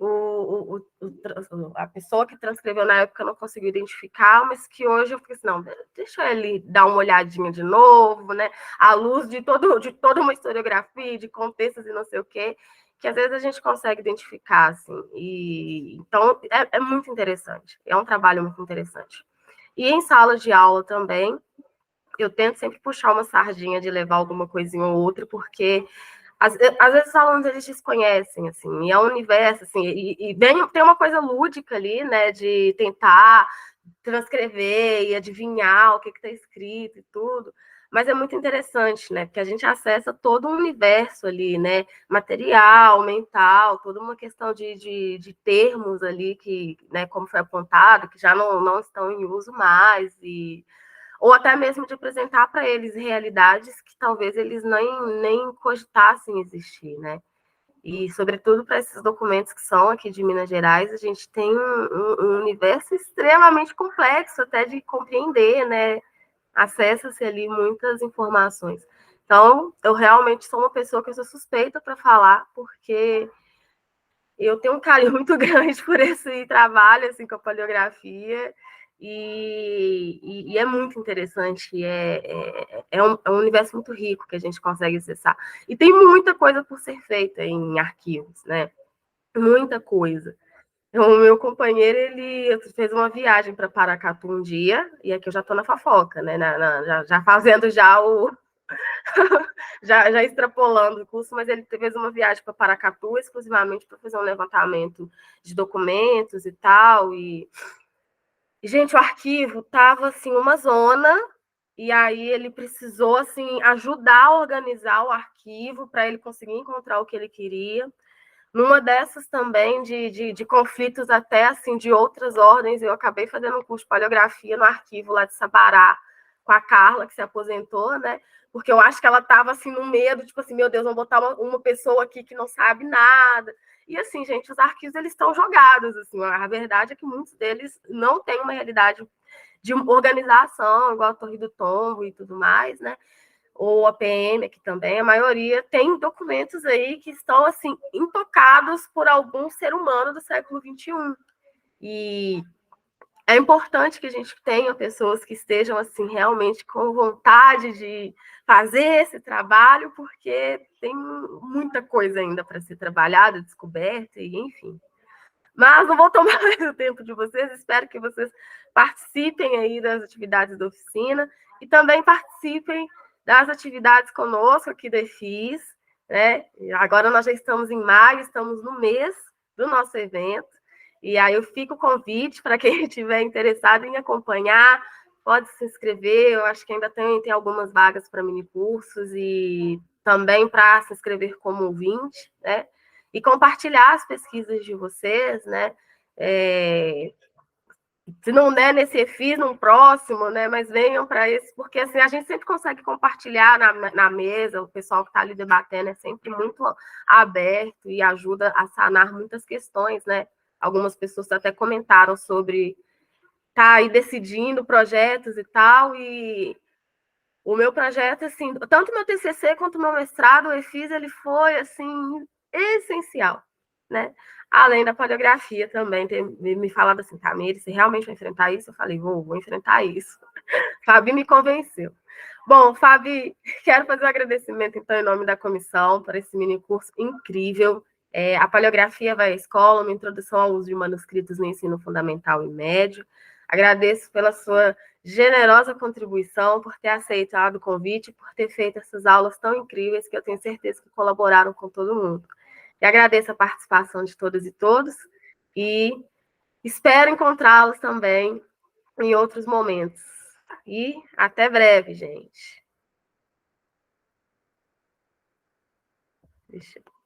a pessoa que transcreveu na época não conseguiu identificar, mas que hoje eu fiquei assim, não, deixa ele dar uma olhadinha de novo, né? À luz de toda uma historiografia, de contextos e não sei o quê, que às vezes a gente consegue identificar, assim. Então, é muito interessante. É um trabalho muito interessante. E em sala de aula também, eu tento sempre puxar uma sardinha de levar alguma coisinha ou outra, porque às vezes os alunos eles desconhecem, assim, e é um universo, assim, tem uma coisa lúdica ali, né, de tentar transcrever e adivinhar o que está escrito e tudo, mas é muito interessante, né, porque a gente acessa todo um universo ali, né, material, mental, toda uma questão de termos ali que, né, como foi apontado, que já não estão em uso mais, ou até mesmo de apresentar para eles realidades que talvez eles nem cogitassem existir, né? E, sobretudo, para esses documentos que são aqui de Minas Gerais, a gente tem um universo extremamente complexo até de compreender, né? Acessa-se ali muitas informações. Então, eu realmente sou uma pessoa que eu sou suspeita para falar, porque eu tenho um carinho muito grande por esse trabalho, assim, com a paleografia, e é muito interessante, é um universo muito rico que a gente consegue acessar. E tem muita coisa por ser feita em arquivos, né? Muita coisa. O meu companheiro, ele fez uma viagem para Paracatu um dia, e aqui eu já estou na fofoca, né? Já fazendo já o... já extrapolando o curso, mas ele fez uma viagem para Paracatu exclusivamente para fazer um levantamento de documentos e tal, e gente, o arquivo estava assim uma zona, e aí ele precisou assim ajudar a organizar o arquivo para ele conseguir encontrar o que ele queria. Numa dessas também de conflitos até assim de outras ordens, eu acabei fazendo um curso de paleografia no arquivo lá de Sabará com a Carla, que se aposentou, né? Porque eu acho que ela estava assim no medo, tipo assim, meu Deus, vamos botar uma pessoa aqui que não sabe nada. E assim, gente, os arquivos eles estão jogados, assim, a verdade é que muitos deles não têm uma realidade de organização, igual a Torre do Tombo e tudo mais, né? Ou a PM aqui também, a maioria tem documentos aí que estão assim intocados por algum ser humano do século XXI. E é importante que a gente tenha pessoas que estejam assim realmente com vontade de fazer esse trabalho, porque tem muita coisa ainda para ser trabalhada, descoberta, e enfim. Mas não vou tomar mais o tempo de vocês, espero que vocês participem aí das atividades da oficina e também participem das atividades conosco aqui da EFIS, né? Agora nós já estamos em maio, estamos no mês do nosso evento, e aí eu fico o convite para quem estiver interessado em acompanhar, pode se inscrever, eu acho que ainda tem algumas vagas para minicursos e também para se inscrever como ouvinte, né? E compartilhar as pesquisas de vocês, né? Se não der nesse EFIS, num próximo, né? Mas venham para esse, porque assim, a gente sempre consegue compartilhar na mesa, o pessoal que está ali debatendo é sempre muito aberto e ajuda a sanar muitas questões, né? Algumas pessoas até comentaram sobre estar aí decidindo projetos e tal, e o meu projeto, assim, tanto meu TCC quanto o meu mestrado, o EFIS, ele foi, assim, essencial, né? Além da paleografia também, ter me falado assim, Tamires, você realmente vai enfrentar isso? Eu falei, vou enfrentar isso. Fabi me convenceu. Bom, Fabi, quero fazer um agradecimento, então, em nome da comissão, por esse mini curso incrível. A paleografia vai à escola, uma introdução ao uso de manuscritos no ensino fundamental e médio. Agradeço pela sua generosa contribuição, por ter aceitado o convite, por ter feito essas aulas tão incríveis que eu tenho certeza que colaboraram com todo mundo. E agradeço a participação de todas e todos e espero encontrá-los também em outros momentos. E até breve, gente. Deixa eu...